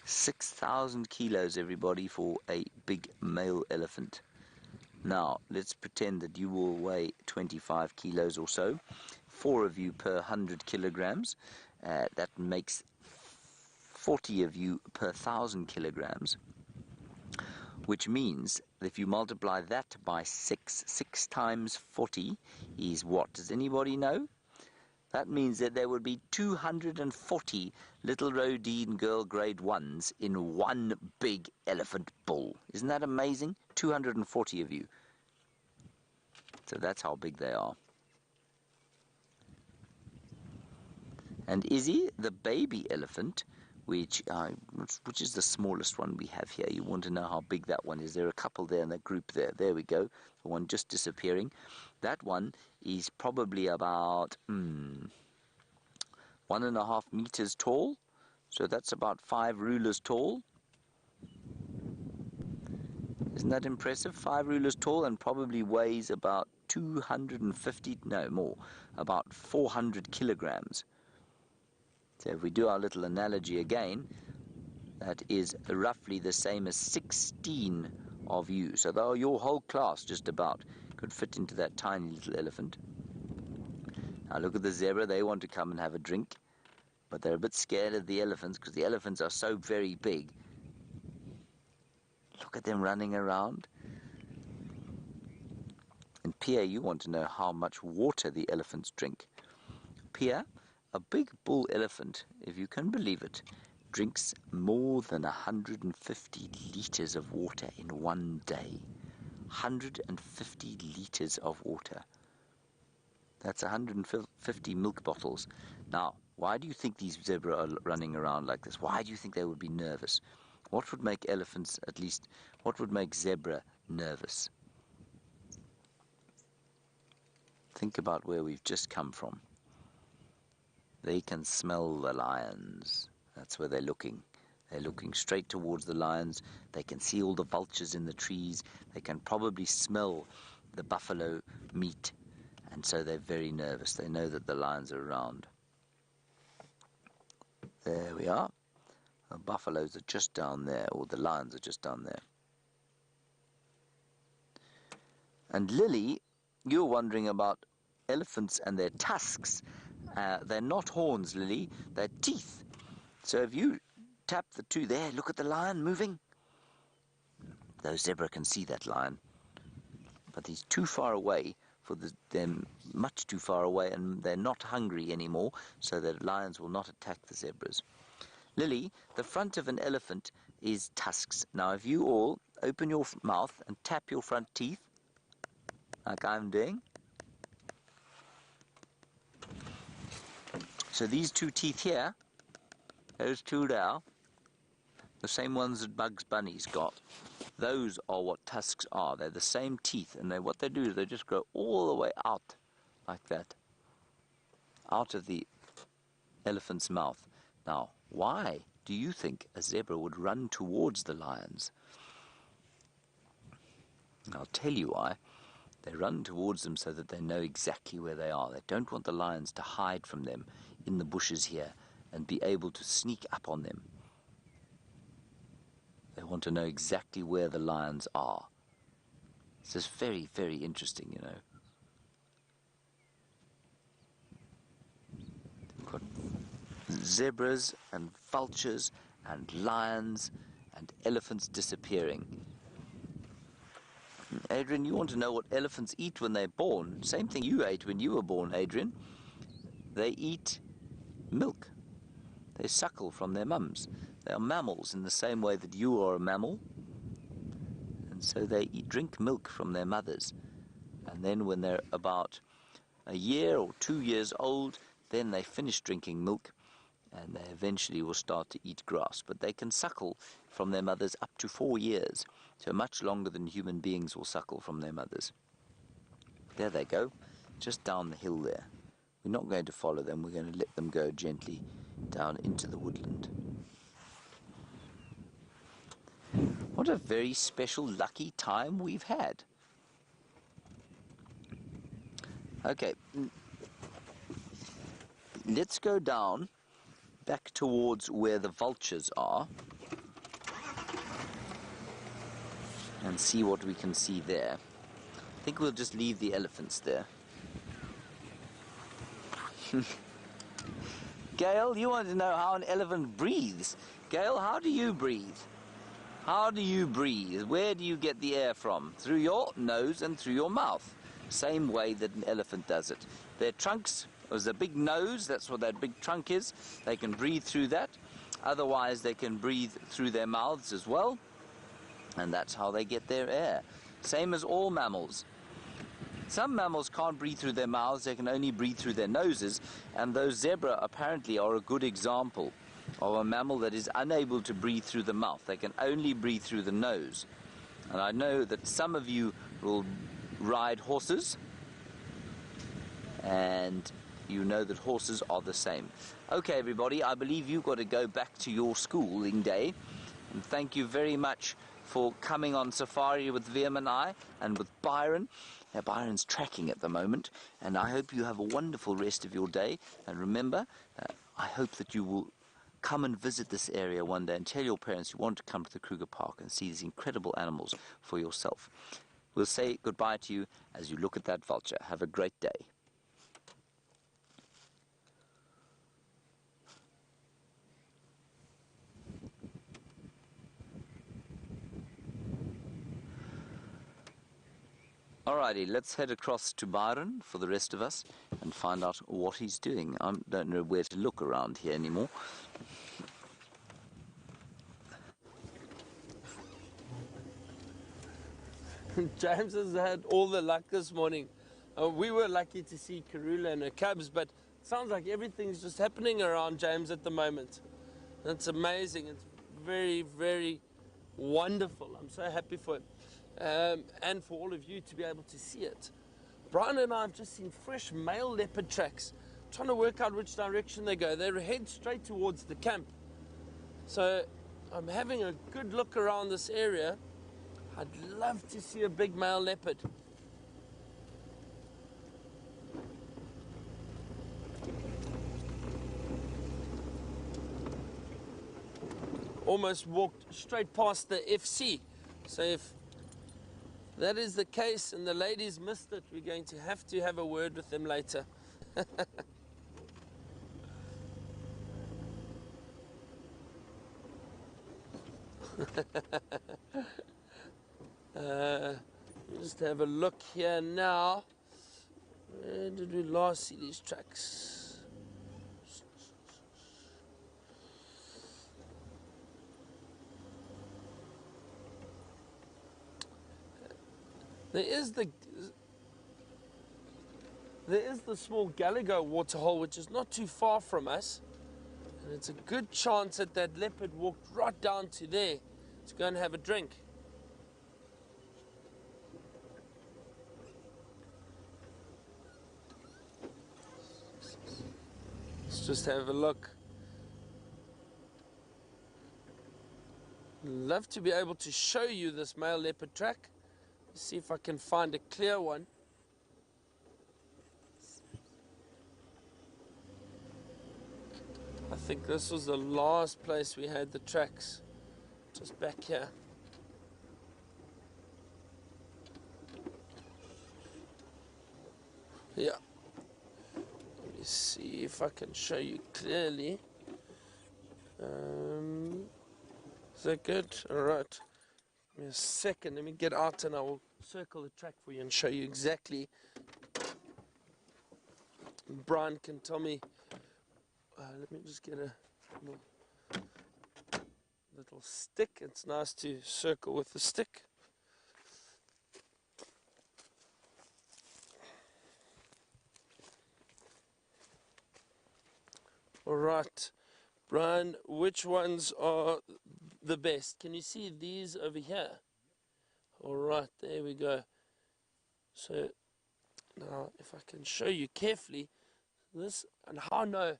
$6,000 kilos, everybody, for a big male elephant. Now, let's pretend that you will weigh 25 kilos or so. 4 of you per 100 kilograms. That makes 40 of you per 1,000 kilograms. Which means that if you multiply that by 6 times 40 is what? Does anybody know? That means that there would be 240 little Rodine girl grade 1s in one big elephant bull. Isn't that amazing? 240 of you. So that's how big they are. And Izzy, the baby elephant, which is the smallest one we have here. You want to know how big that one is. There are a couple there in that group there. There we go. The one just disappearing. That one is probably about 1.5 meters tall. So that's about 5 rulers tall. Isn't that impressive? 5 rulers tall, and probably weighs about 250, no more, about 400 kilograms. So if we do our little analogy again, that is roughly the same as 16 of you. So though your whole class just about could fit into that tiny little elephant. Now look at the zebra, they want to come and have a drink, but they're a bit scared of the elephants because the elephants are so very big. Look at them running around. And Pia, you want to know how much water the elephants drink. Pia, a big bull elephant, if you can believe it, drinks more than 150 litres of water in one day. 150 litres of water. That's 150 milk bottles. Now, why do you think these zebra are running around like this? Why do you think they would be nervous? What would make elephants, at least, what would make zebra nervous? Think about where we've just come from. They can smell the lions. That's where they're looking. They're looking straight towards the lions. They can see all the vultures in the trees. They can probably smell the buffalo meat. And so they're very nervous. They know that the lions are around. There we are. The buffaloes are just down there, or the lions are just down there. And Lily, you're wondering about elephants and their tusks. They're not horns, Lily. They're teeth. So if you tap the two there, look at the lion moving. Those zebra can see that lion. But he's too far away for them, much too far away, and they're not hungry anymore, so the lions will not attack the zebras. Lily, the front of an elephant is tusks. Now, if you all open your mouth and tap your front teeth, like I'm doing. So these two teeth here, those two there, the same ones that Bugs Bunny's got, those are what tusks are. They're the same teeth, and what they do is they just grow all the way out, like that, out of the elephant's mouth. Now, why do you think a zebra would run towards the lions? I'll tell you why. They run towards them so that they know exactly where they are. They don't want the lions to hide from them in the bushes here and be able to sneak up on them. They want to know exactly where the lions are. This is very, very interesting, you know. We've got zebras and vultures and lions and elephants disappearing. Adrian, you want to know what elephants eat when they're born? Same thing you ate when you were born, Adrian. They eat milk. They suckle from their mums. They are mammals in the same way that you are a mammal. And so they drink milk from their mothers. And then when they're about a year or 2 years old, then they finish drinking milk and they eventually will start to eat grass. But they can suckle from their mothers up to 4 years, so much longer than human beings will suckle from their mothers. There they go, just down the hill there. We're not going to follow them, we're going to let them go gently down into the woodland. What a very special, lucky time we've had. Okay, let's go down back towards where the vultures are and see what we can see there. I think we'll just leave the elephants there. Gail, you want to know how an elephant breathes. Gail, how do you breathe? How do you breathe? Where do you get the air from? Through your nose and through your mouth. Same way that an elephant does it. Their trunks, there's a big nose, that's what that big trunk is. They can breathe through that. Otherwise, they can breathe through their mouths as well. And that's how they get their air. Same as all mammals. Some mammals can't breathe through their mouths, they can only breathe through their noses. And those zebra apparently are a good example of a mammal that is unable to breathe through the mouth. They can only breathe through the nose. And I know that some of you will ride horses, and you know that horses are the same. Okay, everybody, I believe you've got to go back to your schooling day. And thank you very much for coming on safari with Liam and I, and with Byron. Now, Byron's tracking at the moment, and I hope you have a wonderful rest of your day. And remember, I hope that you will come and visit this area one day and tell your parents you want to come to the Kruger Park and see these incredible animals for yourself. We'll say goodbye to you as you look at that vulture. Have a great day. Alrighty, let's head across to Byron for the rest of us and find out what he's doing. I don't know where to look around here anymore.
James has had all the luck this morning. We were lucky to see Karula and her cubs, but it sounds like everything's just happening around James at the moment. It's amazing. It's very, very wonderful. I'm so happy for him. And for all of you to be able to see it. Brian and I have just seen fresh male leopard tracks, trying to work out which direction they go. They head straight towards the camp. So I'm having a good look around this area. I'd love to see a big male leopard. Almost walked straight past the FC. So if that is the case and the ladies missed it, we're going to have a word with them later. Just have a look here now. Where did we last see these tracks? There is the small Gallagher waterhole, which is not too far from us, and it's a good chance that that leopard walked right down to there to go and have a drink. Let's just have a look. Love to be able to show you this male leopard track. See if I can find a clear one. I think this was the last place we had the tracks, just back here. Yeah. Let me see if I can show you clearly. Is that good? All right. Give me a second. Let me get out and I will circle the track for you and show you exactly. Brian can tell me. Let me just get a little stick. It's nice to circle with the stick. All right, Brian, which ones are the best? Can you see these over here? All right, there we go. So now if I can show you carefully this and how I know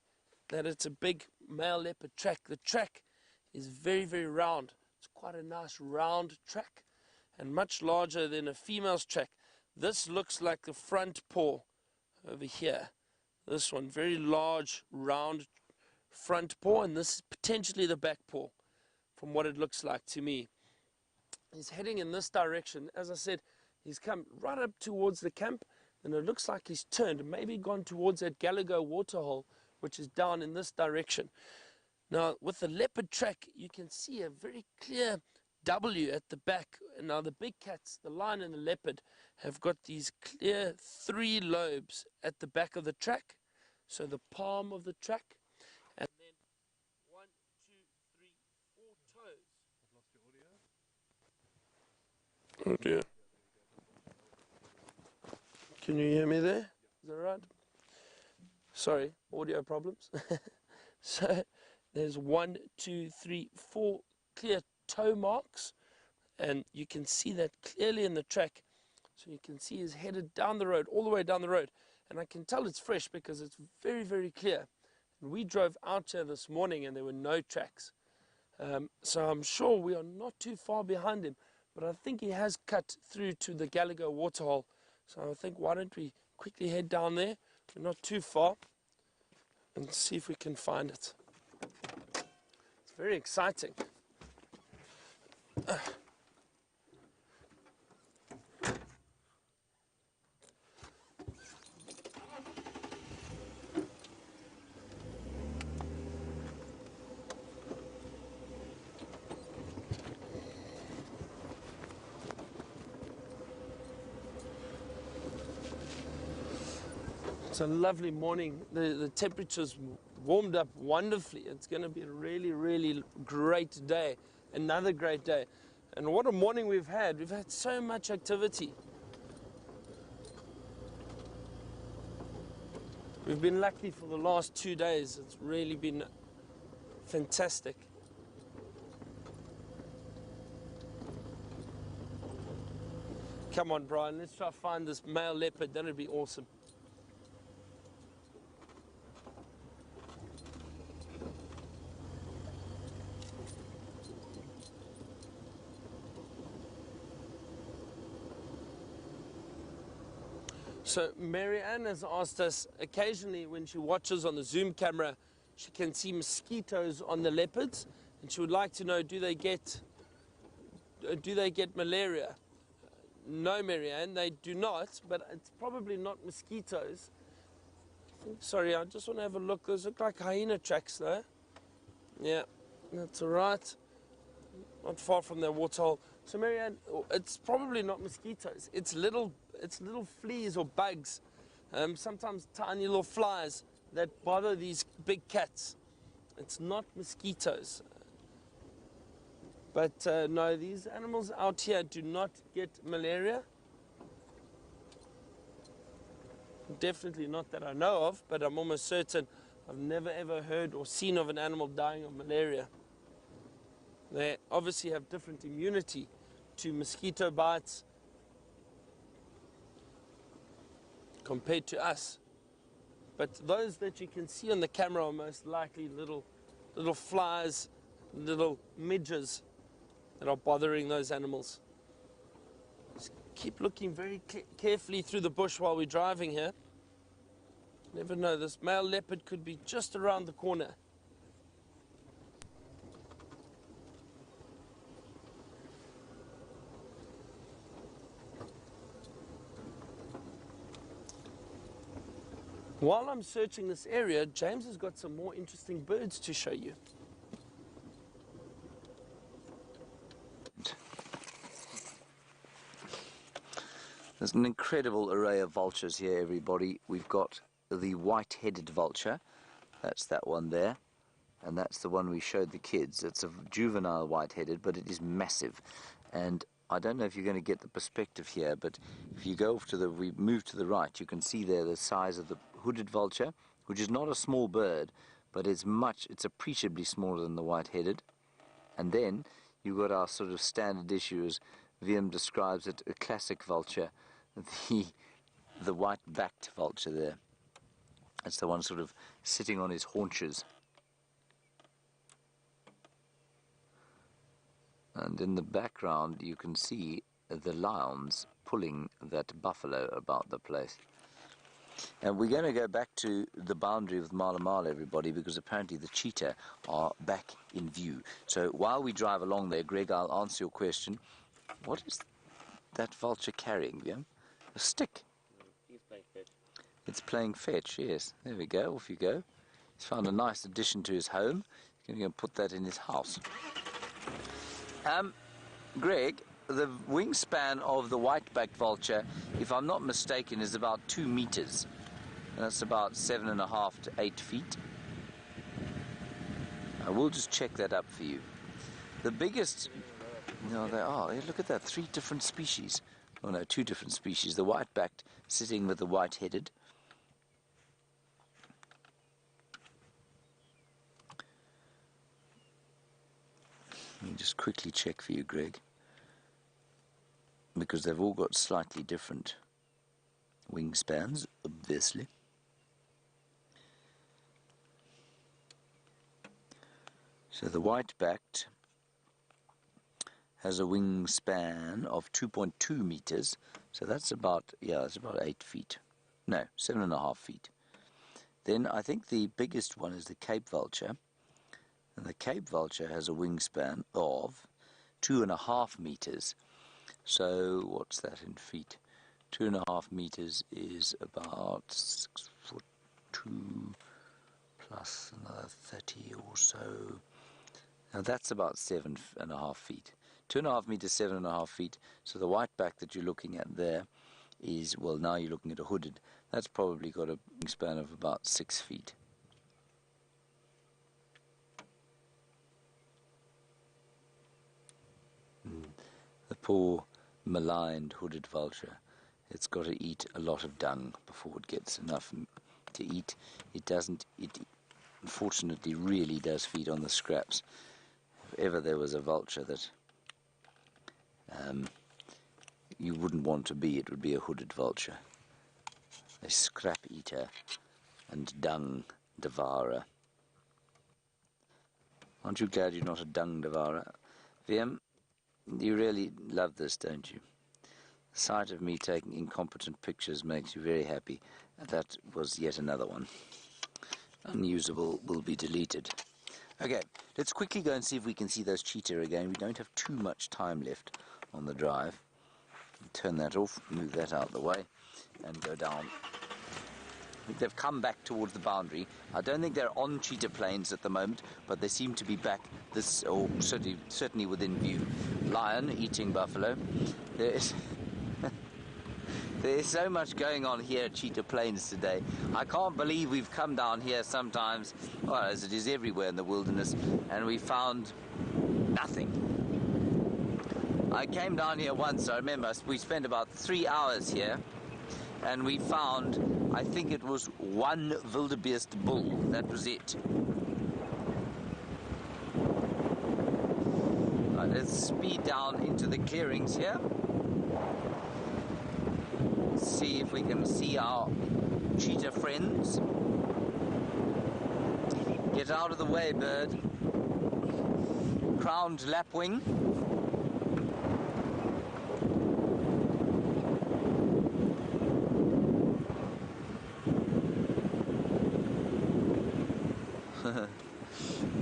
that it's a big male leopard track. The track is very, very round. It's quite a nice round track and much larger than a female's track. This looks like the front paw over here. This one, very large, round front paw, and this is potentially the back paw from what it looks like to me. He's heading in this direction. As I said, he's come right up towards the camp, and it looks like he's turned, maybe gone towards that Gallagher waterhole, which is down in this direction. Now, with the leopard track, you can see a very clear W at the back. Now, the big cats, the lion and the leopard, have got these clear 3 lobes at the back of the track. So the palm of the track, and then 1, 2, 3, 4 toes. I've lost your audio. Oh dear. Can you hear me there? Is that right? Sorry, audio problems. So there's 1, 2, 3, 4 clear toe marks, and you can see that clearly in the track. So you can see he's headed down the road, all the way down the road, and I can tell it's fresh because it's very, very clear. And we drove out here this morning and there were no tracks. So I'm sure we are not too far behind him, but I think he has cut through to the Gallagher waterhole. So I think, why don't we quickly head down there? We're not too far. and see if we can find it. It's very exciting. It's a lovely morning. The temperature's warmed up wonderfully. It's going to be a really, really great day. Another great day. And what a morning we've had. We've had so much activity. We've been lucky for the last 2 days. It's really been fantastic. Come on, Brian, let's try to find this male leopard. That would be awesome. So Marianne has asked us, occasionally when she watches on the Zoom camera, she can see mosquitoes on the leopards, and she would like to know, do they get malaria? No, Marianne, they do not, but it's probably not mosquitoes. Sorry, I just want to have a look. Those look like hyena tracks though. Yeah, that's all right. Not far from their waterhole. So Marianne, it's probably not mosquitoes. It's little fleas or bugs, sometimes tiny little flies that bother these big cats. It's not mosquitoes. But no, these animals out here do not get malaria. Definitely not that I know of, but I'm almost certain I've never ever heard or seen of an animal dying of malaria. They obviously have different immunity to mosquito bites compared to us. But those that you can see on the camera are most likely little flies, little midges that are bothering those animals. Just keep looking very carefully through the bush while we're driving here. Never know, this male leopard could be just around the corner. While I'm searching this area, James has got some more interesting birds to show you.
There's an incredible array of vultures here, everybody. We've got the white-headed vulture. That's that one there. And that's the one we showed the kids. It's a juvenile white-headed, but it is massive. And I don't know if you're going to get the perspective here, but if you go we move to the right, you can see there the size of the hooded vulture, which is not a small bird, but it's appreciably smaller than the white-headed. And then you've got our sort of standard issue, as VM describes it, a classic vulture, the white-backed vulture there. That's the one sort of sitting on his haunches. And in the background you can see the lions pulling that buffalo about the place. And we're going to go back to the boundary with Mala Mala, everybody, because apparently the cheetah are back in view. So while we drive along there, Greg, I'll answer your question. What is that vulture carrying, Liam? A stick.
He's playing fetch.
It's playing fetch, yes. There we go, off you go. He's found a nice addition to his home. He's going to go and put that in his house. Greg, the wingspan of the white-backed vulture, if I'm not mistaken, is about 2 meters. That's about 7.5 to 8 feet. I will just check that up for you. The biggest... No, they are. Look at that, 3 different species. Oh no, 2 different species. The white-backed sitting with the white-headed. Let me just quickly check for you, Greg, because they've all got slightly different wingspans, obviously. So the white-backed has a wingspan of 2.2 meters, so that's about, yeah, that's about 8 feet. No, 7.5 feet. Then I think the biggest one is the Cape vulture. And the Cape vulture has a wingspan of 2.5 meters. So what's that in feet? 2.5 meters is about 6 foot 2 plus another 30 or so. Now that's about 7.5 feet. 2.5 meters, 7.5 feet. So the whiteback that you're looking at there is, well, now you're looking at a hooded. That's probably got a wingspan of about 6 feet. The poor maligned hooded vulture. It's got to eat a lot of dung before it gets enough to eat. It unfortunately really does feed on the scraps. If ever there was a vulture that you wouldn't want to be, it would be a hooded vulture. A scrap eater and dung devourer. Aren't you glad you're not a dung devourer? VM, you really love this, don't you? The sight of me taking incompetent pictures makes you very happy. That was yet another one. Unusable will be deleted. Okay, let's quickly go and see if we can see those cheetah again. We don't have too much time left on the drive. Turn that off, move that out of the way, and go down. I think they've come back towards the boundary. I don't think they're on cheetah plains at the moment, but they seem to be back this, or certainly within view. Lion eating buffalo. There's so much going on here at Cheetah Plains today. I can't believe we've come down here sometimes, well, as it is everywhere in the wilderness, and we found nothing. I came down here once, I remember, we spent about 3 hours here, and we found, I think it was one wildebeest bull. That was it. Right, let's speed down into the clearings here. See if we can see our cheetah friends. Get out of the way, bird. Crowned lapwing.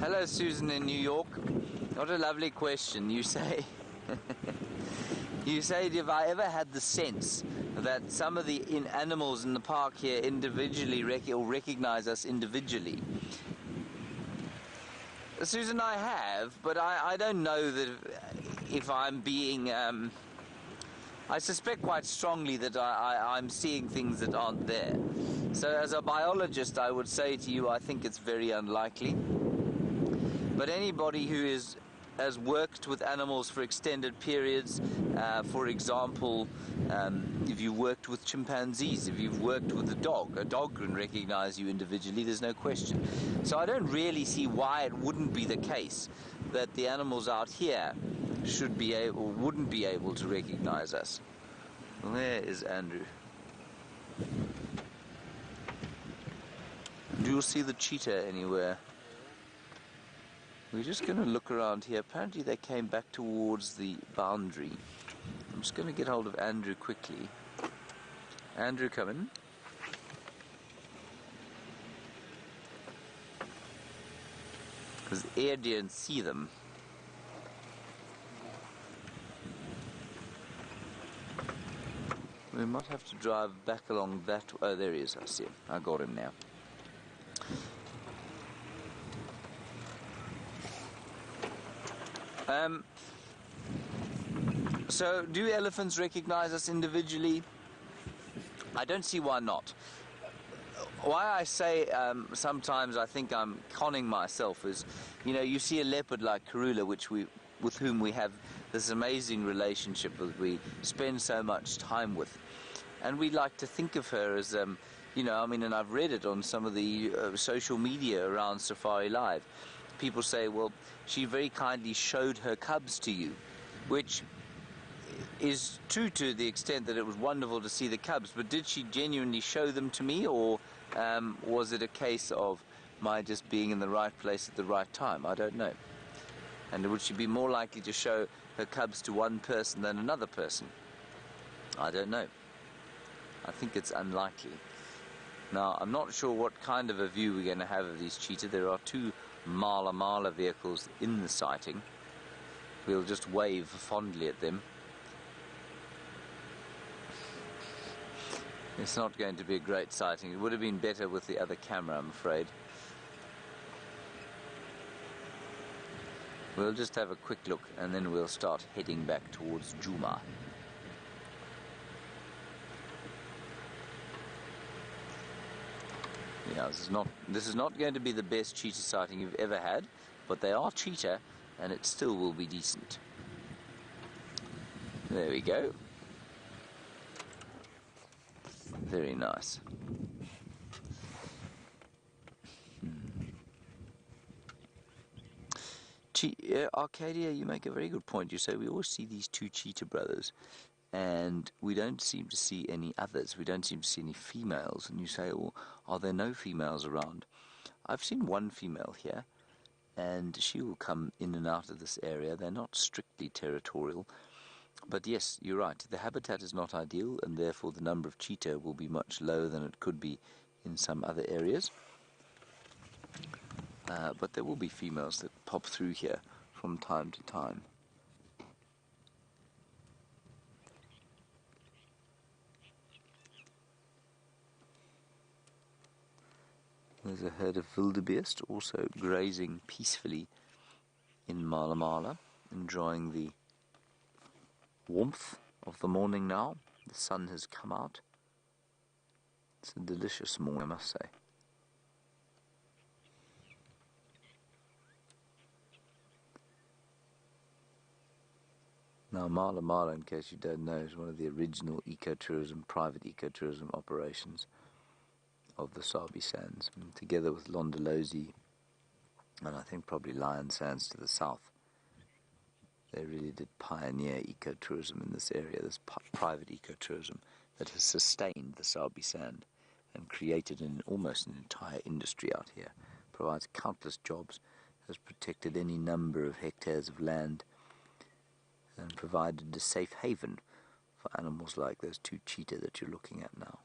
Hello, Susan in New York. What a lovely question. You say, you say, have I ever had the sense that some of the animals in the park here individually recognize us individually? Susan, I have, but I don't know that if I'm being... I suspect quite strongly that I'm seeing things that aren't there. So as a biologist, I would say to you, I think it's very unlikely. But anybody who has worked with animals for extended periods, for example, if you've worked with chimpanzees, if you've worked with a dog can recognize you individually, there's no question. So I don't really see why it wouldn't be the case that the animals out here should be able, wouldn't be able to recognize us. Well, there is Andrew. Do you see the cheetah anywhere? We're just going to look around here. Apparently they came back towards the boundary. I'm just going to get hold of Andrew quickly. Andrew, come in. Because the air didn't see them. We might have to drive back along that... Oh, there he is. I see him. I got him now. So, do elephants recognize us individually? I don't see why not. Why I say sometimes I think I'm conning myself is, you know, you see a leopard like Karula, with whom we have this amazing relationship that we spend so much time with. And we like to think of her as, you know, I mean, and I've read it on some of the social media around SafariLIVE. People say, well, she very kindly showed her cubs to you, which is true to the extent that it was wonderful to see the cubs, but did she genuinely show them to me, or was it a case of my just being in the right place at the right time? I don't know. And would she be more likely to show her cubs to one person than another person? I don't know. I think it's unlikely. Now, I'm not sure what kind of a view we're going to have of these cheetah. There are two Mala vehicles in the sighting. We'll just wave fondly at them. It's not going to be a great sighting. It would have been better with the other camera, I'm afraid. We'll just have a quick look and then we'll start heading back towards Djuma. Yeah, this is not going to be the best cheetah sighting you've ever had, but they are cheetah and it still will be decent. There we go. Very nice. Arcadia, you make a very good point. You say we always see these two cheetah brothers and we don't seem to see any others. We don't seem to see any females. And you say, oh, are there no females around? I've seen one female here and she will come in and out of this area. They're not strictly territorial. But yes, you're right. The habitat is not ideal and therefore the number of cheetah will be much lower than it could be in some other areas. But there will be females that pop through here from time to time. There's a herd of wildebeest also grazing peacefully in Mala, enjoying the warmth of the morning now. The sun has come out. It's a delicious morning, I must say. Now, Mala, in case you don't know, is one of the original private ecotourism operations of the Sabi Sands, together with Londolozi and I think probably Lion Sands to the south. They really did pioneer ecotourism in this area, this private ecotourism that has sustained the Sabi Sand and created almost an entire industry out here, provides countless jobs, has protected any number of hectares of land, and provided a safe haven for animals like those two cheetah that you're looking at now.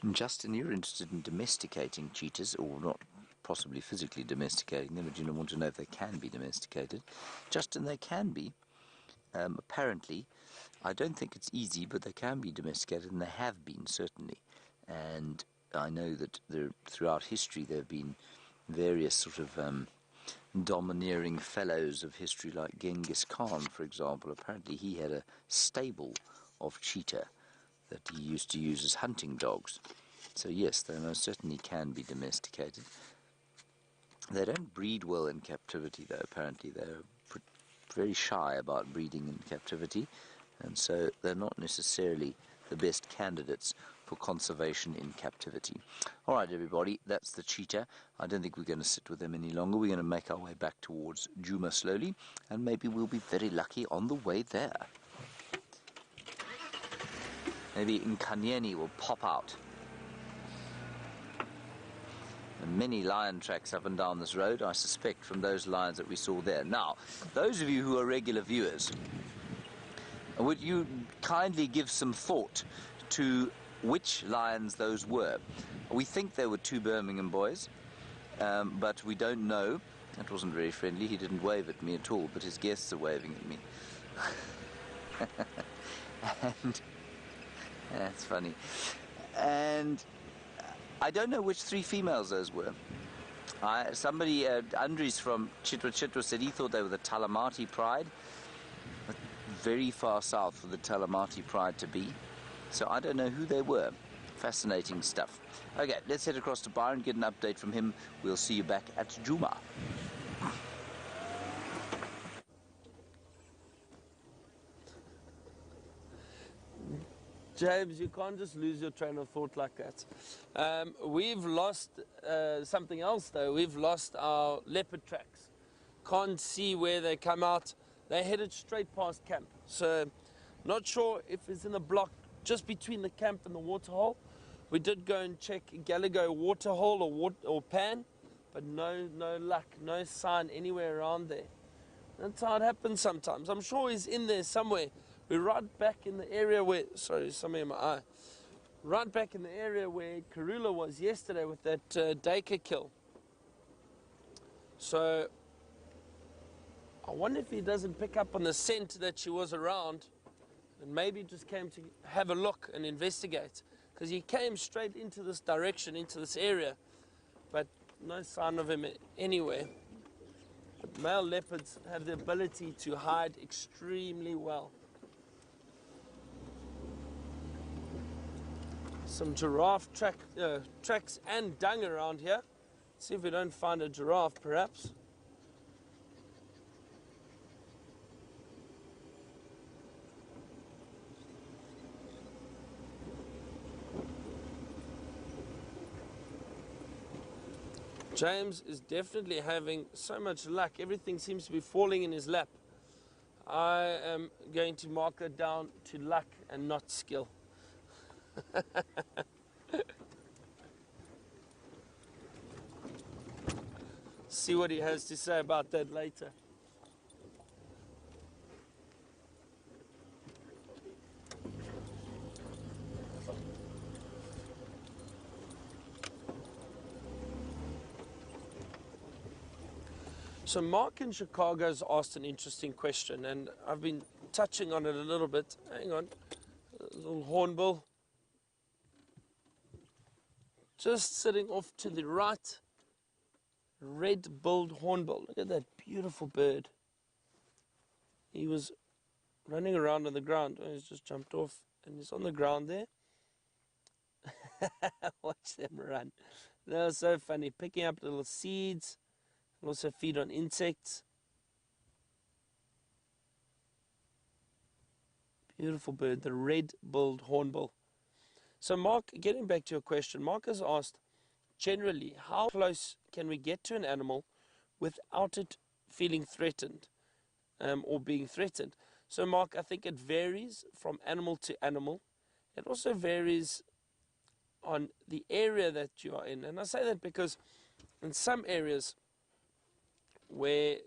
And Justin, you're interested in domesticating cheetahs, or not possibly physically domesticating them, but you want to know if they can be domesticated. Justin, they can be. Apparently, I don't think it's easy, but they can be domesticated, and they have been, certainly. And I know that throughout history there have been various sort of domineering fellows of history, like Genghis Khan, for example. Apparently he had a stable of cheetah that he used to use as hunting dogs. So yes, they most certainly can be domesticated. They don't breed well in captivity, though. Apparently they're very shy about breeding in captivity, and so they're not necessarily the best candidates for conservation in captivity. All right, everybody, that's the cheetah. I don't think we're going to sit with them any longer. We're going to make our way back towards Djuma slowly, and maybe we'll be very lucky on the way there. Maybe Nkanyeni will pop out. And many lion tracks up and down this road, I suspect, from those lions that we saw there. Now, those of you who are regular viewers, would you kindly give some thought to which lions those were? We think they were two Birmingham boys, but we don't know. That wasn't very friendly. He didn't wave at me at all, but his guests are waving at me. And that's funny. And I don't know which three females those were. Somebody, Andres from Chitwa said he thought they were the Talamati Pride. Very far south for the Talamati Pride to be. So I don't know who they were. Fascinating stuff. Okay, let's head across to Byron, get an update from him. We'll see you back at Djuma.
James, you can't just lose your train of thought like that. We've lost something else, though. We've lost our leopard tracks. Can't see where they come out. They headed straight past camp. So, not sure if it's in the block just between the camp and the waterhole. We did go and check Gallagher waterhole or pan, but no luck, no sign anywhere around there. That's how it happens sometimes. I'm sure he's in there somewhere. We're right back in the area where, sorry, something in my eye. Right back in the area where Karula was yesterday with that Dacre kill. So I wonder if he doesn't pick up on the scent that she was around and maybe just came to have a look and investigate. Because he came straight into this direction, into this area, but no sign of him anywhere. But male leopards have the ability to hide extremely well. Some giraffe tracks and dung around here. See if we don't find a giraffe, perhaps. James is definitely having so much luck. Everything seems to be falling in his lap. I am going to mark it down to luck and not skill. See what he has to say about that later. So Mark in Chicago has asked an interesting question, and I've been touching on it a little bit. Hang on, a little hornbill. Just sitting off to the right, red-billed hornbill. Look at that beautiful bird. He was running around on the ground. Oh, he's just jumped off, and he's on the ground there. Watch them run. They're so funny, picking up little seeds. Also feed on insects. Beautiful bird, the red-billed hornbill. So Mark, getting back to your question, Mark has asked, generally, how close can we get to an animal without it feeling threatened or being threatened? So Mark, I think it varies from animal to animal. It also varies on the area that you are in. And I say that because in some areas where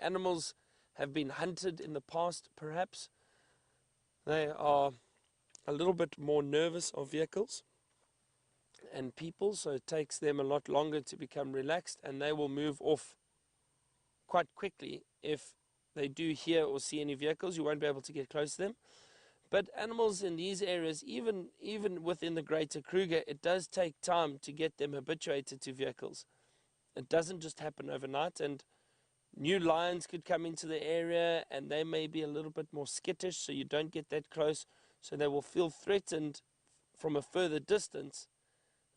animals have been hunted in the past, perhaps, they are a little bit more nervous of vehicles and people, so it takes them a lot longer to become relaxed, and they will move off quite quickly. If they do hear or see any vehicles, you won't be able to get close to them. But animals in these areas, even within the greater Kruger, it does take time to get them habituated to vehicles. It doesn't just happen overnight, and new lions could come into the area and they may be a little bit more skittish, so you don't get that close. So they will feel threatened from a further distance,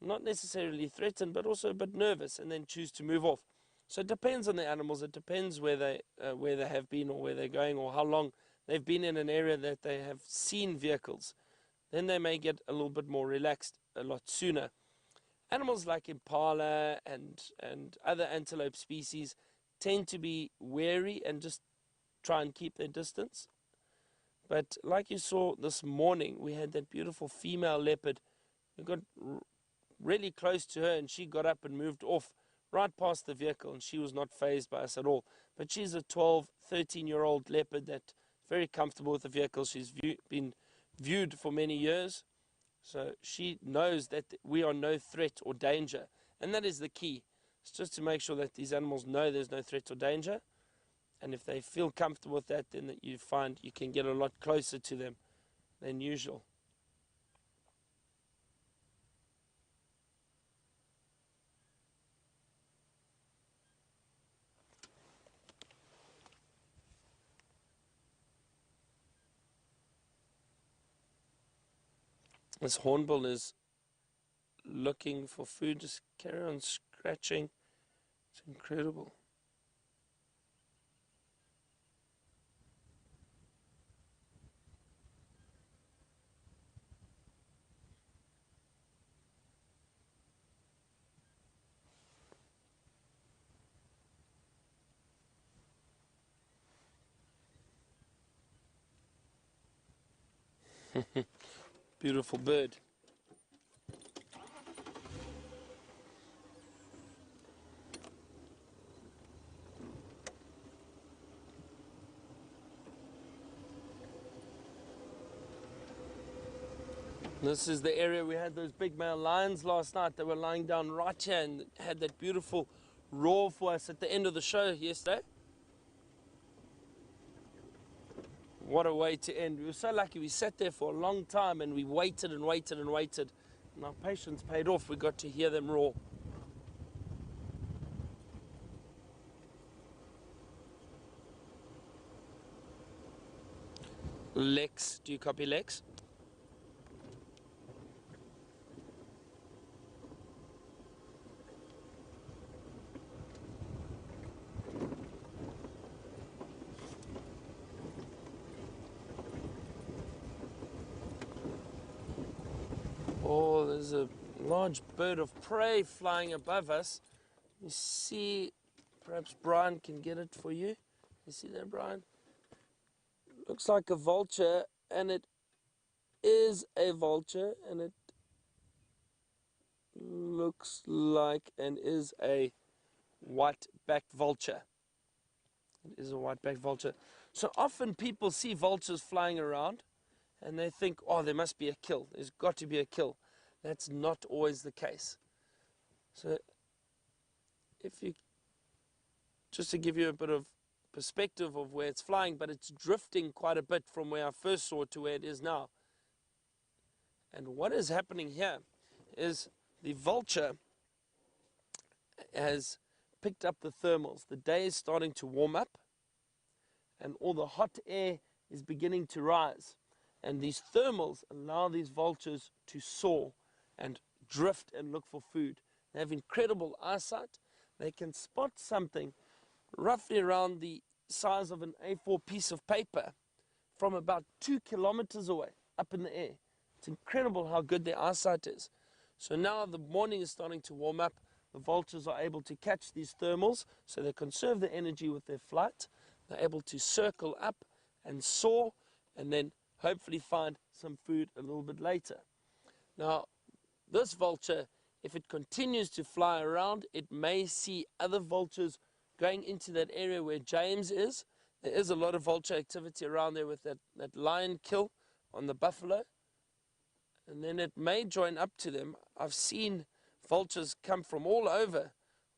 not necessarily threatened, but also a bit nervous, and then choose to move off. So it depends on the animals. It depends where they have been or where they're going or how long they've been in an area that they have seen vehicles. Then they may get a little bit more relaxed a lot sooner. Animals like impala and other antelope species tend to be wary and just try and keep their distance. But like you saw this morning, we had that beautiful female leopard. We got really close to her and she got up and moved off right past the vehicle, and she was not fazed by us at all. But she's a 12, 13-year-old leopard that's very comfortable with the vehicle. She's been viewed for many years. So she knows that we are no threat or danger. And that is the key. It's just to make sure that these animals know there's no threat or danger. And if they feel comfortable with that, then you find you can get a lot closer to them than usual. This hornbill is looking for food, just carry on scratching. It's incredible. Beautiful bird. This is the area we had those big male lions last night. They were lying down right here and had that beautiful roar for us at the end of the show yesterday. What a way to end. We were so lucky. We sat there for a long time and we waited and waited and waited. And our patience paid off. We got to hear them roar. Lex, do you copy Lex? Oh, there's a large bird of prey flying above us. You see, perhaps Brian can get it for you. You see that, Brian? Looks like a vulture, and it is a vulture, and it looks like and is a white-backed vulture. It is a white-backed vulture. So often people see vultures flying around, and they think, oh, there must be a kill. There's got to be a kill. That's not always the case. So if you, just to give you a bit of perspective of where it's flying, but it's drifting quite a bit from where I first saw it to where it is now. And what is happening here is the vulture has picked up the thermals. The day is starting to warm up, and all the hot air is beginning to rise. And these thermals allow these vultures to soar and drift and look for food. They have incredible eyesight. They can spot something roughly around the size of an A4 piece of paper from about 2 kilometers away, up in the air. It's incredible how good their eyesight is. So now the morning is starting to warm up. The vultures are able to catch these thermals, so they conserve the energy with their flight. They're able to circle up and soar, and then hopefully find some food a little bit later. Now, this vulture, if it continues to fly around, it may see other vultures going into that area where James is. There is a lot of vulture activity around there with that lion kill on the buffalo. And then it may join up to them. I've seen vultures come from all over.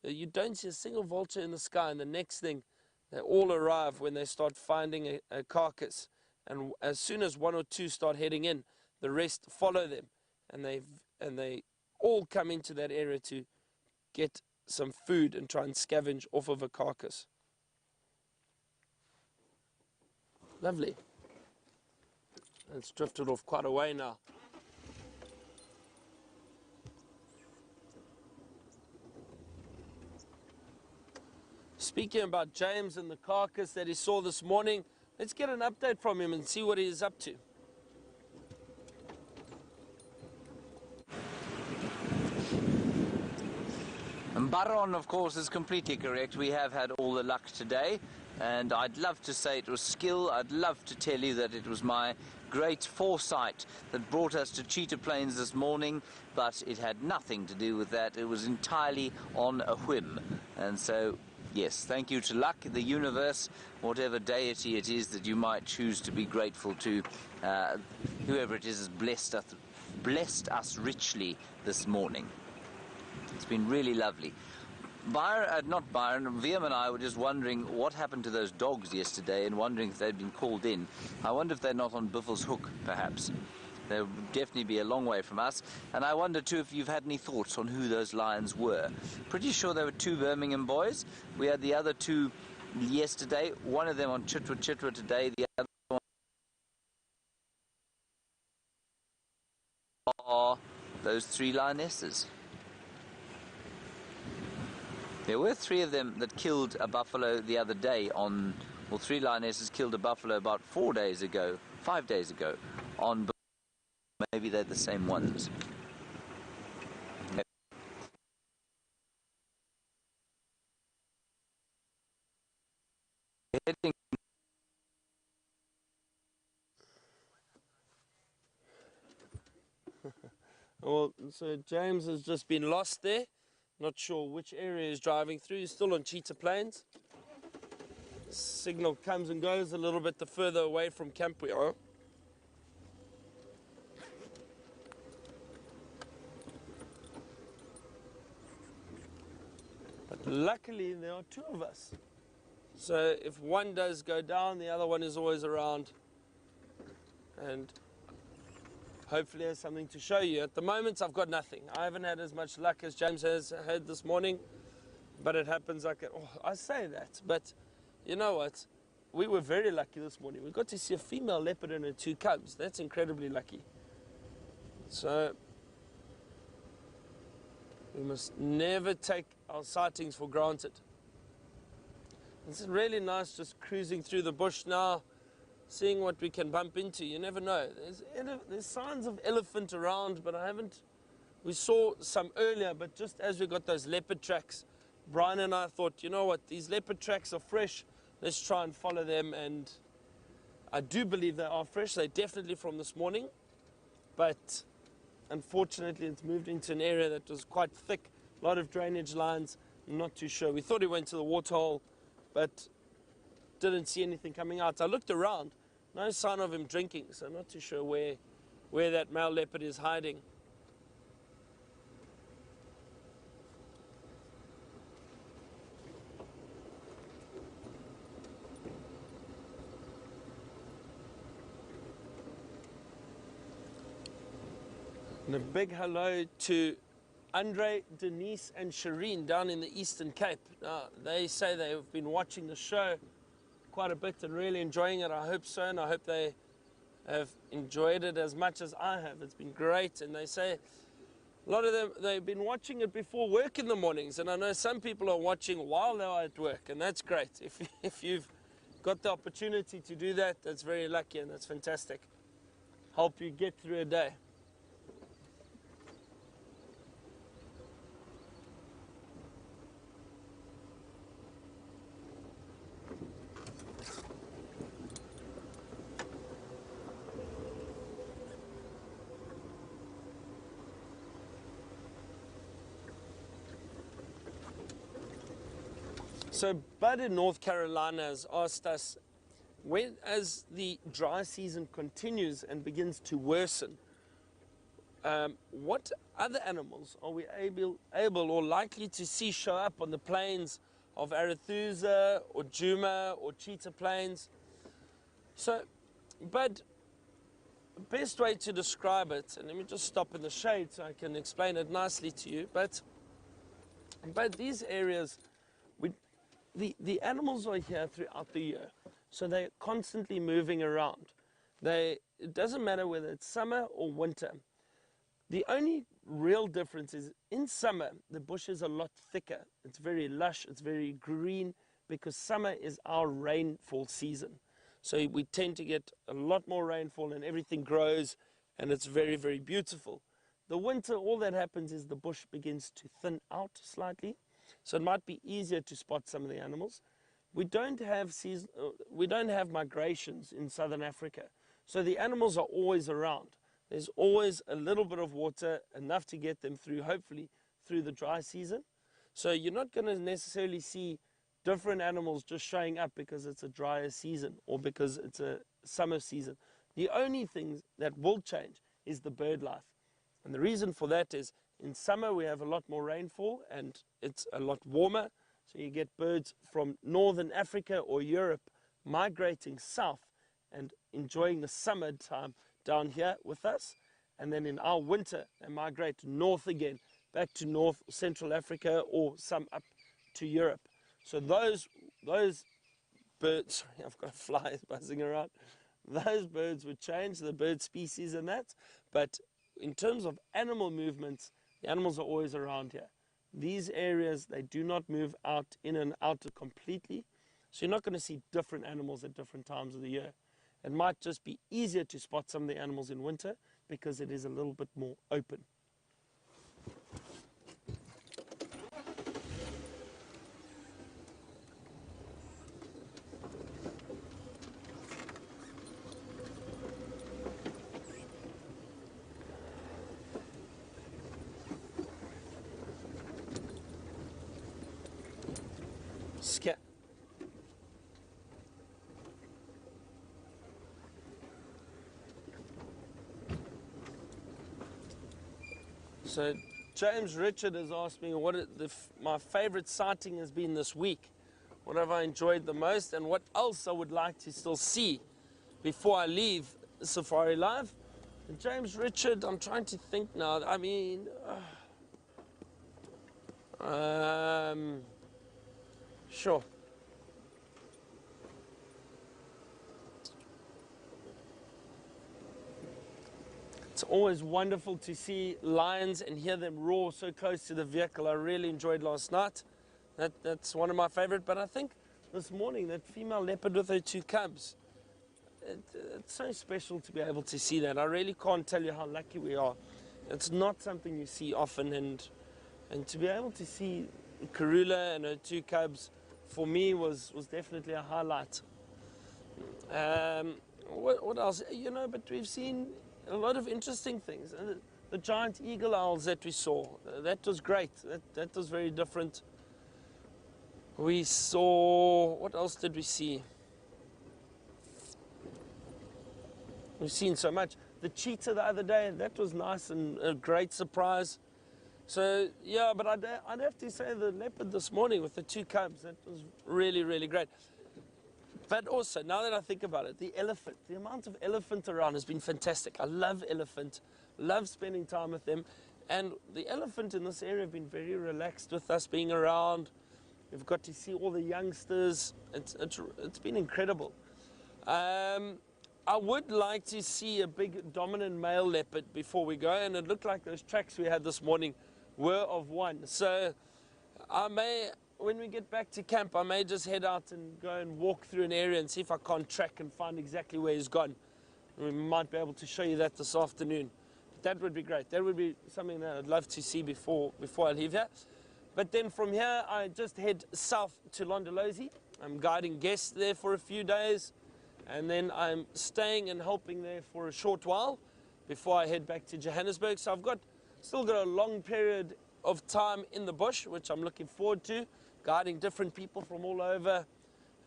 You don't see a single vulture in the sky, and the next thing, they all arrive when they start finding a carcass. And as soon as one or two start heading in, the rest follow them, and they all come into that area to get some food and try and scavenge off of a carcass. Lovely. It's drifted off quite a way now. Speaking about James and the carcass that he saw this morning, let's get an update from him and see what he is up to.
And Baron, of course, is completely correct. We have had all the luck today, and I'd love to say it was skill. I'd love to tell you that it was my great foresight that brought us to Cheetah Plains this morning, but it had nothing to do with that. It was entirely on a whim. And so, yes, thank you to luck, the universe, whatever deity it is that you might choose to be grateful to. Whoever it is has blessed us richly this morning. It's been really lovely. Not Byron, Viam and I were just wondering what happened to those dogs yesterday and wondering if they'd been called in. I wonder if they're not on Biffle's Hook, perhaps. They'll definitely be a long way from us. And I wonder, too, if you've had any thoughts on who those lions were. Pretty sure they were 2 Birmingham boys. We had the other 2 yesterday. One of them on Chitwa today. The other one are those 3 lionesses. There were 3 of them that killed a buffalo the other day on, well, 3 lionesses killed a buffalo about 5 days ago, on, maybe they're the same ones.
Well, so James has just been lost there. Not sure which area he's driving through. He's still on Cheetah Plains. Signal comes and goes a little bit the further away from camp we are. Luckily, there are two of us. So if one does go down, the other one is always around. And hopefully has something to show you. At the moment, I've got nothing. I haven't had as much luck as James has had this morning. But it happens like, I say that. But you know what? We were very lucky this morning. We got to see a female leopard and her 2 cubs. That's incredibly lucky. So we must never take our sightings for granted. It's really nice just cruising through the bush now, seeing what we can bump into. You never know. There's signs of elephant around, but I haven't. We saw some earlier, but just as we got those leopard tracks, Brian and I thought, you know what, these leopard tracks are fresh. Let's try and follow them, and I do believe they are fresh. They're definitely from this morning, but unfortunately it's moved into an area that was quite thick, a lot of drainage lines. I'm not too sure. We thought he went to the waterhole, but didn't see anything coming out. I looked around, no sign of him drinking, so I'm not too sure where that male leopard is hiding. And a big hello to Andre, Denise and Shireen down in the Eastern Cape. They say they've been watching the show quite a bit and really enjoying it. I hope so, and I hope they have enjoyed it as much as I have. It's been great, and they say a lot of them, they've been watching it before work in the mornings, and I know some people are watching while they're at work, and that's great. If you've got the opportunity to do that, that's very lucky, and that's fantastic. Help you get through a day. So Bud in North Carolina has asked us, as the dry season continues and begins to worsen, what other animals are we able or likely to see show up on the plains of Arethusa or Djuma or Cheetah Plains? So, Bud, the best way to describe it, and let me just stop in the shade so I can explain it nicely to you, but these areas, the animals are here throughout the year, so they're constantly moving around. It doesn't matter whether it's summer or winter. The only real difference is in summer, the bush is a lot thicker. It's very lush, it's very green, because summer is our rainfall season. So we tend to get a lot more rainfall and everything grows, and it's very, very beautiful. The winter, all that happens is the bush begins to thin out slightly. So it might be easier to spot some of the animals. We don't have migrations in southern Africa. So the animals are always around. There's always a little bit of water, enough to get them through, hopefully, through the dry season. So you're not going to necessarily see different animals just showing up because it's a drier season or because it's a summer season. The only thing that will change is the bird life. And the reason for that is in summer we have a lot more rainfall and it's a lot warmer. So you get birds from northern Africa or Europe migrating south and enjoying the summertime down here with us. And then in our winter, they migrate north again, back to North Central Africa or some up to Europe. So those birds, sorry, I've got flies buzzing around. Those birds would change, the bird species and that. But in terms of animal movements, the animals are always around here. These areas, they do not move out in and out completely. So you're not going to see different animals at different times of the year. It might just be easier to spot some of the animals in winter because it is a little bit more open. So James Richard has asked me what my favorite sighting has been this week. What have I enjoyed the most, and what else I would like to still see before I leave Safari Live. And James Richard, I'm trying to think now. I mean, sure. It's always wonderful to see lions and hear them roar so close to the vehicle. I really enjoyed last night. That's one of my favorite. But I think this morning, that female leopard with her 2 cubs, it's so special to be able to see that. I really can't tell you how lucky we are. It's not something you see often, and to be able to see Karula and her 2 cubs, for me, was definitely a highlight. What else? You know, but we've seen a lot of interesting things. The giant eagle owls that we saw, that was great. That was very different. We saw, what else did we see? We've seen so much. The cheetah the other day, that was nice and a great surprise. So, yeah, but I'd have to say the leopard this morning with the 2 cubs, that was really, really great. But also, now that I think about it, the elephant, the amount of elephant around has been fantastic. I love elephant, love spending time with them. And the elephant in this area have been very relaxed with us being around. We've got to see all the youngsters. It's been incredible. I would like to see a big dominant male leopard before we go, and it looked like those tracks we had this morning were of one. So I may, when we get back to camp, I may just head out and go and walk through an area and see if I can't track and find exactly where he's gone. We might be able to show you that this afternoon. That would be great. That would be something that I'd love to see before I leave here. But then from here, I just head south to Londolozi. I'm guiding guests there for a few days. And then I'm staying and helping there for a short while before I head back to Johannesburg. So I've still got a long period of time in the bush, which I'm looking forward to, guiding different people from all over.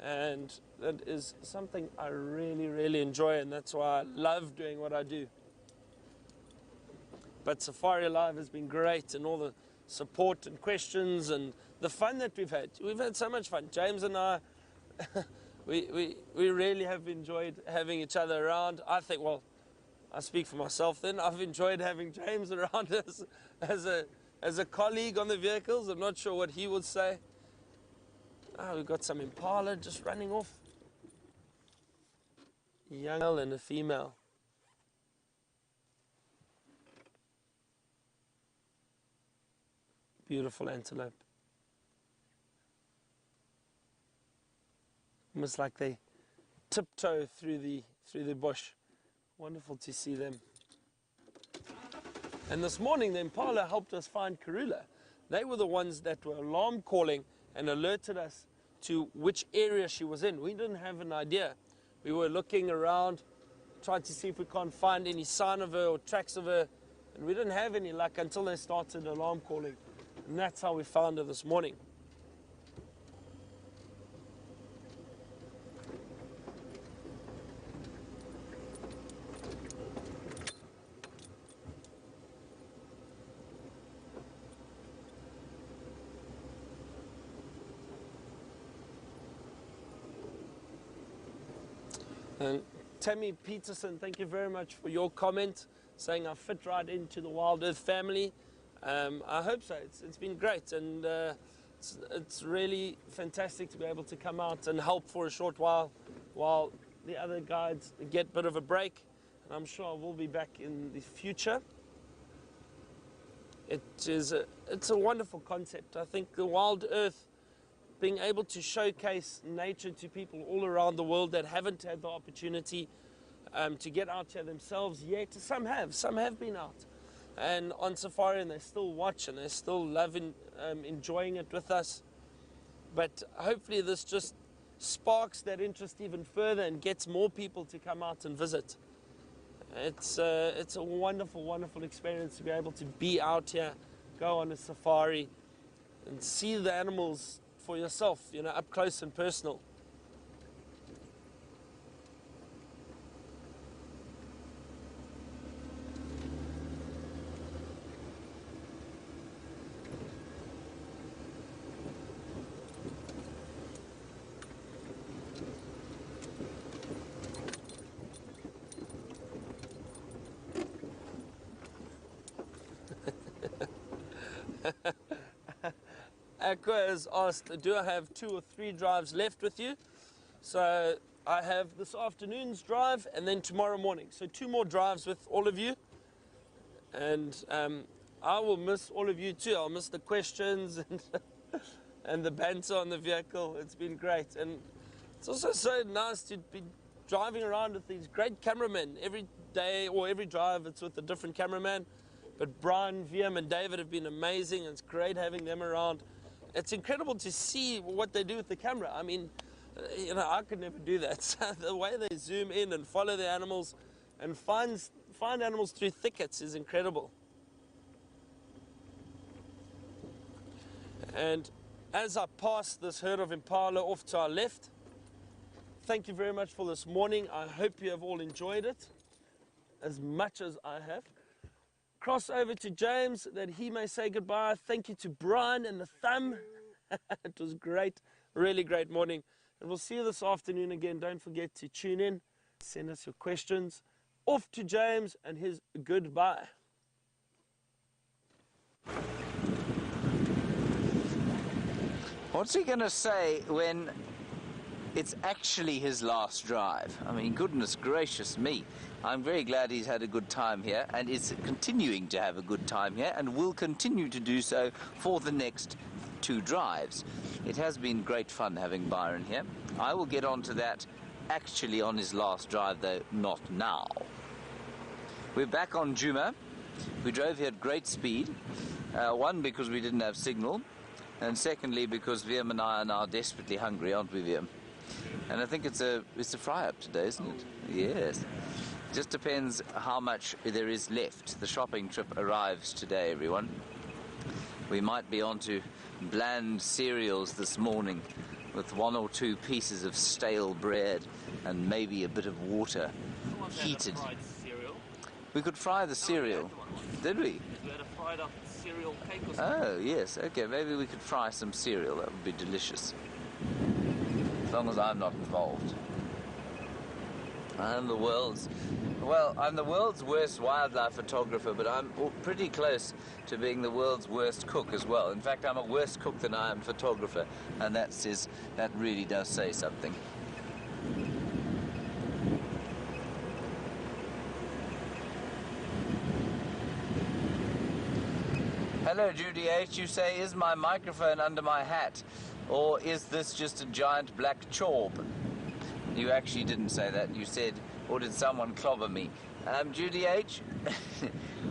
And that is something I really, really enjoy, and that's why I love doing what I do. But Safari Live has been great, and all the support and questions and the fun that we've had. We've had so much fun. James and I, we really have enjoyed having each other around. I think, well, I speak for myself then. I've enjoyed having James around us as a colleague on the vehicles. I'm not sure what he would say. Oh, we've got some impala just running off. A young male and a female. Beautiful antelope. Almost like they tiptoe through the bush. Wonderful to see them. And this morning the impala helped us find Karula. They were the ones that were alarm calling and alerted us to which area she was in. We didn't have an idea. We were looking around, trying to see if we can't find any sign of her or tracks of her, and we didn't have any luck until they started alarm calling. And that's how we found her this morning. And Tammy Peterson, thank you very much for your comment, saying I fit right into the Wild Earth family. I hope so. It's been great, and it's really fantastic to be able to come out and help for a short while the other guides get a bit of a break. And I'm sure I will be back in the future. It's a wonderful concept. I think the Wild Earth, being able to showcase nature to people all around the world that haven't had the opportunity to get out here themselves yet. Some have been out and on safari, and they still watch and they still love enjoying it with us. But hopefully this just sparks that interest even further and gets more people to come out and visit. It's a wonderful, wonderful experience to be able to be out here, go on a safari and see the animals for yourself, up close and personal. Aqua has asked, do I have 2 or 3 drives left with you? So I have this afternoon's drive and then tomorrow morning. So 2 more drives with all of you. And I will miss all of you too. I'll miss the questions and the banter on the vehicle. It's been great. And it's also so nice to be driving around with these great cameramen. Every day or every drive it's with a different cameraman. But Brian, VM and David have been amazing. It's great having them around. It's incredible to see what they do with the camera. I mean, you know, I could never do that. The way they zoom in and follow the animals and find animals through thickets is incredible. And as I pass this herd of impala off to our left, thank you very much for this morning. I hope you have all enjoyed it as much as I have. Cross over to James that he may say goodbye. Thank you to Brian and the thumb. It was great, really great morning. And we'll see you this afternoon again. Don't forget to tune in, send us your questions. Off to James and his goodbye.
What's he going to say when it's actually his last drive? I mean, goodness gracious me. I'm very glad he's had a good time here and is continuing to have a good time here and will continue to do so for the next 2 drives. It has been great fun having Byron here. I will get on to that actually on his last drive, though not now. We're back on Djuma. We drove here at great speed. One, because we didn't have signal, and secondly, because VM and I are now desperately hungry, aren't we, VM? And I think it's a fry-up today, isn't it? Yes. Just depends how much there is left. The shopping trip arrives today, everyone. We might be on to bland cereals this morning with 1 or 2 pieces of stale bread and maybe a bit of water heated. We could fry the cereal. Did we?
We had a fried up cereal cake or something.
Oh, yes. Okay, maybe we could fry some cereal. That would be delicious. As long as I'm not involved. I'm the world's worst wildlife photographer, but I'm pretty close to being the world's worst cook as well. In fact, I'm a worse cook than I am photographer, and that really does say something. Hello, Judy H. You say, is my microphone under my hat? Or is this just a giant black chorb? You actually didn't say that. You said, or did someone clobber me? Judy H.,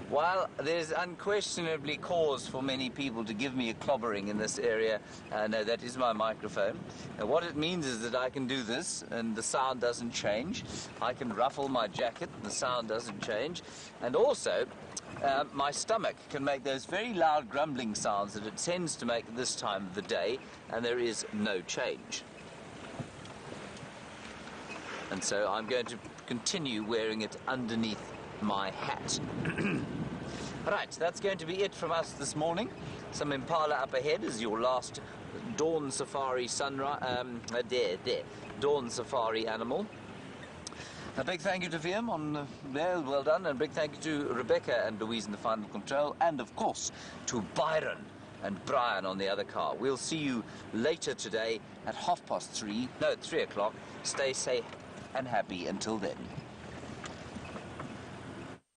while there's unquestionably cause for many people to give me a clobbering in this area, no, that is my microphone. What it means is that I can do this, and the sound doesn't change. I can ruffle my jacket, the sound doesn't change. And also, my stomach can make those very loud grumbling sounds that it tends to make at this time of the day, and there is no change. And so I'm going to continue wearing it underneath my hat. Right, that's going to be it from us this morning. Some impala up ahead is your last dawn safari dawn safari animal. A big thank you to VM on there, well done, and a big thank you to Rebecca and Louise in the final control, and of course to Byron and Brian on the other car. We'll see you later today at 3 o'clock. Stay safe and happy until then.